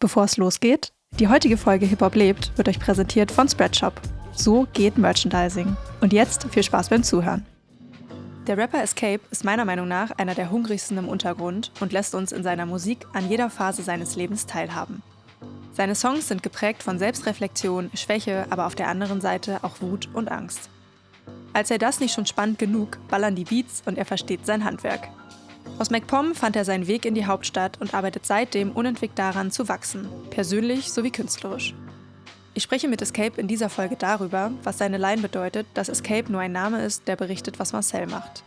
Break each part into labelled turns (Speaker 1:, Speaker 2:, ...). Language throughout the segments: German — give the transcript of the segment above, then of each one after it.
Speaker 1: Bevor es losgeht, die heutige Folge Hip-Hop lebt wird euch präsentiert von Spreadshop. So geht Merchandising. Und jetzt viel Spaß beim Zuhören. Der Rapper Xscape ist meiner Meinung nach einer der hungrigsten im Untergrund und lässt uns in seiner Musik an jeder Phase seines Lebens teilhaben. Seine Songs sind geprägt von Selbstreflexion, Schwäche, aber auf der anderen Seite auch Wut und Angst. Als sei das nicht schon spannend genug, ballern die Beats und er versteht sein Handwerk. Aus MacPom fand er seinen Weg in die Hauptstadt und arbeitet seitdem unentwegt daran zu wachsen, persönlich sowie künstlerisch. Ich spreche mit Xscape in dieser Folge darüber, was seine Line bedeutet, dass Xscape nur ein Name ist, der berichtet, was Marcel macht.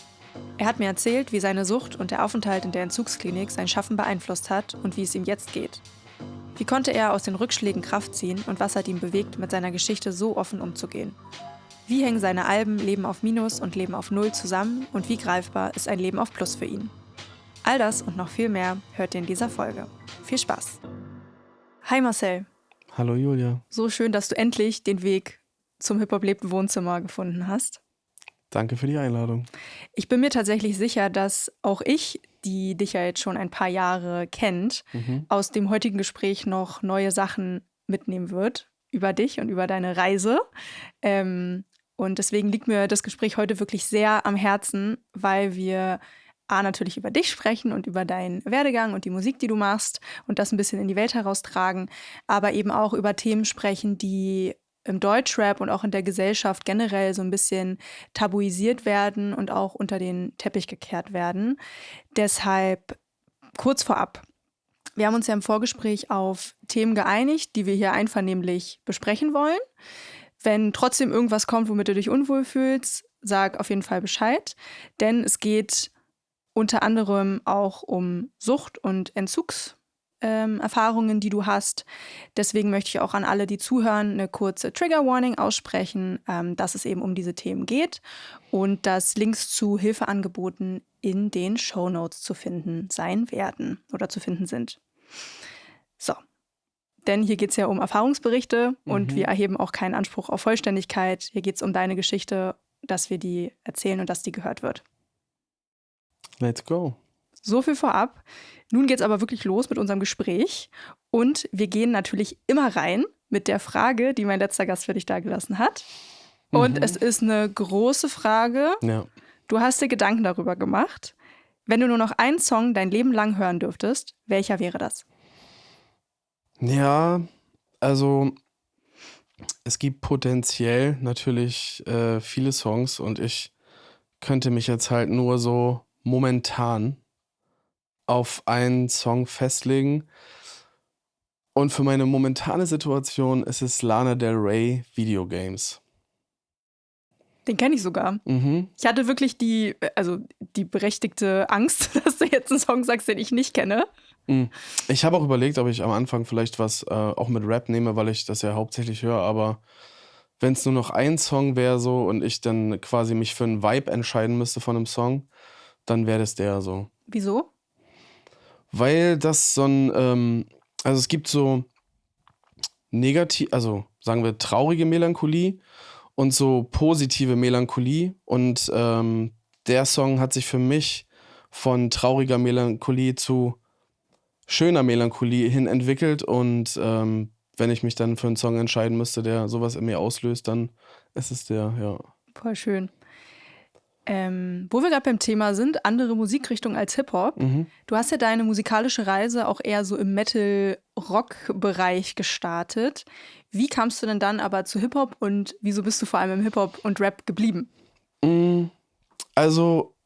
Speaker 1: Er hat mir erzählt, wie seine Sucht und der Aufenthalt in der Entzugsklinik sein Schaffen beeinflusst hat und wie es ihm jetzt geht. Wie konnte er aus den Rückschlägen Kraft ziehen und was hat ihn bewegt, mit seiner Geschichte so offen umzugehen? Wie hängen seine Alben Leben auf Minus und Leben auf Null zusammen und wie greifbar ist ein Leben auf Plus für ihn? All das und noch viel mehr hört ihr in dieser Folge. Viel Spaß! Hi Marcel.
Speaker 2: Hallo Julia.
Speaker 1: So schön, dass du endlich den Weg zum Hip-Hop-Lebt-Wohnzimmer gefunden hast.
Speaker 2: Danke für die Einladung.
Speaker 1: Ich bin mir tatsächlich sicher, dass auch ich, die dich ja jetzt schon ein paar Jahre kennt, aus dem heutigen Gespräch noch neue Sachen mitnehmen wird über dich und über deine Reise. Und deswegen liegt mir das Gespräch heute wirklich sehr am Herzen, weil wir natürlich über dich sprechen und über deinen Werdegang und die Musik, die du machst und das ein bisschen in die Welt heraustragen, aber eben auch über Themen sprechen, die im Deutschrap und auch in der Gesellschaft generell so ein bisschen tabuisiert werden und auch unter den Teppich gekehrt werden. Deshalb kurz vorab. Wir haben uns ja im Vorgespräch auf Themen geeinigt, die wir hier einvernehmlich besprechen wollen. Wenn trotzdem irgendwas kommt, womit du dich unwohl fühlst, sag auf jeden Fall Bescheid, denn es geht unter anderem auch um Sucht- und Entzugserfahrungen, die du hast. Deswegen möchte ich auch an alle, die zuhören, eine kurze Trigger-Warning aussprechen, dass es eben um diese Themen geht und dass Links zu Hilfeangeboten in den Shownotes zu finden sein werden oder zu finden sind. So, denn hier geht es ja um Erfahrungsberichte und wir erheben auch keinen Anspruch auf Vollständigkeit. Hier geht es um deine Geschichte, dass wir die erzählen und dass die gehört wird.
Speaker 2: Let's go.
Speaker 1: So viel vorab. Nun geht's aber wirklich los mit unserem Gespräch. Und wir gehen natürlich immer rein mit der Frage, die mein letzter Gast für dich dagelassen hat. Und es ist eine große Frage.
Speaker 2: Ja.
Speaker 1: Du hast dir Gedanken darüber gemacht. Wenn du nur noch einen Song dein Leben lang hören dürftest, welcher wäre das?
Speaker 2: Ja, also es gibt potenziell natürlich viele Songs und ich könnte mich jetzt halt nur so momentan auf einen Song festlegen. Und für meine momentane Situation ist es Lana Del Rey Videogames.
Speaker 1: Den kenne ich sogar. Ich hatte wirklich die berechtigte Angst, dass du jetzt einen Song sagst, den ich nicht kenne.
Speaker 2: Ich habe auch überlegt, ob ich am Anfang vielleicht was auch mit Rap nehme, weil ich das ja hauptsächlich höre, aber wenn es nur noch ein Song wäre so und ich dann quasi mich für einen Vibe entscheiden müsste von einem Song, dann wäre das der so.
Speaker 1: Wieso?
Speaker 2: Weil das so ein, also es gibt so negativ, also sagen wir traurige Melancholie und so positive Melancholie und der Song hat sich für mich von trauriger Melancholie zu schöner Melancholie hin entwickelt und wenn ich mich dann für einen Song entscheiden müsste, der sowas in mir auslöst, dann ist es der, ja.
Speaker 1: Voll schön. Wo wir gerade beim Thema sind, andere Musikrichtungen als Hip-Hop. Du hast ja deine musikalische Reise auch eher so im Metal-Rock-Bereich gestartet. Wie kamst du denn dann aber zu Hip-Hop und wieso bist du vor allem im Hip-Hop und Rap geblieben?
Speaker 2: Also,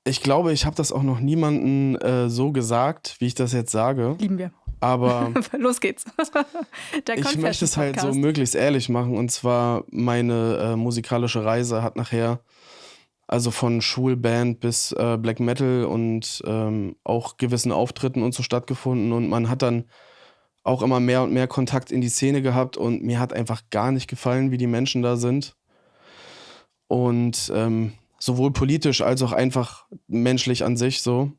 Speaker 2: ich glaube, ich habe das auch noch niemandem so gesagt, wie ich das jetzt sage.
Speaker 1: Lieben wir.
Speaker 2: Aber
Speaker 1: los geht's.
Speaker 2: ich möchte es halt so möglichst ehrlich machen. Und zwar meine musikalische Reise hat nachher, also von Schulband bis Black Metal und auch gewissen Auftritten und so stattgefunden. Und man hat dann auch immer mehr und mehr Kontakt in die Szene gehabt. Und mir hat einfach gar nicht gefallen, wie die Menschen da sind. Und sowohl politisch als auch einfach menschlich an sich so.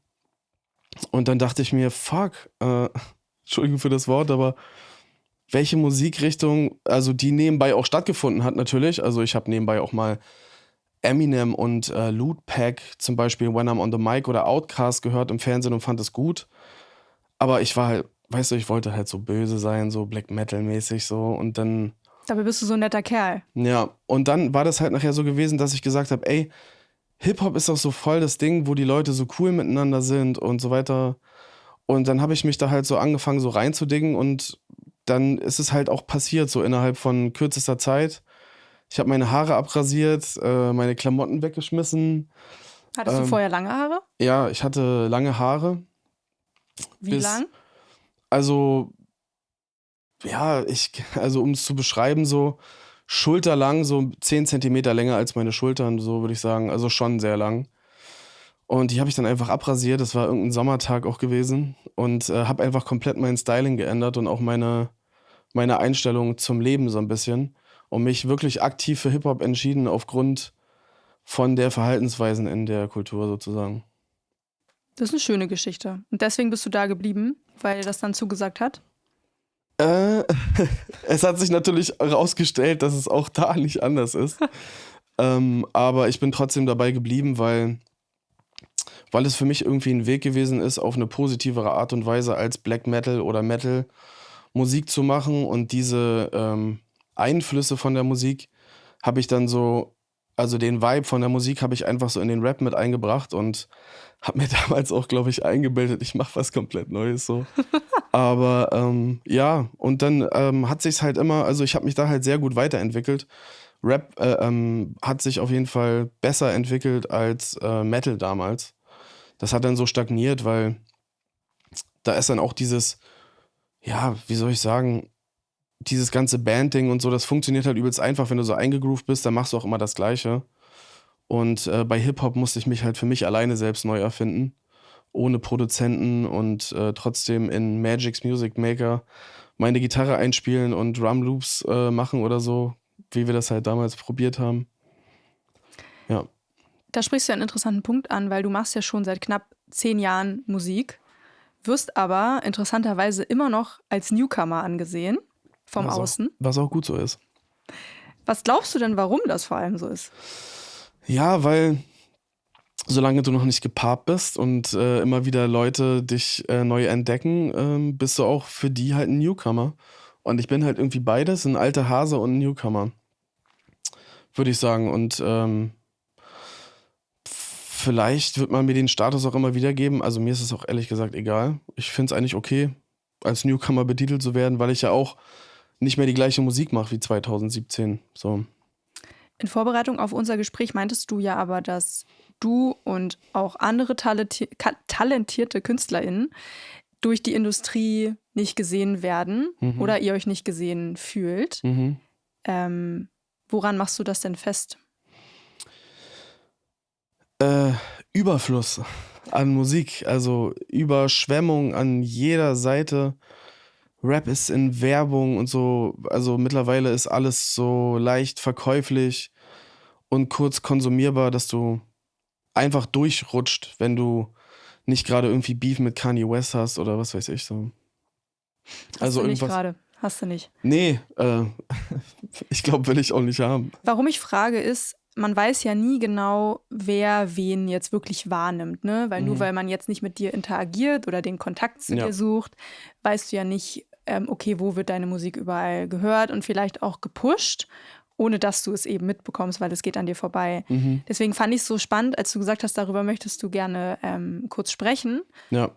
Speaker 2: Und dann dachte ich mir, fuck, Entschuldigung für das Wort, aber welche Musikrichtung, also die nebenbei auch stattgefunden hat natürlich, also ich habe nebenbei auch mal Eminem und Lute Pack, zum Beispiel When I'm on the Mic oder Outkast gehört im Fernsehen und fand es gut, aber ich war halt weißt du, ich wollte halt so böse sein, so Black Metal-mäßig so und dann...
Speaker 1: Dabei bist du so ein netter Kerl.
Speaker 2: Ja, und dann war das halt nachher so gewesen, dass ich gesagt habe, ey, Hip-Hop ist doch so voll das Ding, wo die Leute so cool miteinander sind und so weiter. Und dann habe ich mich da halt so angefangen, so reinzudingen und dann ist es halt auch passiert, so innerhalb von kürzester Zeit. Ich habe meine Haare abrasiert, meine Klamotten weggeschmissen.
Speaker 1: Hattest du vorher lange Haare?
Speaker 2: Ja, ich hatte lange Haare.
Speaker 1: Wie lang?
Speaker 2: Also, ja, also um es zu beschreiben, so schulterlang, so 10 Zentimeter länger als meine Schultern, so würde ich sagen. Also schon sehr lang. Und die habe ich dann einfach abrasiert. Das war irgendein Sommertag auch gewesen. Und habe einfach komplett mein Styling geändert und auch meine Einstellung zum Leben so ein bisschen. Und mich wirklich aktiv für Hip-Hop entschieden aufgrund von der Verhaltensweisen in der Kultur sozusagen.
Speaker 1: Das ist eine schöne Geschichte. Und deswegen bist du da geblieben, weil das dann zugesagt hat?
Speaker 2: Es hat sich natürlich herausgestellt, dass es auch da nicht anders ist. Aber ich bin trotzdem dabei geblieben, weil es für mich irgendwie ein Weg gewesen ist, auf eine positivere Art und Weise als Black Metal oder Metal Musik zu machen. Und diese Einflüsse von der Musik habe ich dann so, also den Vibe von der Musik habe ich einfach so in den Rap mit eingebracht und habe mir damals auch, glaube ich, eingebildet, ich mache was komplett Neues so. Aber ja, und dann hat sich's halt immer, also ich habe mich da halt sehr gut weiterentwickelt. Rap hat sich auf jeden Fall besser entwickelt als Metal damals. Das hat dann so stagniert, weil da ist dann auch dieses, ja, wie soll ich sagen, dieses ganze Band-Ding und so, das funktioniert halt übelst einfach, wenn du so eingegroovt bist, dann machst du auch immer das Gleiche. Und bei Hip-Hop musste ich mich halt für mich alleine selbst neu erfinden, ohne Produzenten und trotzdem in Magic's Music Maker meine Gitarre einspielen und Drum-Loops machen oder so, wie wir das halt damals probiert haben. Ja.
Speaker 1: Da sprichst du einen interessanten Punkt an, weil du machst ja schon seit knapp 10 Jahren Musik, wirst aber interessanterweise immer noch als Newcomer angesehen, vom Außen.
Speaker 2: Was auch gut so ist.
Speaker 1: Was glaubst du denn, warum das vor allem so ist?
Speaker 2: Ja, weil solange du noch nicht gepaart bist und immer wieder Leute dich neu entdecken, bist du auch für die halt ein Newcomer. Und ich bin halt irgendwie beides, ein alter Hase und ein Newcomer, würde ich sagen. Und vielleicht wird man mir den Status auch immer wieder geben. Also mir ist es auch ehrlich gesagt egal. Ich finde es eigentlich okay, als Newcomer betitelt zu werden, weil ich ja auch nicht mehr die gleiche Musik mache wie 2017. So.
Speaker 1: In Vorbereitung auf unser Gespräch meintest du ja aber, dass du und auch andere talentierte KünstlerInnen durch die Industrie nicht gesehen werden oder ihr euch nicht gesehen fühlt. Woran machst du das denn fest?
Speaker 2: Überfluss an Musik, also Überschwemmung an jeder Seite. Rap ist in Werbung und so, also mittlerweile ist alles so leicht verkäuflich und kurz konsumierbar, dass du einfach durchrutscht, wenn du nicht gerade irgendwie Beef mit Kanye West hast oder was weiß ich so.
Speaker 1: Also du nicht gerade? Hast du nicht?
Speaker 2: Nee, ich glaube, will ich auch nicht haben.
Speaker 1: Warum ich frage ist, man weiß ja nie genau, wer wen jetzt wirklich wahrnimmt, ne? Weil nur weil man jetzt nicht mit dir interagiert oder den Kontakt zu dir sucht, weißt du ja nicht, okay, wo wird deine Musik überall gehört und vielleicht auch gepusht, ohne dass du es eben mitbekommst, weil es geht an dir vorbei. Deswegen fand ich es so spannend, als du gesagt hast, darüber möchtest du gerne kurz sprechen.
Speaker 2: Ja.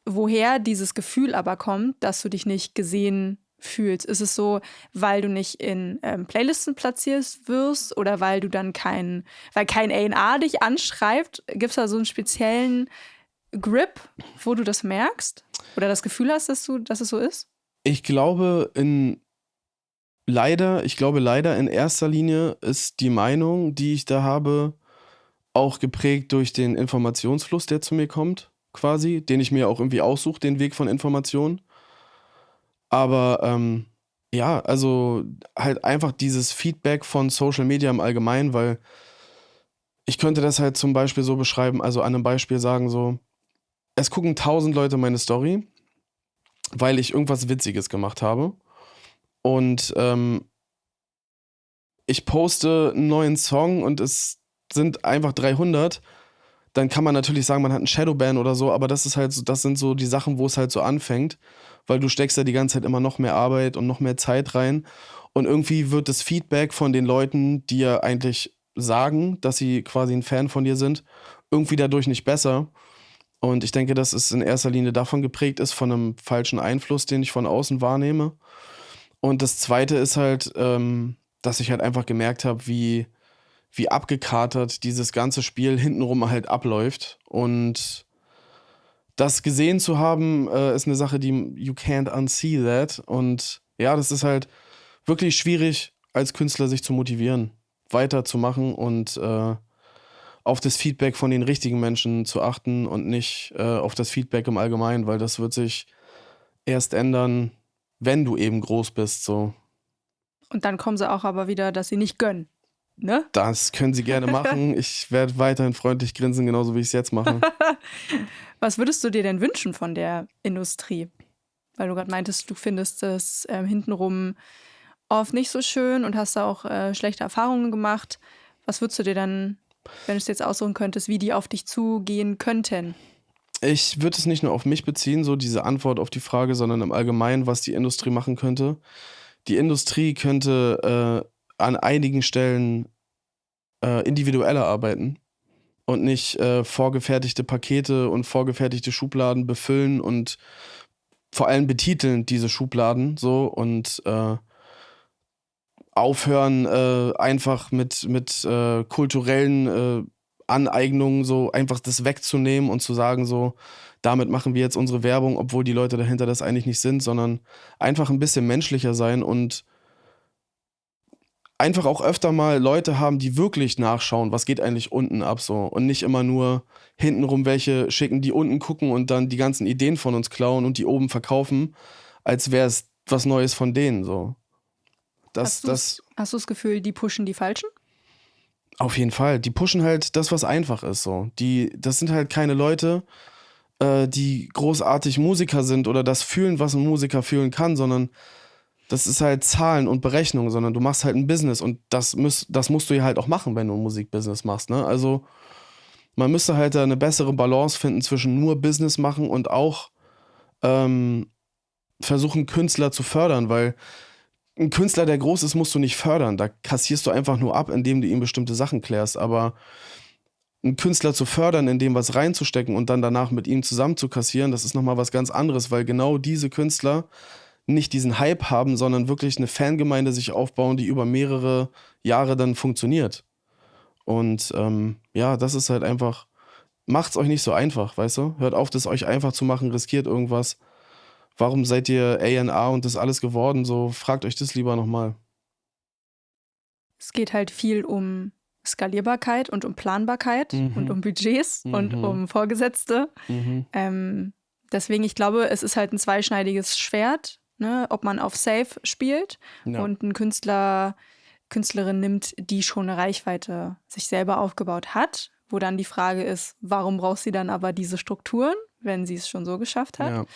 Speaker 1: Woher dieses Gefühl aber kommt, dass du dich nicht gesehen fühlst. Ist es so, weil du nicht in Playlisten platziert wirst oder weil du dann weil kein A&R dich anschreibt? Gibt es da so einen speziellen Grip, wo du das merkst? Oder das Gefühl hast, dass es so ist?
Speaker 2: Ich glaube leider in erster Linie ist die Meinung, die ich da habe, auch geprägt durch den Informationsfluss, der zu mir kommt, quasi, den ich mir auch irgendwie aussuche, den Weg von Informationen. Aber ja, also halt einfach dieses Feedback von Social Media im Allgemeinen, weil ich könnte das halt zum Beispiel so beschreiben, also an einem Beispiel sagen so, es gucken 1000 Leute meine Story, weil ich irgendwas Witziges gemacht habe und ich poste einen neuen Song und es sind einfach 300, dann kann man natürlich sagen, man hat einen Shadowban oder so, aber das ist halt so, das sind so die Sachen, wo es halt so anfängt, weil du steckst ja die ganze Zeit immer noch mehr Arbeit und noch mehr Zeit rein und irgendwie wird das Feedback von den Leuten, die ja eigentlich sagen, dass sie quasi ein Fan von dir sind, irgendwie dadurch nicht besser. Und ich denke, dass es in erster Linie davon geprägt ist, von einem falschen Einfluss, den ich von außen wahrnehme. Und das Zweite ist halt, dass ich halt einfach gemerkt habe, wie abgekatert dieses ganze Spiel hintenrum halt abläuft. Und das gesehen zu haben, ist eine Sache, die you can't unsee that. Und ja, das ist halt wirklich schwierig, als Künstler sich zu motivieren, weiterzumachen und auf das Feedback von den richtigen Menschen zu achten und nicht auf das Feedback im Allgemeinen, weil das wird sich erst ändern, wenn du eben groß bist, so.
Speaker 1: Und dann kommen sie auch aber wieder, dass sie nicht gönnen, ne?
Speaker 2: Das können sie gerne machen. Ich werde weiterhin freundlich grinsen, genauso wie ich es jetzt mache.
Speaker 1: Was würdest du dir denn wünschen von der Industrie? Weil du gerade meintest, du findest es hintenrum oft nicht so schön und hast da auch schlechte Erfahrungen gemacht. Was würdest du dir dann, wenn du es jetzt aussuchen könntest, wie die auf dich zugehen könnten?
Speaker 2: Ich würde es nicht nur auf mich beziehen, so diese Antwort auf die Frage, sondern im Allgemeinen, was die Industrie machen könnte. Die Industrie könnte an einigen Stellen individueller arbeiten und nicht vorgefertigte Pakete und vorgefertigte Schubladen befüllen und vor allem betiteln diese Schubladen so und aufhören einfach mit kulturellen Aneignungen so einfach das wegzunehmen und zu sagen so, damit machen wir jetzt unsere Werbung, obwohl die Leute dahinter das eigentlich nicht sind, sondern einfach ein bisschen menschlicher sein und einfach auch öfter mal Leute haben, die wirklich nachschauen, was geht eigentlich unten ab so und nicht immer nur hintenrum welche schicken, die unten gucken und dann die ganzen Ideen von uns klauen und die oben verkaufen, als wäre es was Neues von denen so.
Speaker 1: Hast du das Gefühl, die pushen die Falschen?
Speaker 2: Auf jeden Fall. Die pushen halt das, was einfach ist so. Das sind halt keine Leute, die großartig Musiker sind oder das fühlen, was ein Musiker fühlen kann, sondern das ist halt Zahlen und Berechnung, sondern du machst halt ein Business und das musst du ja halt auch machen, wenn du ein Musikbusiness machst, ne? Also man müsste halt da eine bessere Balance finden zwischen nur Business machen und auch versuchen, Künstler zu fördern, weil ein Künstler, der groß ist, musst du nicht fördern. Da kassierst du einfach nur ab, indem du ihm bestimmte Sachen klärst. Aber einen Künstler zu fördern, in dem was reinzustecken und dann danach mit ihm zusammen zu kassieren, das ist nochmal was ganz anderes, weil genau diese Künstler nicht diesen Hype haben, sondern wirklich eine Fangemeinde sich aufbauen, die über mehrere Jahre dann funktioniert. Und ja, das ist halt einfach, macht's euch nicht so einfach, weißt du? Hört auf, das euch einfach zu machen, riskiert irgendwas. Warum seid ihr A&R und das alles geworden? So, fragt euch das lieber nochmal.
Speaker 1: Es geht halt viel um Skalierbarkeit und um Planbarkeit und um Budgets und um Vorgesetzte. Deswegen, ich glaube, es ist halt ein zweischneidiges Schwert, ne? Ob man auf Safe spielt und ein Künstlerin nimmt, die schon eine Reichweite sich selber aufgebaut hat, wo dann die Frage ist, warum braucht sie dann aber diese Strukturen, wenn sie es schon so geschafft hat.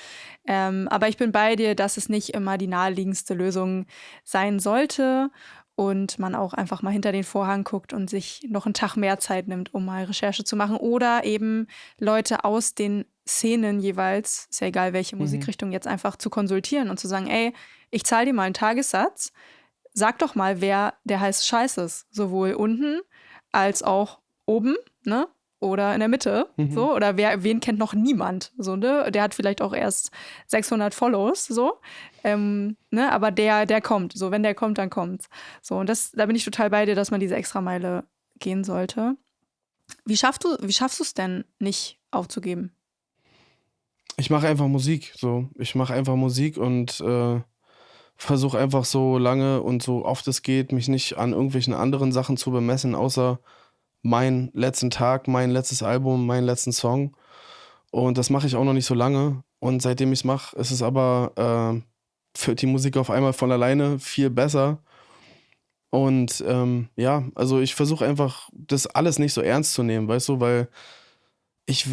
Speaker 1: Ja. Aber ich bin bei dir, dass es nicht immer die naheliegendste Lösung sein sollte und man auch einfach mal hinter den Vorhang guckt und sich noch einen Tag mehr Zeit nimmt, um mal Recherche zu machen oder eben Leute aus den Szenen jeweils, ist ja egal welche Musikrichtung, jetzt einfach zu konsultieren und zu sagen, ey, ich zahle dir mal einen Tagessatz, sag doch mal, wer der heiße Scheiß ist, sowohl unten als auch oben, ne? Oder in der Mitte, so, oder wen kennt noch niemand, so, ne? Der hat vielleicht auch erst 600 Follows, so, ne? Aber der kommt, so, wenn der kommt, dann kommt's. So, und da bin ich total bei dir, dass man diese Extrameile gehen sollte. Wie schaffst du es denn, nicht aufzugeben?
Speaker 2: Ich mache einfach Musik, so. Ich mache einfach Musik und versuche einfach so lange und so oft es geht, mich nicht an irgendwelchen anderen Sachen zu bemessen, außer meinen letzten Tag, mein letztes Album, meinen letzten Song. Und das mache ich auch noch nicht so lange. Und seitdem ich es mache, ist es aber für die Musik auf einmal von alleine viel besser. Und ja, also ich versuche einfach, das alles nicht so ernst zu nehmen, weißt du, weil ich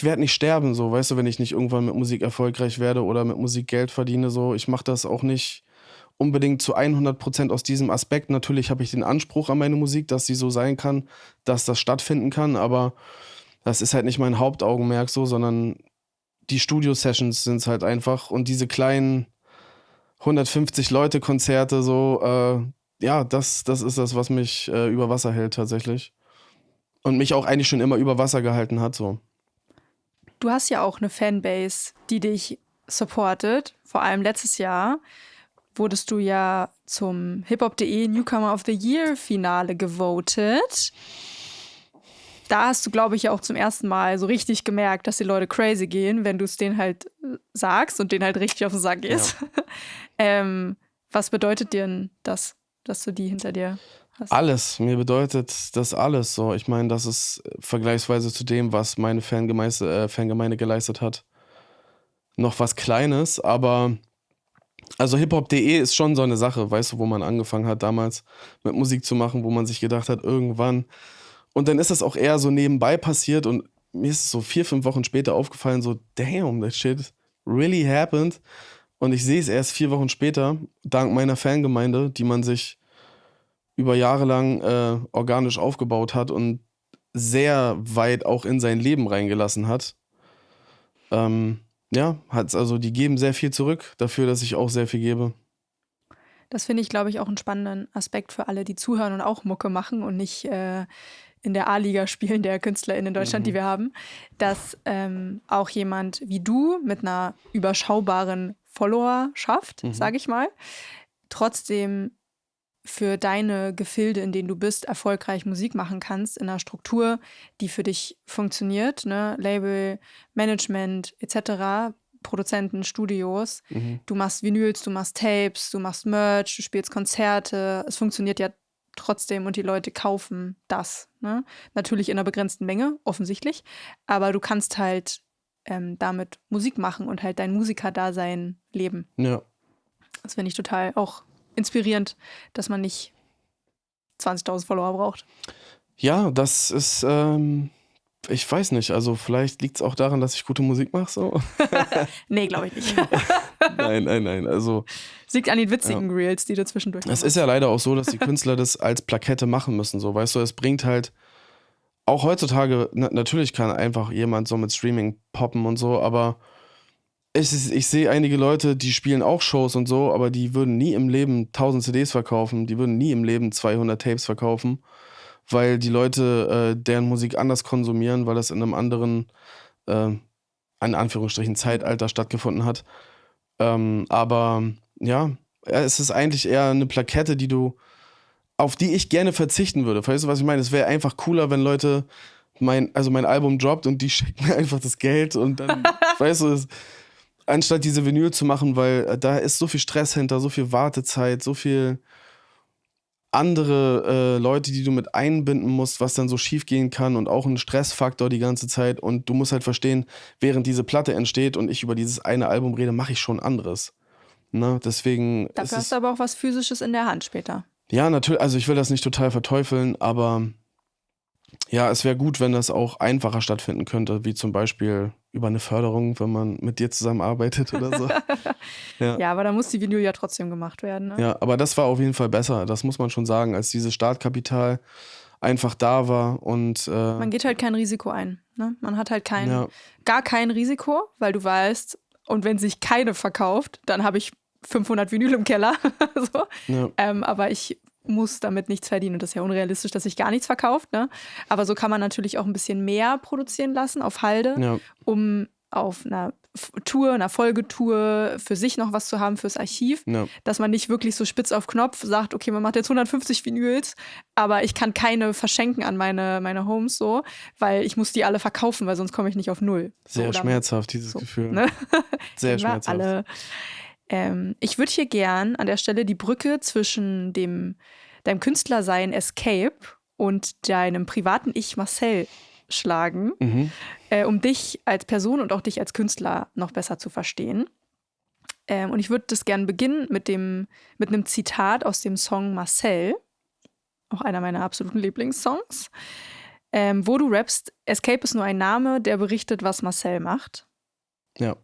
Speaker 2: werde nicht sterben, so, weißt du, wenn ich nicht irgendwann mit Musik erfolgreich werde oder mit Musik Geld verdiene, so. Ich mache das auch nicht unbedingt zu 100% aus diesem Aspekt. Natürlich habe ich den Anspruch an meine Musik, dass sie so sein kann, dass das stattfinden kann, aber Das ist halt nicht mein Hauptaugenmerk so, sondern die Studio-Sessions sind es halt einfach und diese kleinen 150-Leute-Konzerte so, ja, das ist das, was mich über Wasser hält tatsächlich. Und mich auch eigentlich schon immer über Wasser gehalten hat, so.
Speaker 1: Du hast ja auch eine Fanbase, die dich supportet. Vor allem letztes Jahr wurdest du ja zum hiphop.de Newcomer of the Year Finale gewotet. Da hast du, glaube ich, ja auch zum ersten Mal so richtig gemerkt, dass die Leute crazy gehen, wenn du es denen halt sagst und denen halt richtig auf den Sack gehst. Ja. Was bedeutet dir denn das, dass du die hinter dir hast?
Speaker 2: Alles. Mir bedeutet das alles so. Ich meine, das ist vergleichsweise zu dem, was meine Fangemeinde geleistet hat, noch was Kleines, aber also hiphop.de ist schon so eine Sache, weißt du, wo man angefangen hat damals mit Musik zu machen, wo man sich gedacht hat, irgendwann. Und dann ist das auch eher so nebenbei passiert und mir ist es so 4-5 Wochen später aufgefallen, so damn, that shit really happened. Und ich sehe es erst 4 Wochen später, dank meiner Fangemeinde, die man sich über Jahre lang organisch aufgebaut hat und sehr weit auch in sein Leben reingelassen hat. Ja, die geben sehr viel zurück dafür, dass ich auch sehr viel gebe.
Speaker 1: Das finde ich, glaube ich, auch einen spannenden Aspekt für alle, die zuhören und auch Mucke machen und nicht in der A-Liga spielen der KünstlerInnen in Deutschland, die wir haben, dass auch jemand wie du mit einer überschaubaren Followerschaft, sage ich mal, trotzdem für deine Gefilde, in denen du bist, erfolgreich Musik machen kannst, in einer Struktur, die für dich funktioniert, ne? Label, Management etc., Produzenten, Studios. Du machst Vinyls, du machst Tapes, du machst Merch, du spielst Konzerte. Es funktioniert ja trotzdem und die Leute kaufen das. Ne? Natürlich in einer begrenzten Menge, offensichtlich. Aber du kannst halt damit Musik machen und halt dein Musikerdasein leben.
Speaker 2: Ja.
Speaker 1: Das finde ich total auch inspirierend, dass man nicht 20.000 Follower braucht.
Speaker 2: Ja, das ist, ich weiß nicht, also vielleicht liegt es auch daran, dass ich gute Musik mache, so.
Speaker 1: Nee, glaube ich nicht.
Speaker 2: Nein, also.
Speaker 1: Es liegt an den witzigen Reels, die du zwischendurch machst.
Speaker 2: Es ist ja leider auch so, dass die Künstler das als Plakette machen müssen, so, weißt du, es bringt halt, auch heutzutage, natürlich kann einfach jemand so mit Streaming poppen und so, aber ich sehe einige Leute, die spielen auch Shows und so, aber die würden nie im Leben 1000 CDs verkaufen, die würden nie im Leben 200 Tapes verkaufen, weil die Leute deren Musik anders konsumieren, weil das in einem anderen, in Anführungsstrichen, Zeitalter stattgefunden hat. Aber ja, es ist eigentlich eher eine Plakette, auf die ich gerne verzichten würde. Weißt du, was ich meine? Es wäre einfach cooler, wenn Leute mein Album droppt und die schicken mir einfach das Geld und dann, weißt du, anstatt diese Vinyl zu machen, weil da ist so viel Stress hinter, so viel Wartezeit, so viel andere Leute, die du mit einbinden musst, was dann so schief gehen kann und auch ein Stressfaktor die ganze Zeit. Und du musst halt verstehen, während diese Platte entsteht und ich über dieses eine Album rede, mache ich schon anderes. Ne? Deswegen.
Speaker 1: Dafür hast du aber auch was Physisches in der Hand später.
Speaker 2: Ja, natürlich, also ich will das nicht total verteufeln, aber ja, es wäre gut, wenn das auch einfacher stattfinden könnte, wie zum Beispiel über eine Förderung, wenn man mit dir zusammenarbeitet oder so.
Speaker 1: Ja, aber da muss die Vinyl ja trotzdem gemacht werden. Ne?
Speaker 2: Ja, aber das war auf jeden Fall besser, das muss man schon sagen, als dieses Startkapital einfach da war und
Speaker 1: man geht halt kein Risiko ein. Ne? Man hat halt gar kein Risiko, weil du weißt, und wenn sich keine verkauft, dann habe ich 500 Vinyl im Keller. So. Ja. Aber ich muss damit nichts verdienen und das ist ja unrealistisch, dass sich gar nichts verkauft. Ne? Aber so kann man natürlich auch ein bisschen mehr produzieren lassen auf Halde, um auf einer Tour, einer Folgetour für sich noch was zu haben fürs Archiv, dass man nicht wirklich so spitz auf Knopf sagt, okay, man macht jetzt 150 Vinyls, aber ich kann keine verschenken an meine Homes so, weil ich muss die alle verkaufen, weil sonst komme ich nicht auf null.
Speaker 2: Sehr schmerzhaft, dieses Gefühl. Ne? Sehr schmerzhaft.
Speaker 1: Ich würde hier gern an der Stelle die Brücke zwischen deinem Künstlersein Escape und deinem privaten Ich Marcel schlagen, um dich als Person und auch dich als Künstler noch besser zu verstehen. Und ich würde das gern beginnen mit einem Zitat aus dem Song Marcel, auch einer meiner absoluten Lieblingssongs, wo du rappst, Escape ist nur ein Name, der berichtet, was Marcel macht.
Speaker 2: Ja.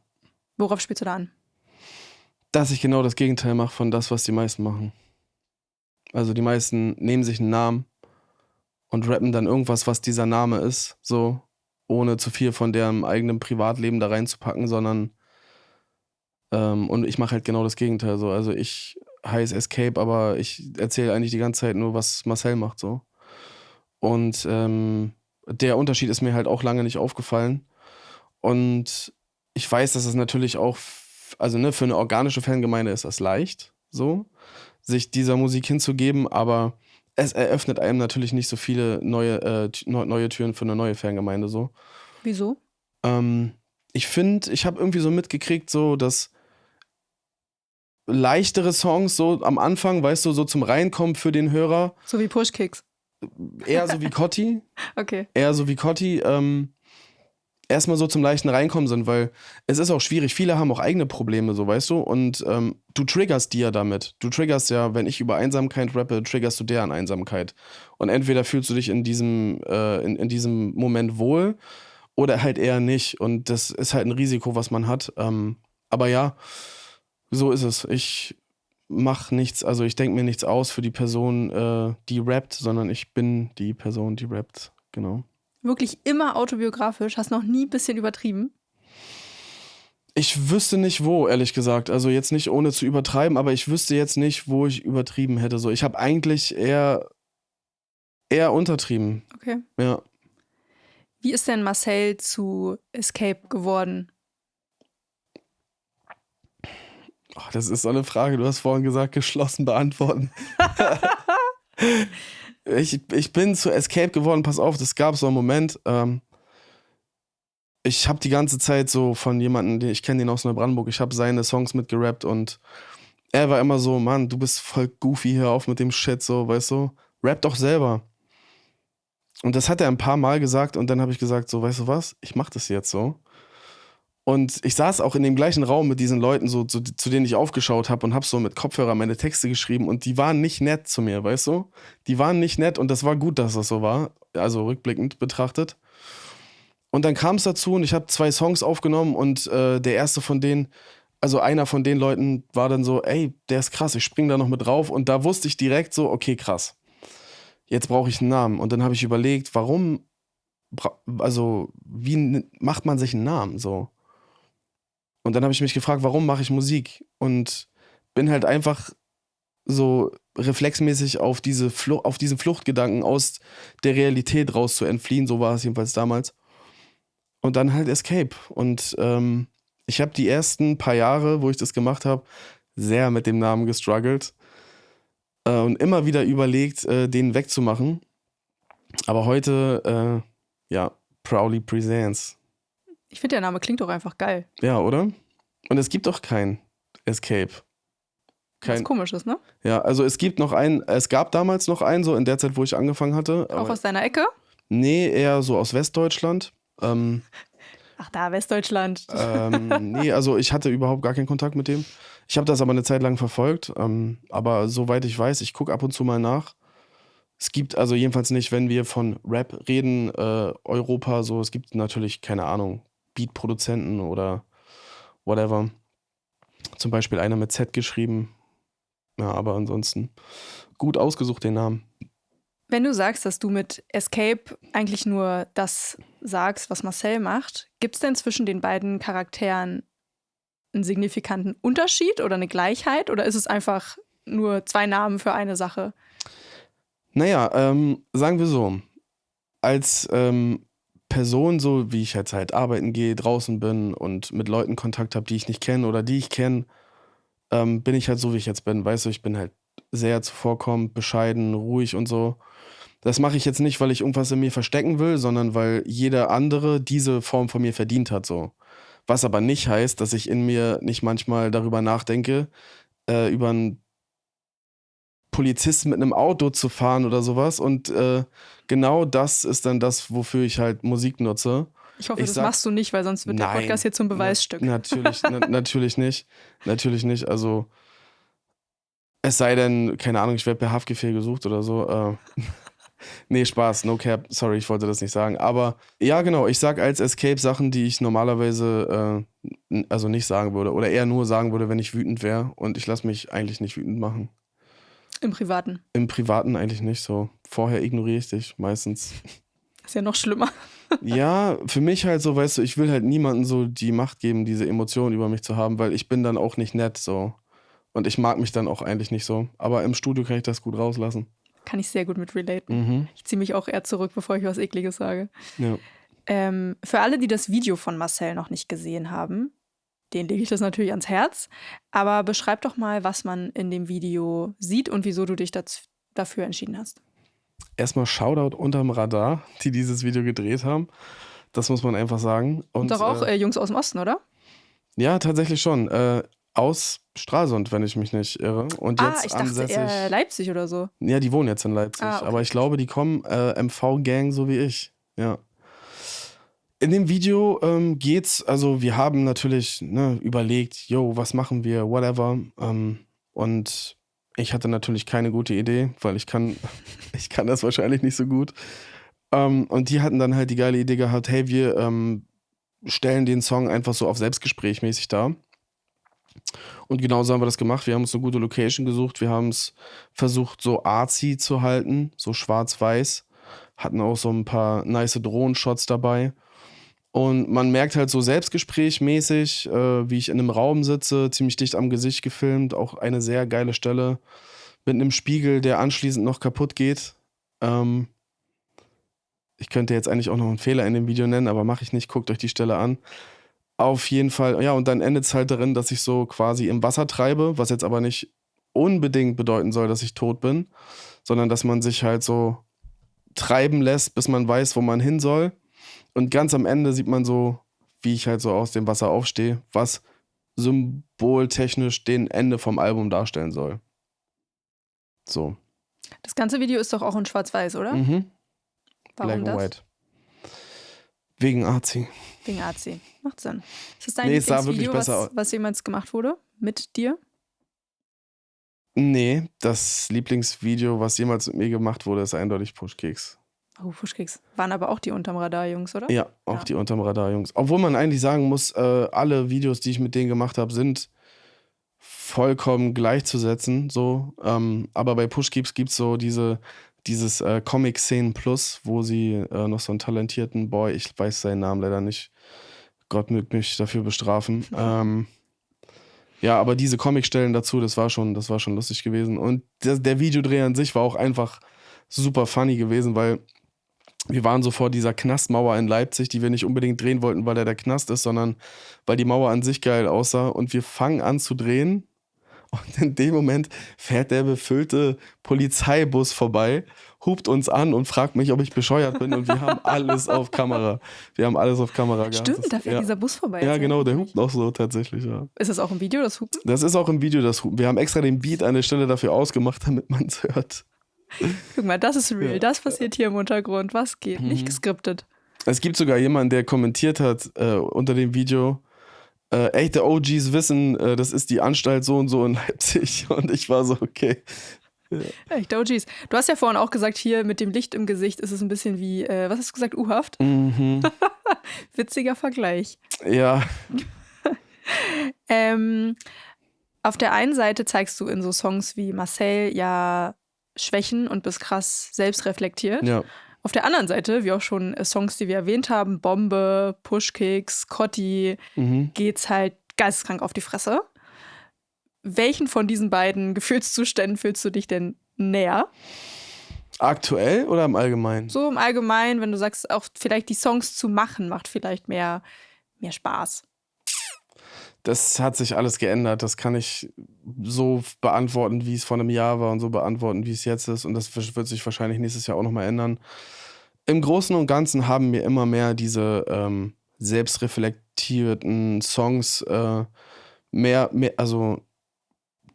Speaker 1: Worauf spielst du da an?
Speaker 2: Dass ich genau das Gegenteil mache von das, was die meisten machen. Also die meisten nehmen sich einen Namen und rappen dann irgendwas, was dieser Name ist, so. ohne zu viel von deren eigenem Privatleben da reinzupacken, sondern und ich mache halt genau das Gegenteil so. Also ich heiße Escape, aber ich erzähle eigentlich die ganze Zeit nur, was Marcel macht so. Und der Unterschied ist mir halt auch lange nicht aufgefallen. Und ich weiß, dass es natürlich auch, also ne, für eine organische Fangemeinde ist das leicht, so, sich dieser Musik hinzugeben, aber es eröffnet einem natürlich nicht so viele neue Türen für eine neue Fangemeinde so.
Speaker 1: Wieso?
Speaker 2: Ich finde, ich habe irgendwie so mitgekriegt, so, dass leichtere Songs so am Anfang, weißt du, so zum Reinkommen für den Hörer.
Speaker 1: So wie Pushkicks.
Speaker 2: Eher so wie Kotti.
Speaker 1: Okay.
Speaker 2: Eher so wie Kotti, erstmal so zum leichten Reinkommen sind, weil es ist auch schwierig. Viele haben auch eigene Probleme, so weißt du. Und du triggerst die ja damit. Du triggerst ja, wenn ich über Einsamkeit rappe, triggerst du deren Einsamkeit. Und entweder fühlst du dich in diesem Moment wohl oder halt eher nicht. Und das ist halt ein Risiko, was man hat. Aber ja, so ist es. Ich mache nichts, also ich denke mir nichts aus für die Person, die rappt, sondern ich bin die Person, die rappt. Genau.
Speaker 1: Wirklich immer autobiografisch? Hast noch nie ein bisschen übertrieben?
Speaker 2: Ich wüsste nicht wo, ehrlich gesagt. Also jetzt nicht ohne zu übertreiben, aber ich wüsste jetzt nicht, wo ich übertrieben hätte. So, ich habe eigentlich eher untertrieben.
Speaker 1: Okay.
Speaker 2: Ja.
Speaker 1: Wie ist denn Marcel zu Escape geworden?
Speaker 2: Oh, das ist so eine Frage. Du hast vorhin gesagt, geschlossen beantworten. Ich bin zu Escape geworden, pass auf, das gab so einen Moment. Ich habe die ganze Zeit so von jemandem, ich kenne den aus Neubrandenburg, ich habe seine Songs mitgerappt und er war immer so, Mann, du bist voll goofy, hör auf mit dem Shit, so, weißt du, rap doch selber. Und das hat er ein paar Mal gesagt und dann habe ich gesagt, so, weißt du was, ich mach das jetzt so. Und ich saß auch in dem gleichen Raum mit diesen Leuten, so, zu denen ich aufgeschaut habe und habe so mit Kopfhörer meine Texte geschrieben und die waren nicht nett zu mir, weißt du? Die waren nicht nett und das war gut, dass das so war, also rückblickend betrachtet. Und dann kam es dazu und ich habe 2 Songs aufgenommen und der erste von denen, also einer von den Leuten war dann so, ey, der ist krass, ich spring da noch mit drauf und da wusste ich direkt so, okay, krass, jetzt brauche ich einen Namen. Und dann habe ich überlegt, warum, also wie macht man sich einen Namen so? Und dann habe ich mich gefragt, warum mache ich Musik? Und bin halt einfach so reflexmäßig auf diesen Fluchtgedanken aus der Realität raus zu entfliehen, so war es jedenfalls damals. Und dann halt Escape. Und ich habe die ersten paar Jahre, wo ich das gemacht habe, sehr mit dem Namen gestruggelt und immer wieder überlegt, den wegzumachen. Aber heute, ja, Proudly Presents.
Speaker 1: Ich finde, der Name klingt doch einfach geil.
Speaker 2: Ja, oder? Und es gibt doch kein Escape.
Speaker 1: Was Komisches, ne?
Speaker 2: Ja, also es gab damals noch einen, so in der Zeit, wo ich angefangen hatte.
Speaker 1: Auch aus deiner Ecke?
Speaker 2: Nee, eher so aus Westdeutschland.
Speaker 1: Ach da, Westdeutschland.
Speaker 2: Nee, also ich hatte überhaupt gar keinen Kontakt mit dem. Ich habe das aber eine Zeit lang verfolgt. Aber soweit ich weiß, ich gucke ab und zu mal nach. Es gibt also jedenfalls nicht, wenn wir von Rap reden, Europa, so, es gibt natürlich, keine Ahnung, Beat-Produzenten oder whatever. Zum Beispiel einer mit Z geschrieben. Ja, aber ansonsten gut ausgesucht den Namen.
Speaker 1: Wenn du sagst, dass du mit Escape eigentlich nur das sagst, was Marcel macht, gibt es denn zwischen den beiden Charakteren einen signifikanten Unterschied oder eine Gleichheit? Oder ist es einfach nur 2 Namen für eine Sache?
Speaker 2: Naja, sagen wir so, als Person, so wie ich jetzt halt arbeiten gehe, draußen bin und mit Leuten Kontakt habe, die ich nicht kenne oder die ich kenne, bin ich halt so, wie ich jetzt bin. Weißt du, ich bin halt sehr zuvorkommend, bescheiden, ruhig und so. Das mache ich jetzt nicht, weil ich irgendwas in mir verstecken will, sondern weil jeder andere diese Form von mir verdient hat, so. Was aber nicht heißt, dass ich in mir nicht manchmal darüber nachdenke, über einen Polizisten mit einem Auto zu fahren oder sowas. Und genau das ist dann das, wofür ich halt Musik nutze.
Speaker 1: Ich hoffe, das machst du nicht, weil sonst wird der Podcast hier zum Beweisstück.
Speaker 2: Natürlich nicht. Natürlich nicht. Also, es sei denn, keine Ahnung, ich werde per Haftbefehl gesucht oder so. Nee, Spaß, no cap. Sorry, ich wollte das nicht sagen. Aber ja, genau, ich sag als Escape Sachen, die ich normalerweise also nicht sagen würde. Oder eher nur sagen würde, wenn ich wütend wäre. Und ich lasse mich eigentlich nicht wütend machen.
Speaker 1: Im Privaten?
Speaker 2: Im Privaten eigentlich nicht so. Vorher ignoriere ich dich meistens.
Speaker 1: Ist ja noch schlimmer.
Speaker 2: Ja, für mich halt so, weißt du, ich will halt niemandem so die Macht geben, diese Emotionen über mich zu haben, weil ich bin dann auch nicht nett so. Und ich mag mich dann auch eigentlich nicht so. Aber im Studio kann ich das gut rauslassen.
Speaker 1: Kann ich sehr gut mit relaten. Ich ziehe mich auch eher zurück, bevor ich was Ekliges sage.
Speaker 2: Ja.
Speaker 1: Für alle, die das Video von Marcel noch nicht gesehen haben, denen lege ich das natürlich ans Herz. Aber beschreib doch mal, was man in dem Video sieht und wieso du dich dafür entschieden hast.
Speaker 2: Erstmal Shoutout unterm Radar, die dieses Video gedreht haben. Das muss man einfach sagen. Und
Speaker 1: doch auch Jungs aus dem Osten, oder?
Speaker 2: Ja, tatsächlich schon. Aus Stralsund, wenn ich mich nicht irre. Und jetzt
Speaker 1: ich dachte eher Leipzig oder so.
Speaker 2: Ja, die wohnen jetzt in Leipzig.
Speaker 1: Okay.
Speaker 2: Aber ich glaube, die kommen MV-Gang so wie ich. Ja. In dem Video geht's, also wir haben natürlich überlegt, was machen wir, whatever. Und ich hatte natürlich keine gute Idee, weil ich kann das wahrscheinlich nicht so gut. Und die hatten dann halt die geile Idee gehabt, hey, wir stellen den Song einfach so auf Selbstgespräch mäßig dar. Und genauso haben wir das gemacht. Wir haben uns eine gute Location gesucht. Wir haben es versucht, so artsy zu halten, so schwarz-weiß. Hatten auch so ein paar nice Drohnen-Shots dabei. Und man merkt halt so selbstgesprächmäßig, wie ich in einem Raum sitze, ziemlich dicht am Gesicht gefilmt. Auch eine sehr geile Stelle mit einem Spiegel, der anschließend noch kaputt geht. Ich könnte jetzt eigentlich auch noch einen Fehler in dem Video nennen, aber mache ich nicht. Guckt euch die Stelle an. Auf jeden Fall, ja, und dann endet es halt darin, dass ich so quasi im Wasser treibe, was jetzt aber nicht unbedingt bedeuten soll, dass ich tot bin, sondern dass man sich halt so treiben lässt, bis man weiß, wo man hin soll. Und ganz am Ende sieht man so, wie ich halt so aus dem Wasser aufstehe, was symboltechnisch den Ende vom Album darstellen soll. So.
Speaker 1: Das ganze Video ist doch auch in Schwarz-Weiß, oder?
Speaker 2: Mhm.
Speaker 1: Warum
Speaker 2: Black and White. Wegen Arzi.
Speaker 1: Wegen Arzi. Macht Sinn. Ist das dein Lieblingsvideo, was jemals gemacht wurde? Mit dir?
Speaker 2: Nee, das Lieblingsvideo, was jemals mit mir gemacht wurde, ist eindeutig Pushkeks.
Speaker 1: Oh, Pushkeks. Waren aber auch die unterm Radar-Jungs, oder?
Speaker 2: Ja, auch die unterm Radar-Jungs. Obwohl man eigentlich sagen muss, alle Videos, die ich mit denen gemacht habe, sind vollkommen gleichzusetzen. So. Aber bei Pushkeks gibt es so dieses Comic-Szenen Plus, wo sie noch so einen talentierten Boy, ich weiß seinen Namen leider nicht, Gott möge mich dafür bestrafen. Ja, aber diese Comicstellen dazu, das war schon lustig gewesen. Und der Videodreh an sich war auch einfach super funny gewesen, weil wir waren so vor dieser Knastmauer in Leipzig, die wir nicht unbedingt drehen wollten, weil der Knast ist, sondern weil die Mauer an sich geil aussah. Und wir fangen an zu drehen. Und in dem Moment fährt der befüllte Polizeibus vorbei, hupt uns an und fragt mich, ob ich bescheuert bin. Und wir haben alles auf Kamera. Gehabt.
Speaker 1: Stimmt, da fährt dieser Bus vorbei.
Speaker 2: Ja, genau, der hupt auch so tatsächlich. Ja.
Speaker 1: Ist das auch im Video, das Hupen?
Speaker 2: Das ist auch im Video, das Hupen. Wir haben extra den Beat an der Stelle dafür ausgemacht, damit man es hört.
Speaker 1: Guck mal, das ist real. Ja. Das passiert hier im Untergrund. Was geht? Nicht geskriptet.
Speaker 2: Es gibt sogar jemanden, der kommentiert hat unter dem Video, echte OGs wissen, das ist die Anstalt so und so in Leipzig. Und ich war so, okay.
Speaker 1: Ja. Echte OGs. Du hast ja vorhin auch gesagt, hier mit dem Licht im Gesicht ist es ein bisschen wie, was hast du gesagt, U-Haft?
Speaker 2: Mhm.
Speaker 1: Witziger Vergleich.
Speaker 2: Ja.
Speaker 1: Auf der einen Seite zeigst du in so Songs wie Marcel ja Schwächen und bist krass selbstreflektiert.
Speaker 2: Ja.
Speaker 1: Auf der anderen Seite, wie auch schon Songs, die wir erwähnt haben, Bombe, Pushkeks, Kotti, geht's halt geisteskrank auf die Fresse. Welchen von diesen beiden Gefühlszuständen fühlst du dich denn näher?
Speaker 2: Aktuell oder im Allgemeinen?
Speaker 1: So im Allgemeinen, wenn du sagst, auch vielleicht die Songs zu machen, macht vielleicht mehr Spaß.
Speaker 2: Das hat sich alles geändert. Das kann ich so beantworten, wie es vor einem Jahr war und so beantworten, wie es jetzt ist. Und das wird sich wahrscheinlich nächstes Jahr auch nochmal ändern. Im Großen und Ganzen haben mir immer mehr diese selbstreflektierten Songs also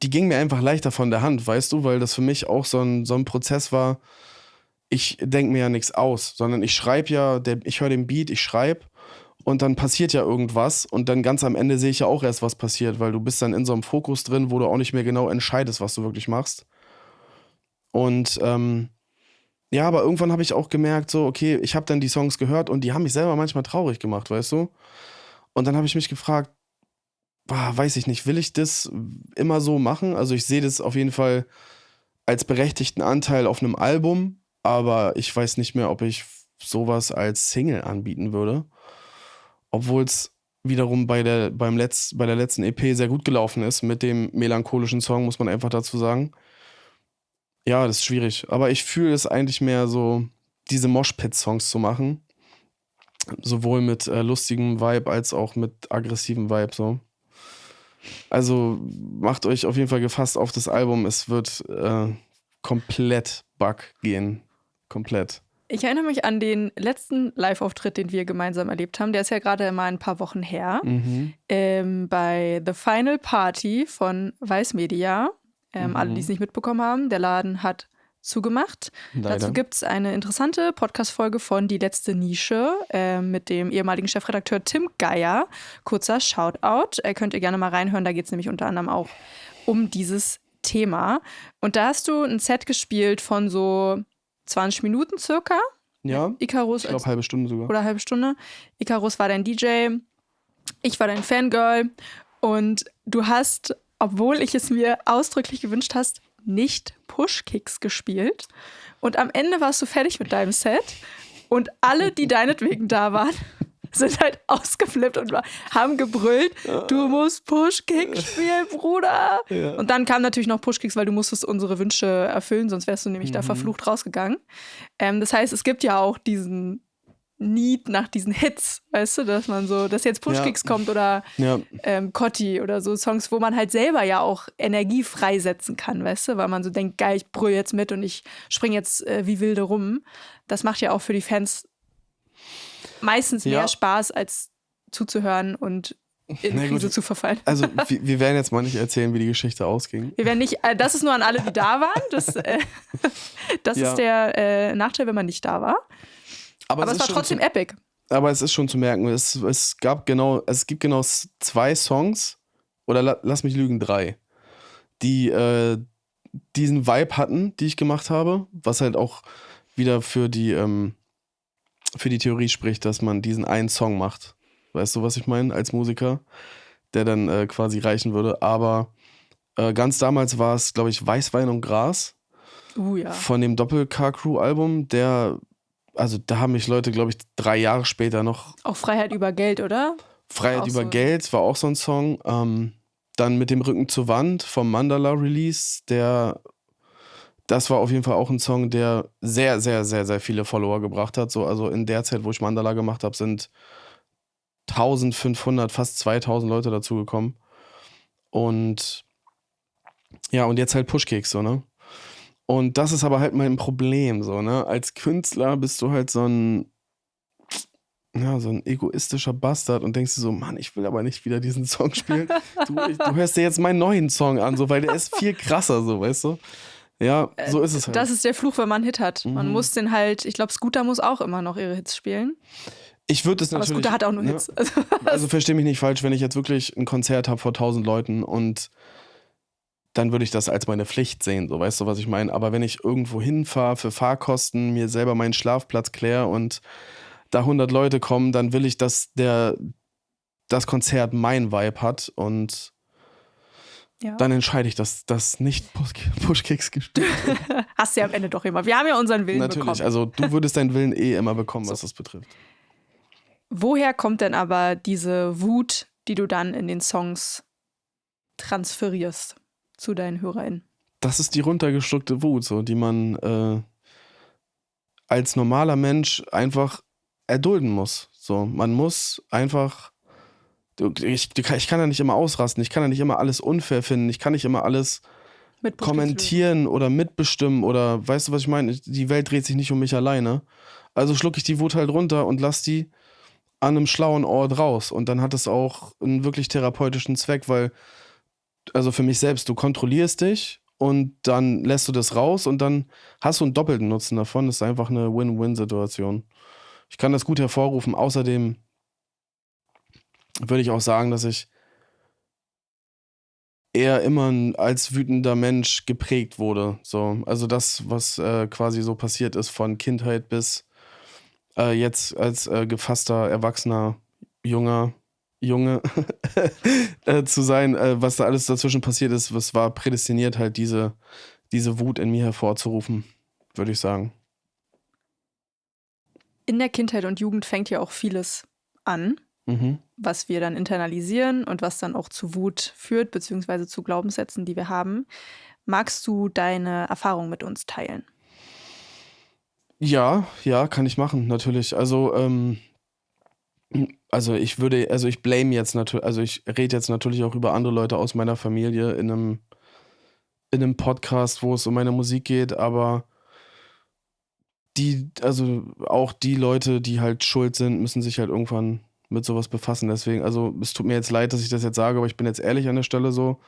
Speaker 2: die gingen mir einfach leichter von der Hand, weißt du? Weil das für mich auch so ein Prozess war. Ich denke mir ja nichts aus, sondern ich schreibe ja, ich höre den Beat, ich schreibe. Und dann passiert ja irgendwas und dann ganz am Ende sehe ich ja auch erst, was passiert, weil du bist dann in so einem Fokus drin, wo du auch nicht mehr genau entscheidest, was du wirklich machst. Und ja, aber irgendwann habe ich auch gemerkt, so, okay, ich habe dann die Songs gehört und die haben mich selber manchmal traurig gemacht, weißt du? Und dann habe ich mich gefragt, weiß ich nicht, will ich das immer so machen? Also ich sehe das auf jeden Fall als berechtigten Anteil auf einem Album, aber ich weiß nicht mehr, ob ich sowas als Single anbieten würde. Obwohl es wiederum bei der letzten EP sehr gut gelaufen ist mit dem melancholischen Song, muss man einfach dazu sagen. Ja, das ist schwierig. Aber ich fühle es eigentlich mehr so, diese Moshpit-Songs zu machen. Sowohl mit lustigem Vibe als auch mit aggressivem Vibe so. Also macht euch auf jeden Fall gefasst auf das Album. Es wird komplett Bug gehen. Komplett.
Speaker 1: Ich erinnere mich an den letzten Live-Auftritt, den wir gemeinsam erlebt haben. Der ist ja gerade mal ein paar Wochen her. Bei The Final Party von Vice Media. Alle, die es nicht mitbekommen haben, der Laden hat zugemacht. Leider. Dazu gibt es eine interessante Podcast-Folge von Die letzte Nische mit dem ehemaligen Chefredakteur Tim Geier. Kurzer Shoutout. Könnt ihr gerne mal reinhören. Da geht es nämlich unter anderem auch um dieses Thema. Und da hast du ein Set gespielt von so 20 Minuten circa.
Speaker 2: Ja,
Speaker 1: Icarus,
Speaker 2: ich glaube halbe Stunde sogar.
Speaker 1: Oder halbe Stunde. Icarus war dein DJ, ich war dein Fangirl und du hast, obwohl ich es mir ausdrücklich gewünscht hast, nicht Push-Kicks gespielt. Und am Ende warst du fertig mit deinem Set und alle, die deinetwegen da waren, sind halt ausgeflippt und haben gebrüllt, du musst Push-Kicks spielen, Bruder. Ja. Und dann kamen natürlich noch Push-Kicks, weil du musstest unsere Wünsche erfüllen, sonst wärst du nämlich da verflucht rausgegangen. Das heißt, es gibt ja auch diesen Need nach diesen Hits, weißt du, dass man so, dass jetzt Push-Kicks kommt oder Kotti oder so Songs, wo man halt selber ja auch Energie freisetzen kann, weißt du, weil man so denkt, geil, ich brüll jetzt mit und ich spring jetzt wie wilde rum. Das macht ja auch für die Fans meistens mehr Spaß, als zuzuhören und in Krise zu verfallen.
Speaker 2: Also wir werden jetzt mal nicht erzählen, wie die Geschichte ausging.
Speaker 1: Wir werden nicht, das ist nur an alle, die da waren. Das ist der Nachteil, wenn man nicht da war. Aber es war trotzdem epic.
Speaker 2: Aber es ist schon zu merken, es gibt genau 2 Songs, oder lass mich lügen, 3, die diesen Vibe hatten, die ich gemacht habe, was halt auch wieder für die Theorie spricht, dass man diesen einen Song macht. Weißt du, was ich meine? Als Musiker, der dann quasi reichen würde. Aber ganz damals war es, glaube ich, Weißwein und Gras von dem Doppel-Car-Crew-Album. Da haben mich Leute, glaube ich, 3 Jahre später noch...
Speaker 1: Auch Freiheit über Geld, oder?
Speaker 2: Freiheit über Geld war auch so ein Song. Dann mit dem Rücken zur Wand vom Mandala-Release, das war auf jeden Fall auch ein Song, der sehr, sehr, sehr, sehr viele Follower gebracht hat. So, also in der Zeit, wo ich Mandala gemacht habe, sind 1500, fast 2000 Leute dazugekommen. Und ja, und jetzt halt Push-Kicks, so, ne? Und das ist aber halt mein Problem, so, ne? Als Künstler bist du halt so ein egoistischer Bastard und denkst dir so, Mann, ich will aber nicht wieder diesen Song spielen. Du hörst dir jetzt meinen neuen Song an, so, weil der ist viel krasser, so, weißt du? Ja, so ist es halt.
Speaker 1: Das ist der Fluch, wenn man einen Hit hat. Man muss den halt, ich glaube, Scooter muss auch immer noch ihre Hits spielen.
Speaker 2: Ich würde es natürlich...
Speaker 1: Aber Scooter hat auch nur Hits.
Speaker 2: Also versteh mich nicht falsch, wenn ich jetzt wirklich ein Konzert habe vor 1000 Leuten und dann würde ich das als meine Pflicht sehen, so, weißt du, was ich meine? Aber wenn ich irgendwo hinfahre für Fahrkosten, mir selber meinen Schlafplatz kläre und da 100 Leute kommen, dann will ich, dass das Konzert mein Vibe hat und dann entscheide ich, dass das nicht Push-Kicks gespielt wird.
Speaker 1: Hast du ja am Ende doch immer. Wir haben ja unseren Willen bekommen.
Speaker 2: Natürlich, also du würdest deinen Willen immer bekommen, was das betrifft.
Speaker 1: Woher kommt denn aber diese Wut, die du dann in den Songs transferierst zu deinen HörerInnen?
Speaker 2: Das ist die runtergeschluckte Wut, so, die man als normaler Mensch einfach erdulden muss. So, man muss einfach... Ich kann ja nicht immer ausrasten, ich kann ja nicht immer alles unfair finden, ich kann nicht immer alles kommentieren oder mitbestimmen oder weißt du, was ich meine? Die Welt dreht sich nicht um mich alleine. Also schlucke ich die Wut halt runter und lass die an einem schlauen Ort raus. Und dann hat es auch einen wirklich therapeutischen Zweck, weil, also für mich selbst, du kontrollierst dich und dann lässt du das raus und dann hast du einen doppelten Nutzen davon. Das ist einfach eine Win-Win-Situation. Ich kann das gut hervorrufen. Außerdem würde ich auch sagen, dass ich eher immer als wütender Mensch geprägt wurde. So, also das, was quasi so passiert ist von Kindheit bis jetzt als gefasster, erwachsener, Junge zu sein, was da alles dazwischen passiert ist, was war prädestiniert halt diese Wut in mir hervorzurufen, würde ich sagen.
Speaker 1: In der Kindheit und Jugend fängt ja auch vieles an, was wir dann internalisieren und was dann auch zu Wut führt, beziehungsweise zu Glaubenssätzen, die wir haben. Magst du deine Erfahrung mit uns teilen?
Speaker 2: Ja, kann ich machen, natürlich. Ich blame jetzt natürlich, also ich rede jetzt natürlich auch über andere Leute aus meiner Familie in einem Podcast, wo es um meine Musik geht, aber auch die Leute, die halt schuld sind, müssen sich halt irgendwann mit sowas befassen. Deswegen, also es tut mir jetzt leid, dass ich das jetzt sage, aber ich bin jetzt ehrlich an der Stelle so.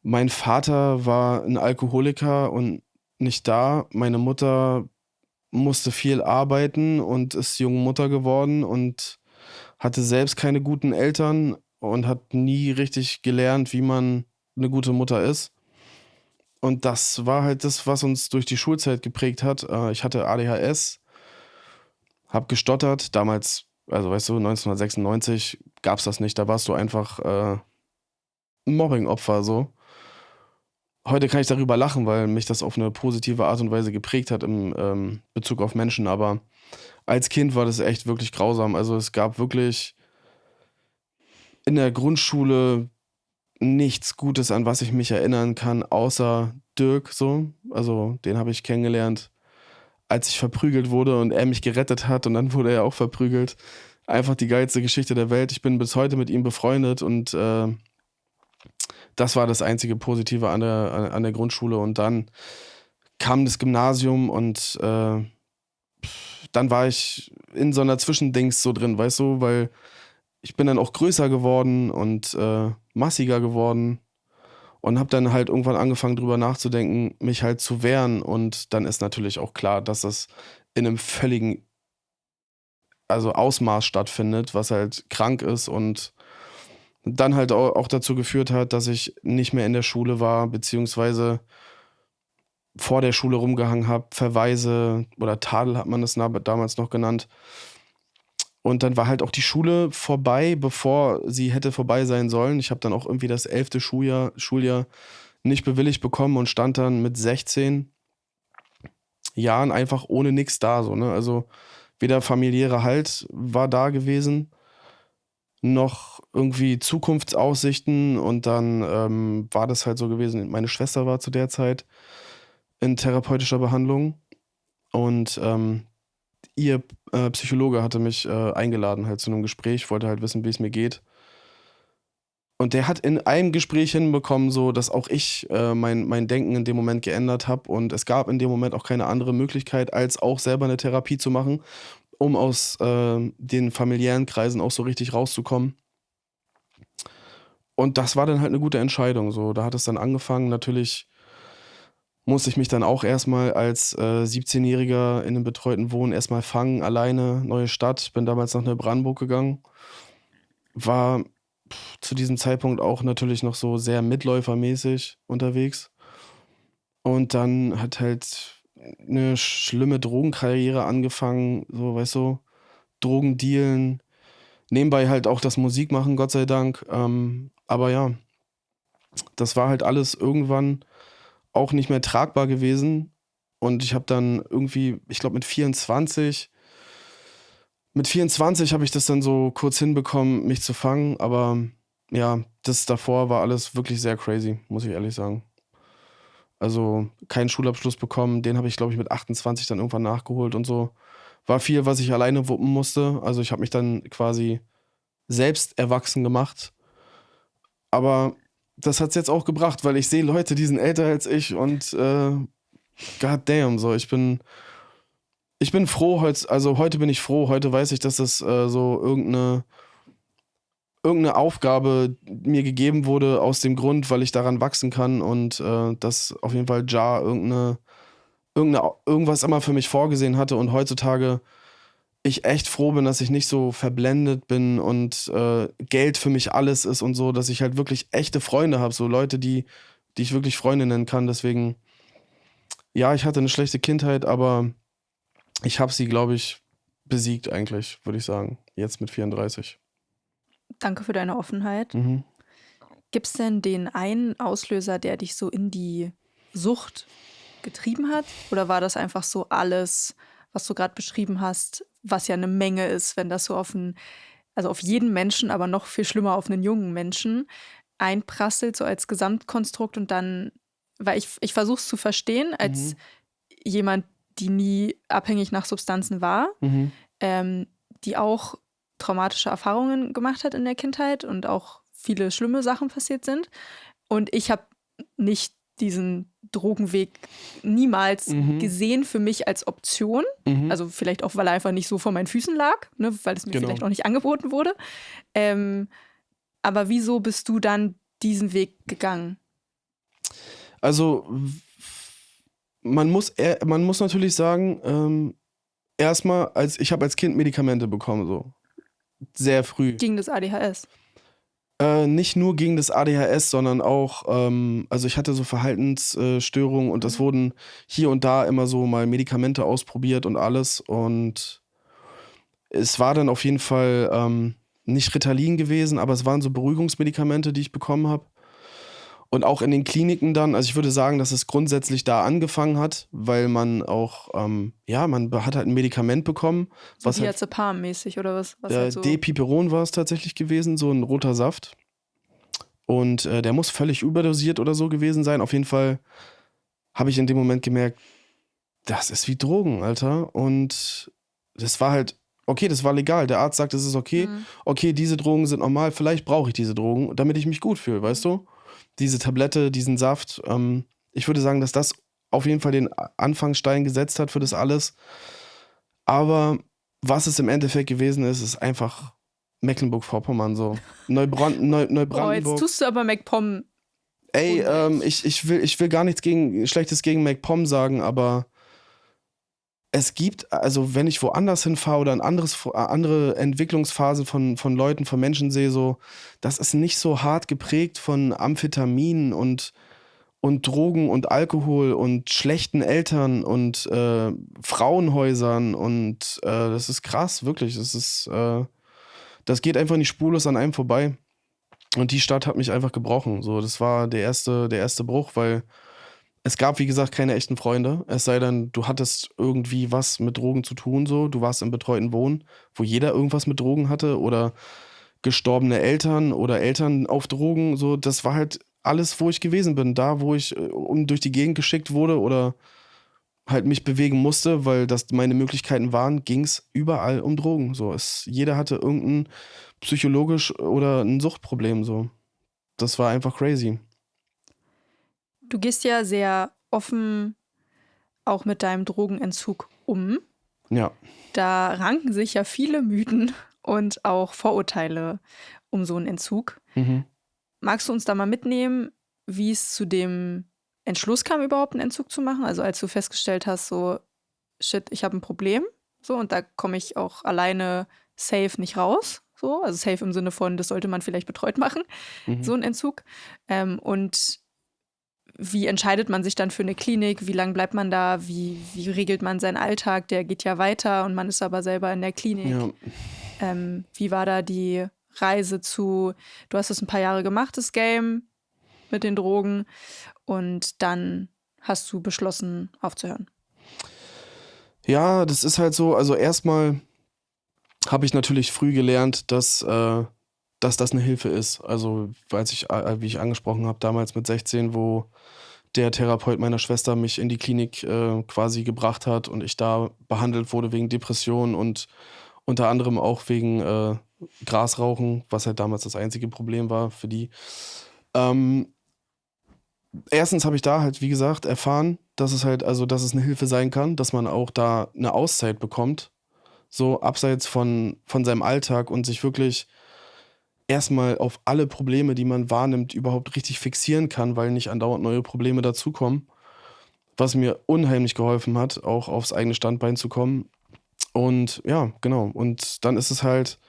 Speaker 2: Mein Vater war ein Alkoholiker und nicht da. Meine Mutter musste viel arbeiten und ist junge Mutter geworden und hatte selbst keine guten Eltern und hat nie richtig gelernt, wie man eine gute Mutter ist. Und das war halt das, was uns durch die Schulzeit geprägt hat. Ich hatte ADHS, hab gestottert. Damals, also weißt du, 1996 gab's das nicht. Da warst du einfach ein Mobbing-Opfer so. Heute kann ich darüber lachen, weil mich das auf eine positive Art und Weise geprägt hat im Bezug auf Menschen. Aber als Kind war das echt wirklich grausam. Also es gab wirklich in der Grundschule nichts Gutes, an was ich mich erinnern kann, außer Dirk so. Also den habe ich kennengelernt, als ich verprügelt wurde und er mich gerettet hat und dann wurde er auch verprügelt. Einfach die geilste Geschichte der Welt. Ich bin bis heute mit ihm befreundet und das war das einzige Positive an der Grundschule. Und dann kam das Gymnasium und dann war ich in so einer Zwischendings so drin, weißt du, weil ich bin dann auch größer geworden und massiger geworden und habe dann halt irgendwann angefangen drüber nachzudenken, mich halt zu wehren. Und dann ist natürlich auch klar, dass das in einem völligen Ausmaß stattfindet, was halt krank ist und dann halt auch dazu geführt hat, dass ich nicht mehr in der Schule war, beziehungsweise vor der Schule rumgehangen habe, Verweise oder Tadel hat man das damals noch genannt. Und dann war halt auch die Schule vorbei, bevor sie hätte vorbei sein sollen. Ich habe dann auch irgendwie das 11. Schuljahr nicht bewilligt bekommen und stand dann mit 16 Jahren einfach ohne nix da. So, ne? Also weder familiäre Halt war da gewesen, noch irgendwie Zukunftsaussichten. Und dann war das halt so gewesen, meine Schwester war zu der Zeit in therapeutischer Behandlung und ihr Psychologe hatte mich eingeladen halt zu einem Gespräch, wollte halt wissen, wie es mir geht. Und der hat in einem Gespräch hinbekommen, so dass auch ich mein Denken in dem Moment geändert habe und es gab in dem Moment auch keine andere Möglichkeit, als auch selber eine Therapie zu machen, um aus den familiären Kreisen auch so richtig rauszukommen. Und das war dann halt eine gute Entscheidung. So, da hat es dann angefangen. Natürlich musste ich mich dann auch erstmal als 17-Jähriger in einem betreuten Wohnen erstmal fangen, alleine, neue Stadt. Bin damals nach Neubrandenburg gegangen. War zu diesem Zeitpunkt auch natürlich noch so sehr mitläufermäßig unterwegs. Und dann hat halt eine schlimme Drogenkarriere angefangen, so, weißt du, Drogendealen, nebenbei halt auch das Musikmachen, Gott sei Dank. Aber ja, das war halt alles irgendwann auch nicht mehr tragbar gewesen. Und ich habe dann irgendwie, ich glaube mit 24 habe ich das dann so kurz hinbekommen, mich zu fangen. Aber ja, das davor war alles wirklich sehr crazy, muss ich ehrlich sagen. Also keinen Schulabschluss bekommen, den habe ich, glaube ich, mit 28 dann irgendwann nachgeholt und so. War viel, was ich alleine wuppen musste. Also ich habe mich dann quasi selbst erwachsen gemacht. Aber das hat's jetzt auch gebracht, weil ich sehe Leute, die sind älter als ich und god damn, so, ich bin froh, heute bin ich froh, heute weiß ich, dass das so irgendeine Aufgabe mir gegeben wurde aus dem Grund, weil ich daran wachsen kann und dass auf jeden Fall Jah irgendwas immer für mich vorgesehen hatte und heutzutage ich echt froh bin, dass ich nicht so verblendet bin und Geld für mich alles ist und so, dass ich halt wirklich echte Freunde habe, so Leute, die ich wirklich Freunde nennen kann. Deswegen, ja, ich hatte eine schlechte Kindheit, aber ich habe sie, glaube ich, besiegt eigentlich, würde ich sagen, jetzt mit 34.
Speaker 1: Danke für deine Offenheit. Gibt es denn den einen Auslöser, der dich so in die Sucht getrieben hat? Oder war das einfach so alles, was du gerade beschrieben hast, was ja eine Menge ist, wenn das so auf jeden Menschen, aber noch viel schlimmer auf einen jungen Menschen einprasselt, so als Gesamtkonstrukt. Und dann, weil ich versuche es zu verstehen, als jemand, die nie abhängig nach Substanzen war, die auch traumatische Erfahrungen gemacht hat in der Kindheit und auch viele schlimme Sachen passiert sind. Und ich habe nicht diesen Drogenweg niemals gesehen für mich als Option. Also vielleicht auch, weil er einfach nicht so vor meinen Füßen lag, ne, weil es mir vielleicht auch nicht angeboten wurde. Aber wieso bist du dann diesen Weg gegangen?
Speaker 2: Also man muss natürlich sagen, erstmal, ich habe als Kind Medikamente bekommen, so sehr früh.
Speaker 1: Gegen das ADHS?
Speaker 2: Nicht nur gegen das ADHS, sondern auch, also ich hatte so Verhaltensstörungen und es wurden hier und da immer so mal Medikamente ausprobiert und alles. Und es war dann auf jeden Fall nicht Ritalin gewesen, aber es waren so Beruhigungsmedikamente, die ich bekommen habe. Und auch in den Kliniken dann, also ich würde sagen, dass es grundsätzlich da angefangen hat, weil man auch, man hat halt ein Medikament bekommen.
Speaker 1: So Diazepam-mäßig oder was?
Speaker 2: Halt so Depiperon war es tatsächlich gewesen, so ein roter Saft. Und der muss völlig überdosiert oder so gewesen sein. Auf jeden Fall habe ich in dem Moment gemerkt, das ist wie Drogen, Alter. Und das war halt, okay, das war legal. Der Arzt sagt, es ist okay. Okay, diese Drogen sind normal, vielleicht brauche ich diese Drogen, damit ich mich gut fühle, weißt du? Diese Tablette, diesen Saft. Ich würde sagen, dass das auf jeden Fall den Anfangsstein gesetzt hat für das alles. Aber was es im Endeffekt gewesen ist, ist einfach Mecklenburg-Vorpommern so. Neubrandenburg.
Speaker 1: Oh, jetzt tust du aber MacPom.
Speaker 2: Ey, ich will gar nichts Schlechtes gegen MacPom sagen, aber es gibt, also wenn ich woanders hinfahre oder eine andere Entwicklungsphase von Leuten, von Menschen sehe, so, das ist nicht so hart geprägt von Amphetamin und Drogen und Alkohol und schlechten Eltern und Frauenhäusern und das ist krass, wirklich. Das geht einfach nicht spurlos an einem vorbei. Und die Stadt hat mich einfach gebrochen. So, das war der erste Bruch, weil es gab, wie gesagt, keine echten Freunde. Es sei denn, du hattest irgendwie was mit Drogen zu tun. So. Du warst im betreuten Wohnen, wo jeder irgendwas mit Drogen hatte oder gestorbene Eltern oder Eltern auf Drogen. So. Das war halt alles, wo ich gewesen bin. Da, wo ich durch die Gegend geschickt wurde oder halt mich bewegen musste, weil das meine Möglichkeiten waren, ging es überall um Drogen. So. Jeder hatte irgendein psychologisch oder ein Suchtproblem. So. Das war einfach crazy.
Speaker 1: Du gehst ja sehr offen auch mit deinem Drogenentzug um.
Speaker 2: Ja.
Speaker 1: Da ranken sich ja viele Mythen und auch Vorurteile um so einen Entzug. Magst du uns da mal mitnehmen, wie es zu dem Entschluss kam, überhaupt einen Entzug zu machen? Also als du festgestellt hast, so, shit, ich habe ein Problem, so, und da komme ich auch alleine safe nicht raus. So, also safe im Sinne von, das sollte man vielleicht betreut machen, so ein Entzug. Und wie entscheidet man sich dann für eine Klinik? Wie lange bleibt man da? Wie regelt man seinen Alltag? Der geht ja weiter und man ist aber selber in der Klinik. Ja. Wie war da die Reise du hast es ein paar Jahre gemacht, das Game mit den Drogen, und dann hast du beschlossen, aufzuhören?
Speaker 2: Ja, das ist halt so, also erstmal habe ich natürlich früh gelernt, dass das eine Hilfe ist. Also, wie ich angesprochen habe, damals mit 16, wo der Therapeut meiner Schwester mich in die Klinik quasi gebracht hat und ich da behandelt wurde wegen Depressionen und unter anderem auch wegen Grasrauchen, was halt damals das einzige Problem war für die. Erstens habe ich da halt, wie gesagt, erfahren, dass es eine Hilfe sein kann, dass man auch da eine Auszeit bekommt, so abseits von seinem Alltag und sich wirklich erstmal auf alle Probleme, die man wahrnimmt, überhaupt richtig fixieren kann, weil nicht andauernd neue Probleme dazukommen. Was mir unheimlich geholfen hat, auch aufs eigene Standbein zu kommen. Und ja, genau. Und dann ist es halt,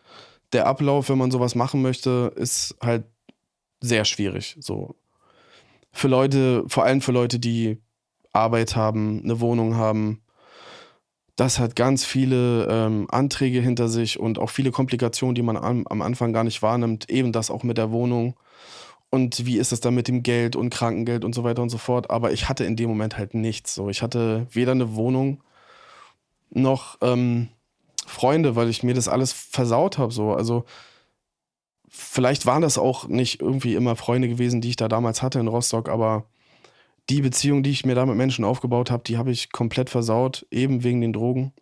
Speaker 2: der Ablauf, wenn man sowas machen möchte, ist halt sehr schwierig. So. Vor allem für Leute, die Arbeit haben, eine Wohnung haben. Das hat ganz viele Anträge hinter sich und auch viele Komplikationen, die man am Anfang gar nicht wahrnimmt. Eben das auch mit der Wohnung. Und wie ist es dann mit dem Geld und Krankengeld und so weiter und so fort. Aber ich hatte in dem Moment halt nichts. So. Ich hatte weder eine Wohnung noch Freunde, weil ich mir das alles versaut habe. So. Also vielleicht waren das auch nicht irgendwie immer Freunde gewesen, die ich da damals hatte in Rostock, aber die Beziehung, die ich mir da mit Menschen aufgebaut habe, die habe ich komplett versaut, eben wegen den Drogen.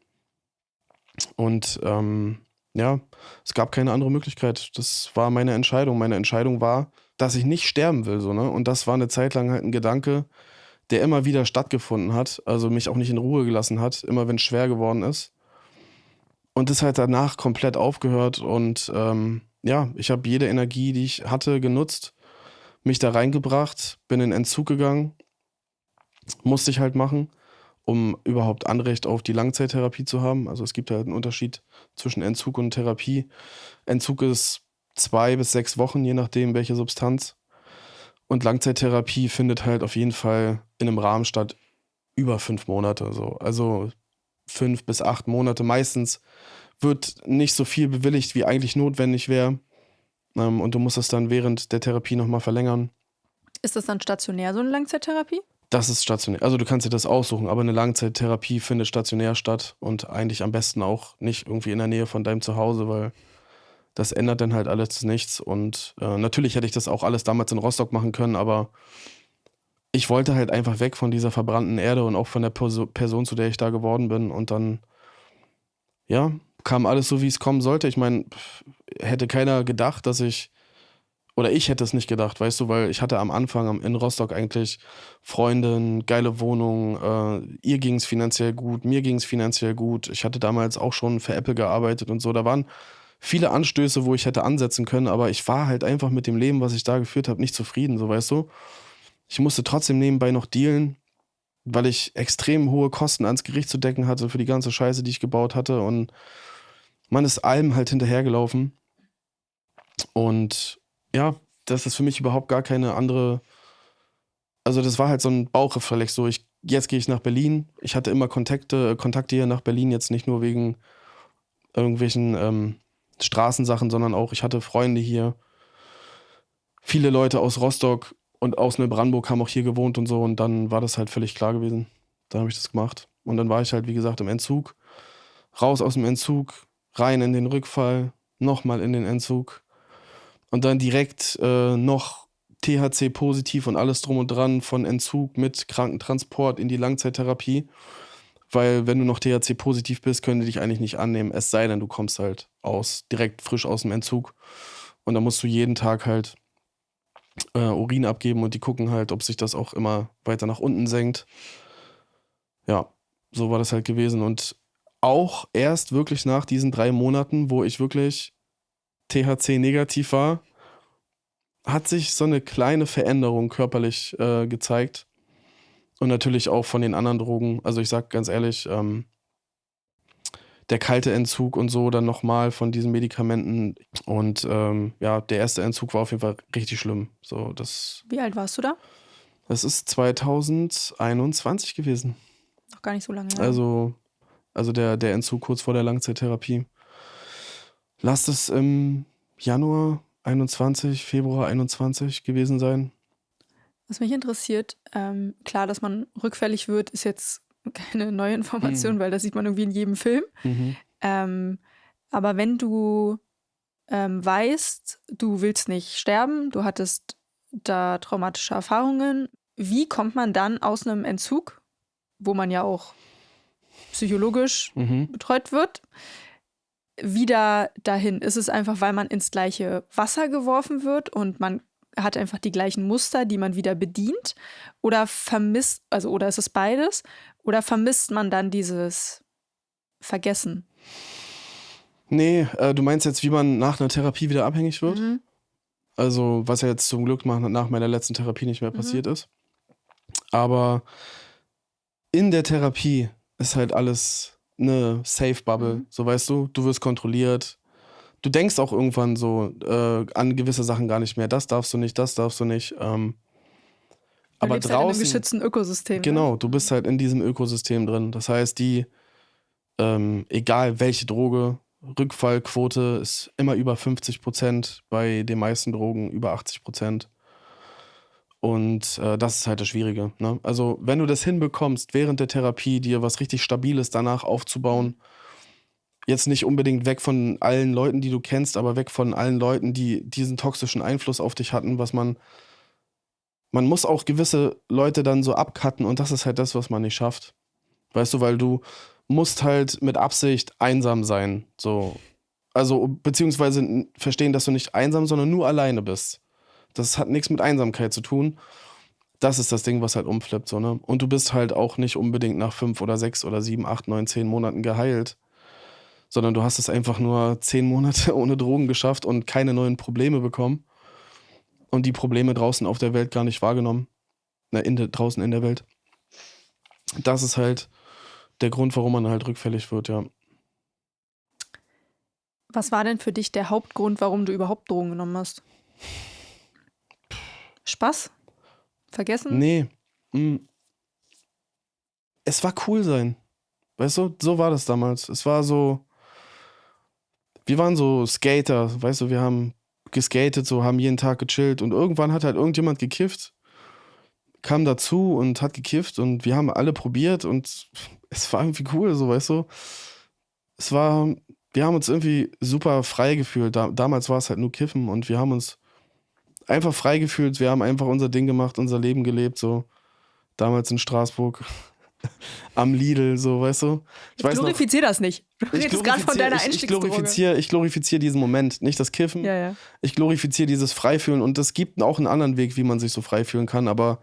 Speaker 2: Und ja, es gab keine andere Möglichkeit. Das war meine Entscheidung. Meine Entscheidung war, dass ich nicht sterben will. So, ne? Und das war eine Zeit lang halt ein Gedanke, der immer wieder stattgefunden hat, also mich auch nicht in Ruhe gelassen hat, immer wenn es schwer geworden ist. Und das halt danach komplett aufgehört. Und ja, ich habe jede Energie, die ich hatte, genutzt, mich da reingebracht, bin in Entzug gegangen, musste ich halt machen, um überhaupt Anrecht auf die Langzeittherapie zu haben. Also es gibt halt einen Unterschied zwischen Entzug und Therapie. Entzug ist 2 bis 6 Wochen, je nachdem welche Substanz. Und Langzeittherapie findet halt auf jeden Fall in einem Rahmen statt über 5 Monate. So. Also 5 bis 8 Monate. Meistens wird nicht so viel bewilligt, wie eigentlich notwendig wäre. Und du musst es dann während der Therapie nochmal verlängern.
Speaker 1: Ist das dann stationär, so eine Langzeittherapie?
Speaker 2: Das ist stationär. Also du kannst dir das aussuchen, aber eine Langzeittherapie findet stationär statt und eigentlich am besten auch nicht irgendwie in der Nähe von deinem Zuhause, weil das ändert dann halt alles nichts. Und natürlich hätte ich das auch alles damals in Rostock machen können, aber ich wollte halt einfach weg von dieser verbrannten Erde und auch von der Person, zu der ich da geworden bin. Und dann, ja, kam alles so, wie es kommen sollte. Ich meine, hätte keiner gedacht, oder ich hätte es nicht gedacht, weißt du, weil ich hatte am Anfang in Rostock eigentlich Freundin, geile Wohnung, ihr ging es finanziell gut, mir ging es finanziell gut. Ich hatte damals auch schon für Apple gearbeitet und so. Da waren viele Anstöße, wo ich hätte ansetzen können, aber ich war halt einfach mit dem Leben, was ich da geführt habe, nicht zufrieden, so weißt du. Ich musste trotzdem nebenbei noch dealen, weil ich extrem hohe Kosten ans Gericht zu decken hatte für die ganze Scheiße, die ich gebaut hatte, und man ist allem halt hinterhergelaufen. Und ja, das ist für mich überhaupt gar keine andere. Also das war halt so ein Bauchreflex. So, jetzt gehe ich nach Berlin. Ich hatte immer Kontakte hier nach Berlin, jetzt nicht nur wegen irgendwelchen Straßensachen, sondern auch, ich hatte Freunde hier. Viele Leute aus Rostock und aus Neubrandenburg haben auch hier gewohnt und so. Und dann war das halt völlig klar gewesen. Dann habe ich das gemacht. Und dann war ich halt, wie gesagt, im Entzug. Raus aus dem Entzug, rein in den Rückfall, nochmal in den Entzug. Und dann direkt noch THC positiv und alles drum und dran, von Entzug mit Krankentransport in die Langzeittherapie. Weil wenn du noch THC positiv bist, können die dich eigentlich nicht annehmen. Es sei denn, du kommst halt direkt frisch aus dem Entzug. Und dann musst du jeden Tag halt Urin abgeben und die gucken halt, ob sich das auch immer weiter nach unten senkt. Ja, so war das halt gewesen. Und auch erst wirklich nach diesen 3 Monaten, wo ich wirklich THC negativ war, hat sich so eine kleine Veränderung körperlich gezeigt. Und natürlich auch von den anderen Drogen. Also ich sag ganz ehrlich, der kalte Entzug und so dann nochmal von diesen Medikamenten. Und ja, der erste Entzug war auf jeden Fall richtig schlimm. So,
Speaker 1: Wie alt warst du da?
Speaker 2: Das ist 2021 gewesen.
Speaker 1: Noch gar nicht so lange her.
Speaker 2: Also der Entzug kurz vor der Langzeittherapie. Lass es im Januar 21, Februar 21 gewesen sein.
Speaker 1: Was mich interessiert, klar, dass man rückfällig wird, ist jetzt keine neue Information, weil das sieht man irgendwie in jedem Film. Aber wenn du weißt, du willst nicht sterben, du hattest da traumatische Erfahrungen, wie kommt man dann aus einem Entzug, wo man ja auch psychologisch betreut wird, wieder dahin? Ist es einfach, weil man ins gleiche Wasser geworfen wird und man hat einfach die gleichen Muster, die man wieder bedient? Oder oder ist es beides? Oder vermisst man dann dieses Vergessen?
Speaker 2: Nee, du meinst jetzt, wie man nach einer Therapie wieder abhängig wird? Also, was ja jetzt zum Glück nach meiner letzten Therapie nicht mehr passiert ist. Aber in der Therapie ist halt alles eine Safe-Bubble. So, weißt du, du wirst kontrolliert. Du denkst auch irgendwann so an gewisse Sachen gar nicht mehr. Das darfst du nicht, das darfst du nicht. Aber
Speaker 1: lebst
Speaker 2: draußen,
Speaker 1: halt in einem geschützten Ökosystem.
Speaker 2: Genau, du bist halt in diesem Ökosystem drin. Das heißt, egal welche Droge, Rückfallquote ist immer über 50%, bei den meisten Drogen über 80%. Und das ist halt das Schwierige. Ne? Also wenn du das hinbekommst, während der Therapie dir was richtig Stabiles danach aufzubauen, jetzt nicht unbedingt weg von allen Leuten, die du kennst, aber weg von allen Leuten, die diesen toxischen Einfluss auf dich hatten, man muss auch gewisse Leute dann so abcutten und das ist halt das, was man nicht schafft. Weißt du, weil du musst halt mit Absicht einsam sein, so. Also, beziehungsweise verstehen, dass du nicht einsam, sondern nur alleine bist. Das hat nichts mit Einsamkeit zu tun. Das ist das Ding, was halt umflippt, so, ne? Und du bist halt auch nicht unbedingt nach 5 oder 6 oder 7, 8, 9, 10 Monaten geheilt, sondern du hast es einfach nur 10 Monate ohne Drogen geschafft und keine neuen Probleme bekommen und die Probleme draußen auf der Welt gar nicht wahrgenommen. Draußen in der Welt. Das ist halt der Grund, warum man halt rückfällig wird, ja.
Speaker 1: Was war denn für dich der Hauptgrund, warum du überhaupt Drogen genommen hast? Spaß? Vergessen?
Speaker 2: Nee. Es war cool sein. Weißt du, so war das damals. Es war so, wir waren so Skater, weißt du, wir haben geskatet, so haben jeden Tag gechillt und irgendwann hat halt irgendjemand gekifft, kam dazu und hat gekifft und wir haben alle probiert und es war irgendwie cool, so, weißt du. Wir haben uns irgendwie super frei gefühlt. Damals war es halt nur Kiffen und wir haben uns einfach frei gefühlt. Wir haben einfach unser Ding gemacht, unser Leben gelebt, so. Damals in Straßburg. Am Lidl, so, weißt du?
Speaker 1: Ich glorifiziere das nicht. Du redest gerade von deiner Einstiegsdroge.
Speaker 2: Ich glorifiziere diesen Moment, nicht das Kiffen.
Speaker 1: Ja, ja.
Speaker 2: Ich glorifiziere dieses Freifühlen und es gibt auch einen anderen Weg, wie man sich so frei fühlen kann, aber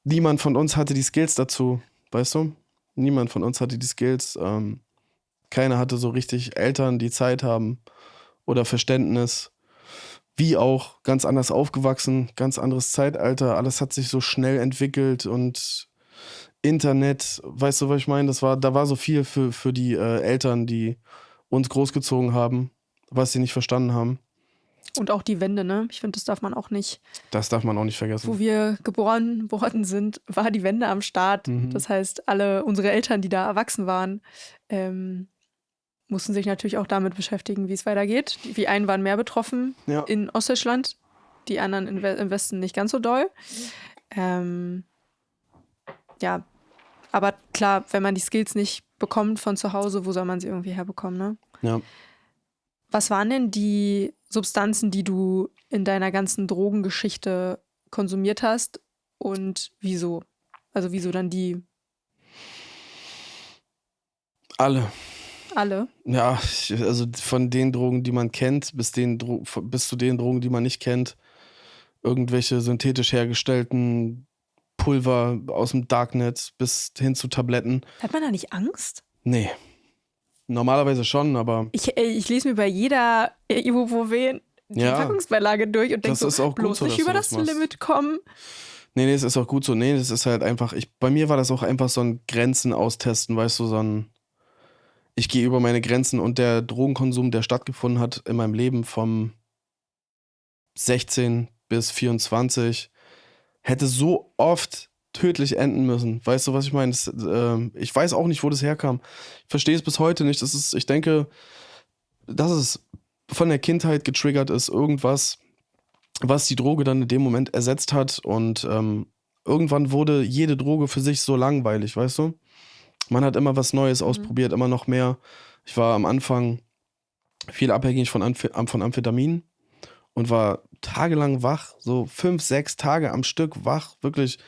Speaker 2: niemand von uns hatte die Skills dazu, weißt du? Niemand von uns hatte die Skills. Keiner hatte so richtig Eltern, die Zeit haben oder Verständnis. Wie auch ganz anders aufgewachsen, ganz anderes Zeitalter. Alles hat sich so schnell entwickelt und Internet, weißt du, was ich meine? Da war so viel für die Eltern, die uns großgezogen haben, was sie nicht verstanden haben.
Speaker 1: Und auch die Wende, ne? Ich finde, das darf man auch nicht.
Speaker 2: Das darf man auch nicht vergessen.
Speaker 1: Wo wir geboren worden sind, war die Wende am Start. Das heißt, alle unsere Eltern, die da erwachsen waren, mussten sich natürlich auch damit beschäftigen, wie es weitergeht. Die einen waren mehr betroffen in Ostdeutschland, die anderen im Westen nicht ganz so doll. Ja, aber klar, wenn man die Skills nicht bekommt von zu Hause, wo soll man sie irgendwie herbekommen, ne?
Speaker 2: Ja.
Speaker 1: Was waren denn die Substanzen, die du in deiner ganzen Drogengeschichte konsumiert hast und wieso? Also wieso dann die?
Speaker 2: Alle.
Speaker 1: Alle?
Speaker 2: Ja, also von den Drogen, die man kennt, bis zu den Drogen, die man nicht kennt. Irgendwelche synthetisch hergestellten Pulver aus dem Darknet bis hin zu Tabletten.
Speaker 1: Hat man da nicht Angst?
Speaker 2: Nee. Normalerweise schon, aber...
Speaker 1: Ich lese mir bei jeder Ibuprofen die Packungsbeilage durch und denke so, bloß nicht über das Limit kommen.
Speaker 2: Nee, es ist auch gut so. Nee, das ist halt einfach... Bei mir war das auch einfach so ein Grenzen austesten, weißt du, so ein... Ich gehe über meine Grenzen und der Drogenkonsum, der stattgefunden hat in meinem Leben vom 16 bis 24, hätte so oft tödlich enden müssen. Weißt du, was ich meine? Ich weiß auch nicht, wo das herkam. Ich verstehe es bis heute nicht. Ich denke, dass es von der Kindheit getriggert ist, irgendwas, was die Droge dann in dem Moment ersetzt hat. Und irgendwann wurde jede Droge für sich so langweilig, weißt du? Man hat immer was Neues ausprobiert, immer noch mehr. Ich war am Anfang viel abhängig von Amphetamin und war tagelang wach, so 5, 6 Tage am Stück wach, wirklich.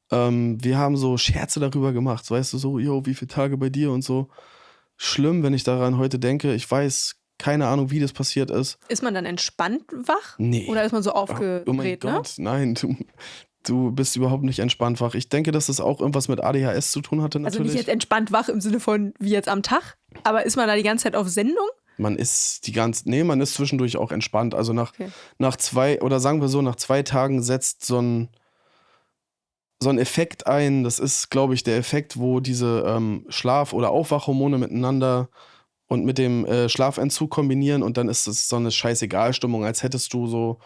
Speaker 2: Wir haben so Scherze darüber gemacht, weißt du, so, yo, wie viele Tage bei dir und so. Schlimm, wenn ich daran heute denke. Ich weiß, keine Ahnung, wie das passiert ist.
Speaker 1: Ist man dann entspannt wach?
Speaker 2: Nee.
Speaker 1: Oder ist man so aufgedreht,
Speaker 2: oh mein Gott, nein, du bist überhaupt nicht entspannt wach. Ich denke, dass das auch irgendwas mit ADHS zu tun hatte, natürlich.
Speaker 1: Also nicht jetzt entspannt wach im Sinne von wie jetzt am Tag, aber ist man da die ganze Zeit auf Sendung?
Speaker 2: Man ist man ist zwischendurch auch entspannt. Also nach 2, oder sagen wir so, nach 2 Tagen setzt so ein Effekt ein. Das ist, glaube ich, der Effekt, wo diese Schlaf- oder Aufwachhormone miteinander und mit dem Schlafentzug kombinieren und dann ist es so eine Scheißegal-Stimmung, als hättest du so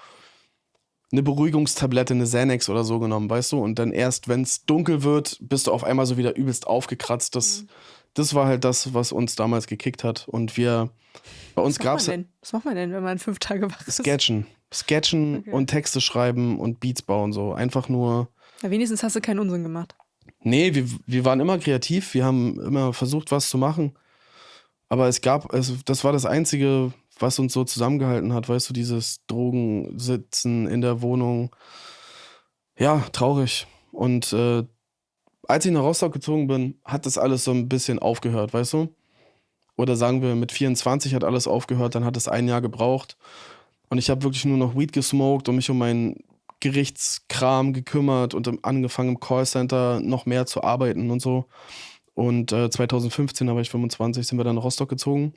Speaker 2: eine Beruhigungstablette, eine Xanax oder so genommen, weißt du? Und dann erst, wenn es dunkel wird, bist du auf einmal so wieder übelst aufgekratzt. Das war halt das, was uns damals gekickt hat. Und bei uns gab es...
Speaker 1: Was macht man denn, wenn man 5 Tage wach ist?
Speaker 2: Sketchen okay. Und Texte schreiben und Beats bauen, so. Einfach nur...
Speaker 1: Ja, wenigstens hast du keinen Unsinn gemacht.
Speaker 2: Nee, wir waren immer kreativ. Wir haben immer versucht, was zu machen. Aber das war das Einzige, was uns so zusammengehalten hat, weißt du, dieses Drogensitzen in der Wohnung. Ja, traurig. Und als ich nach Rostock gezogen bin, hat das alles so ein bisschen aufgehört, weißt du? Oder sagen wir, mit 24 hat alles aufgehört, dann hat es ein Jahr gebraucht. Und ich habe wirklich nur noch Weed gesmoked und mich um meinen Gerichtskram gekümmert und angefangen im Callcenter noch mehr zu arbeiten und so. Und 2015, da war ich 25, sind wir dann nach Rostock gezogen.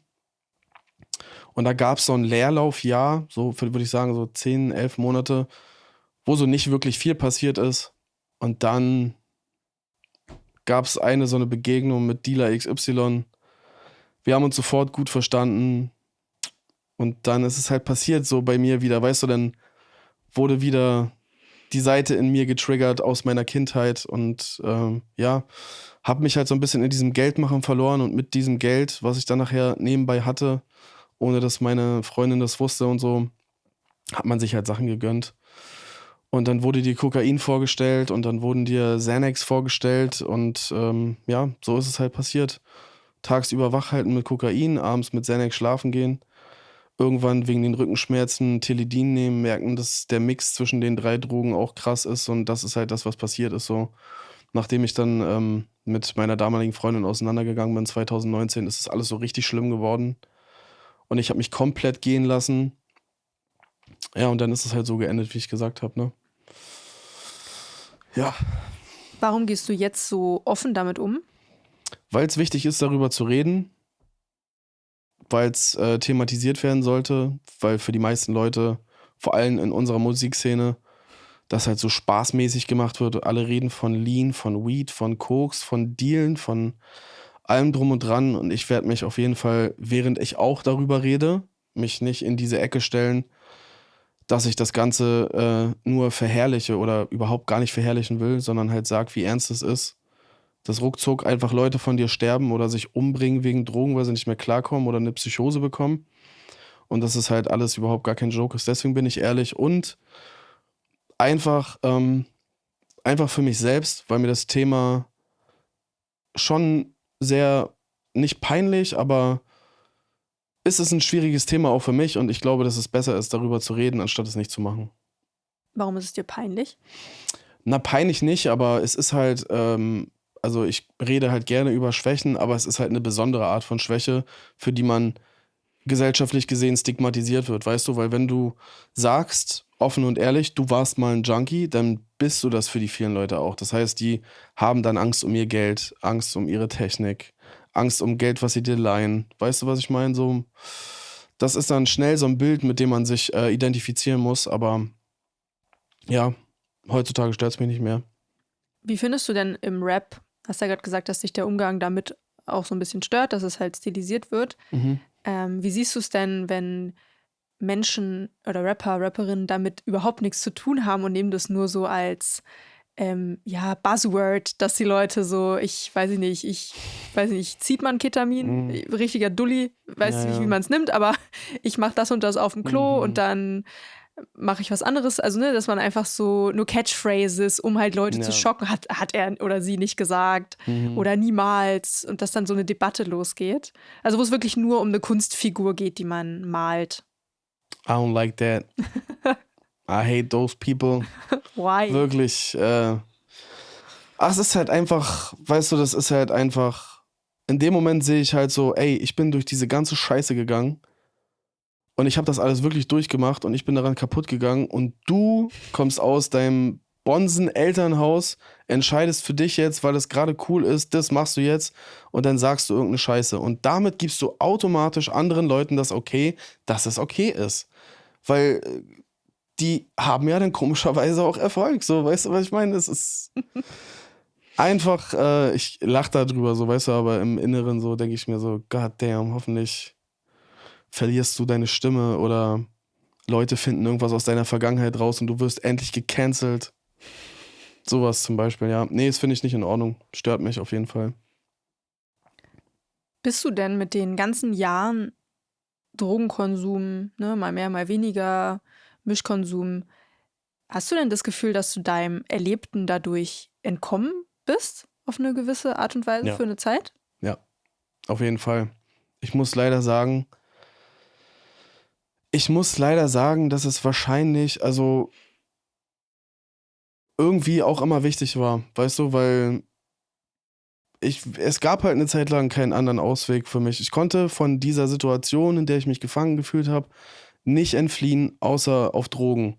Speaker 2: Und da gab es so ein Leerlaufjahr, so würde ich sagen, so 10, 11 Monate, wo so nicht wirklich viel passiert ist. Und dann gab es so eine Begegnung mit Dealer XY. Wir haben uns sofort gut verstanden. Und dann ist es halt passiert so bei mir wieder, weißt du, dann wurde wieder die Seite in mir getriggert aus meiner Kindheit und habe mich halt so ein bisschen in diesem Geldmachen verloren und mit diesem Geld, was ich dann nachher nebenbei hatte, ohne dass meine Freundin das wusste und so, hat man sich halt Sachen gegönnt. Und dann wurde dir Kokain vorgestellt und dann wurden dir Xanax vorgestellt und so ist es halt passiert. Tagsüber wach halten mit Kokain, abends mit Xanax schlafen gehen. Irgendwann wegen den Rückenschmerzen Teledin nehmen, merken, dass der Mix zwischen den 3 Drogen auch krass ist und das ist halt das, was passiert ist. So, nachdem ich dann mit meiner damaligen Freundin auseinandergegangen bin, 2019, ist es alles so richtig schlimm geworden und ich habe mich komplett gehen lassen. Ja, und dann ist es halt so geendet, wie ich gesagt habe, ne? Ja.
Speaker 1: Warum gehst du jetzt so offen damit um?
Speaker 2: Weil es wichtig ist, darüber zu reden, weil es thematisiert werden sollte, weil für die meisten Leute, vor allem in unserer Musikszene, das halt so spaßmäßig gemacht wird. Alle reden von Lean, von Weed, von Koks, von Dealen, von allem drum und dran. Und ich werde mich auf jeden Fall, während ich auch darüber rede, mich nicht in diese Ecke stellen, dass ich das Ganze nur verherrliche oder überhaupt gar nicht verherrlichen will, sondern halt sage, wie ernst es ist. Dass ruckzuck einfach Leute von dir sterben oder sich umbringen wegen Drogen, weil sie nicht mehr klarkommen oder eine Psychose bekommen. Und dass es halt alles überhaupt gar kein Joke ist. Deswegen bin ich ehrlich und einfach für mich selbst, weil mir das Thema schon sehr, nicht peinlich, aber ist es ein schwieriges Thema auch für mich und ich glaube, dass es besser ist, darüber zu reden, anstatt es nicht zu machen.
Speaker 1: Warum ist es dir peinlich?
Speaker 2: Na, peinlich nicht, aber es ist halt, also ich rede halt gerne über Schwächen, aber es ist halt eine besondere Art von Schwäche, für die man gesellschaftlich gesehen stigmatisiert wird, weißt du? Weil wenn du sagst, offen und ehrlich, du warst mal ein Junkie, dann bist du das für die vielen Leute auch. Das heißt, die haben dann Angst um ihr Geld, Angst um ihre Technik, Angst um Geld, was sie dir leihen. Weißt du, was ich meine? So, das ist dann schnell so ein Bild, mit dem man sich identifizieren muss, aber ja, heutzutage stört es mich nicht mehr.
Speaker 1: Wie findest du denn im Rap, hast ja gerade gesagt, dass dich der Umgang damit auch so ein bisschen stört, dass es halt stilisiert wird.
Speaker 2: Mhm.
Speaker 1: Wie siehst du es denn, wenn Menschen oder Rapper, Rapperinnen damit überhaupt nichts zu tun haben und nehmen das nur so als Buzzword, dass die Leute so, ich weiß nicht, zieht man Ketamin? Richtiger Dulli, weiß nicht, wie man es nimmt, aber ich mache das und das auf dem Klo und dann mache ich was anderes. Also, ne, dass man einfach so nur Catchphrases, um halt Leute zu schocken, hat er oder sie nicht gesagt oder niemals und dass dann so eine Debatte losgeht. Also, wo es wirklich nur um eine Kunstfigur geht, die man malt.
Speaker 2: I don't like that. I hate those people.
Speaker 1: Why?
Speaker 2: Wirklich. Es ist halt einfach, weißt du, das ist halt einfach, in dem Moment sehe ich halt so, ey, ich bin durch diese ganze Scheiße gegangen und ich habe das alles wirklich durchgemacht und ich bin daran kaputt gegangen und du kommst aus deinem Bonsen-Elternhaus, entscheidest für dich jetzt, weil es gerade cool ist, das machst du jetzt und dann sagst du irgendeine Scheiße und damit gibst du automatisch anderen Leuten das okay, dass es okay ist. Weil die haben ja dann komischerweise auch Erfolg. So, weißt du, was ich meine? Es ist einfach, ich lache da drüber, so, weißt du, aber im Inneren so denke ich mir so, God damn, hoffentlich verlierst du deine Stimme oder Leute finden irgendwas aus deiner Vergangenheit raus und du wirst endlich gecancelt. Sowas zum Beispiel, ja. Nee, das finde ich nicht in Ordnung. Stört mich auf jeden Fall.
Speaker 1: Bist du denn mit den ganzen Jahren Drogenkonsum, ne, mal mehr, mal weniger, Mischkonsum, hast du denn das Gefühl, dass du deinem Erlebten dadurch entkommen bist? Auf eine gewisse Art und Weise für eine Zeit?
Speaker 2: Ja, auf jeden Fall. ich muss leider sagen, dass es wahrscheinlich, also irgendwie auch immer wichtig war, weißt du, weil es gab halt eine Zeit lang keinen anderen Ausweg für mich. Ich konnte von dieser Situation, in der ich mich gefangen gefühlt habe, nicht entfliehen, außer auf Drogen.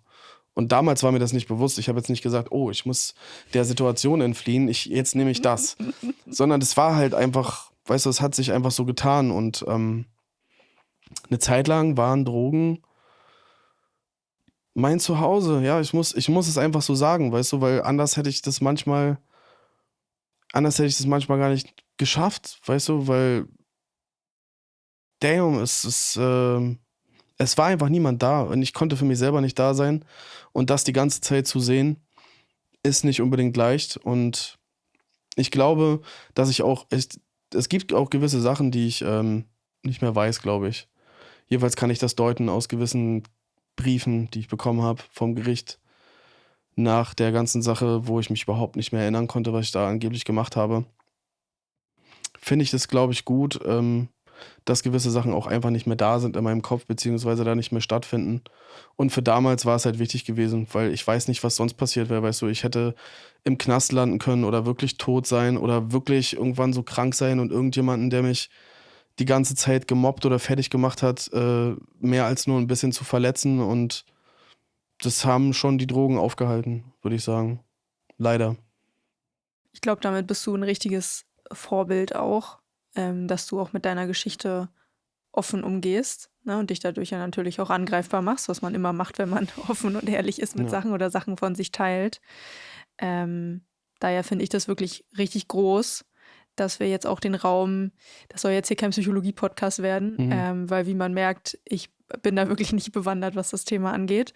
Speaker 2: Und damals war mir das nicht bewusst. Ich habe jetzt nicht gesagt, oh, ich muss der Situation entfliehen, jetzt nehme ich das. Sondern es war halt einfach, weißt du, es hat sich einfach so getan. Und eine Zeit lang waren Drogen mein Zuhause. Ja, ich muss es einfach so sagen, weißt du, weil anders hätte ich das manchmal gar nicht geschafft, weißt du, weil, damn, es war einfach niemand da und ich konnte für mich selber nicht da sein und das die ganze Zeit zu sehen, ist nicht unbedingt leicht und ich glaube, dass es gibt auch gewisse Sachen, die ich nicht mehr weiß, glaube ich. Jedenfalls kann ich das deuten aus gewissen Briefen, die ich bekommen habe vom Gericht nach der ganzen Sache, wo ich mich überhaupt nicht mehr erinnern konnte, was ich da angeblich gemacht habe. Finde ich das, glaube ich, gut, dass gewisse Sachen auch einfach nicht mehr da sind in meinem Kopf, beziehungsweise da nicht mehr stattfinden. Und für damals war es halt wichtig gewesen, weil ich weiß nicht, was sonst passiert wäre, weißt du, ich hätte im Knast landen können oder wirklich tot sein oder wirklich irgendwann so krank sein und irgendjemanden, der mich die ganze Zeit gemobbt oder fertig gemacht hat, mehr als nur ein bisschen zu verletzen und das haben schon die Drogen aufgehalten, würde ich sagen. Leider.
Speaker 1: Ich glaube, damit bist du ein richtiges Vorbild auch, dass du auch mit deiner Geschichte offen umgehst, ne, und dich dadurch ja natürlich auch angreifbar machst, was man immer macht, wenn man offen und ehrlich ist mit Sachen oder Sachen von sich teilt. Daher finde ich das wirklich richtig groß, dass wir jetzt auch den Raum, das soll jetzt hier kein Psychologie-Podcast werden, weil wie man merkt, ich bin da wirklich nicht bewandert, was das Thema angeht.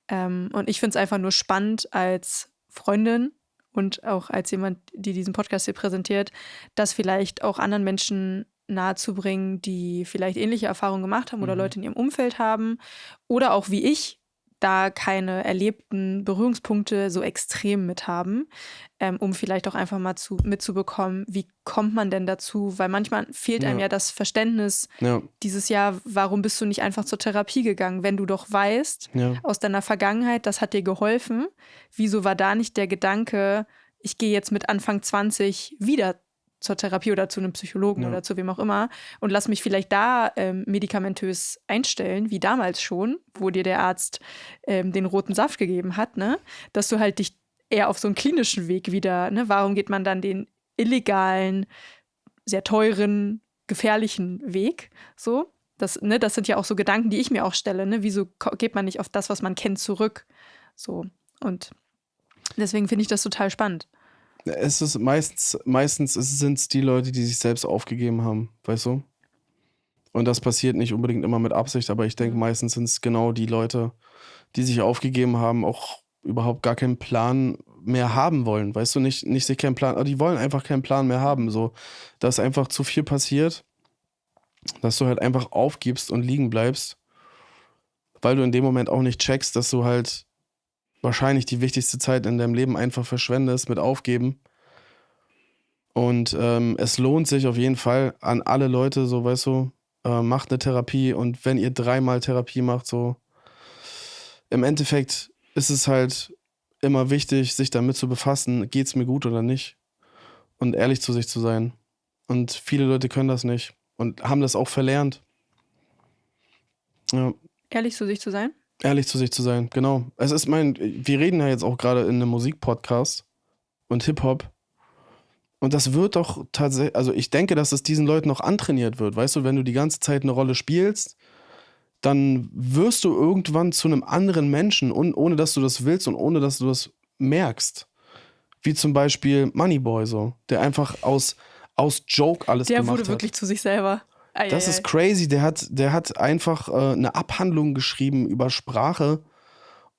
Speaker 1: Und ich finde es einfach nur spannend als Freundin und auch als jemand, die diesen Podcast hier präsentiert, das vielleicht auch anderen Menschen nahezubringen, die vielleicht ähnliche Erfahrungen gemacht haben oder Leute in ihrem Umfeld haben oder auch wie ich da keine erlebten Berührungspunkte so extrem mit haben, um vielleicht auch einfach mal mitzubekommen, wie kommt man denn dazu, weil manchmal fehlt einem ja das Verständnis dieses Jahr, warum bist du nicht einfach zur Therapie gegangen, wenn du doch weißt aus deiner Vergangenheit, das hat dir geholfen, wieso war da nicht der Gedanke, ich gehe jetzt mit Anfang 20 wieder zur Therapie oder zu einem Psychologen oder zu wem auch immer und lass mich vielleicht da medikamentös einstellen, wie damals schon, wo dir der Arzt den roten Saft gegeben hat, ne? Dass du halt dich eher auf so einen klinischen Weg wieder, ne? Warum geht man dann den illegalen, sehr teuren, gefährlichen Weg? So, das sind ja auch so Gedanken, die ich mir auch stelle, ne? Wieso geht man nicht auf das, was man kennt, zurück? So, und deswegen finde ich das total spannend.
Speaker 2: Es ist meistens sind es die Leute, die sich selbst aufgegeben haben, weißt du? Und das passiert nicht unbedingt immer mit Absicht, aber ich denke, meistens sind es genau die Leute, die sich aufgegeben haben, auch überhaupt gar keinen Plan mehr haben wollen, weißt du? Nicht sich keinen Plan, die wollen einfach keinen Plan mehr haben, so. Dass einfach zu viel passiert, dass du halt einfach aufgibst und liegen bleibst, weil du in dem Moment auch nicht checkst, dass du halt wahrscheinlich die wichtigste Zeit in deinem Leben einfach verschwendest mit Aufgeben. Und es lohnt sich auf jeden Fall an alle Leute, so, weißt du, macht eine Therapie und wenn ihr 3-mal Therapie macht, so, im Endeffekt ist es halt immer wichtig, sich damit zu befassen, geht's mir gut oder nicht und ehrlich zu sich zu sein. Und viele Leute können das nicht und haben das auch verlernt. Ja.
Speaker 1: Ehrlich zu sich zu sein?
Speaker 2: Ehrlich zu sich zu sein, genau. Wir reden ja jetzt auch gerade in einem Musikpodcast und Hip-Hop. Und das wird doch tatsächlich, also ich denke, dass es diesen Leuten noch antrainiert wird. Weißt du, wenn du die ganze Zeit eine Rolle spielst, dann wirst du irgendwann zu einem anderen Menschen, ohne dass du das willst und ohne dass du das merkst. Wie zum Beispiel Moneyboy, so, der einfach aus Joke alles gemacht hat.
Speaker 1: Der wurde wirklich zu sich selber.
Speaker 2: Das ist crazy. Der hat einfach eine Abhandlung geschrieben über Sprache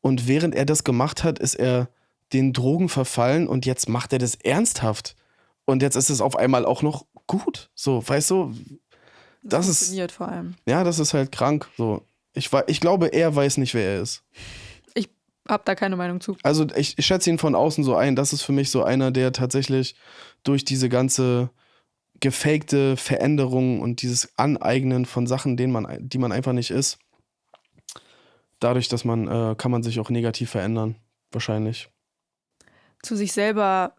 Speaker 2: und während er das gemacht hat, ist er den Drogen verfallen und jetzt macht er das ernsthaft. Und jetzt ist es auf einmal auch noch gut. So, weißt du?
Speaker 1: Das funktioniert vor allem.
Speaker 2: Ja, das ist halt krank. So. Ich glaube, er weiß nicht, wer er ist.
Speaker 1: Ich habe da keine Meinung zu.
Speaker 2: Also ich schätze ihn von außen so ein. Das ist für mich so einer, der tatsächlich durch diese ganze gefakte Veränderungen und dieses Aneignen von Sachen, die man einfach nicht ist. Dadurch, dass kann man sich auch negativ verändern, wahrscheinlich.
Speaker 1: Zu sich selber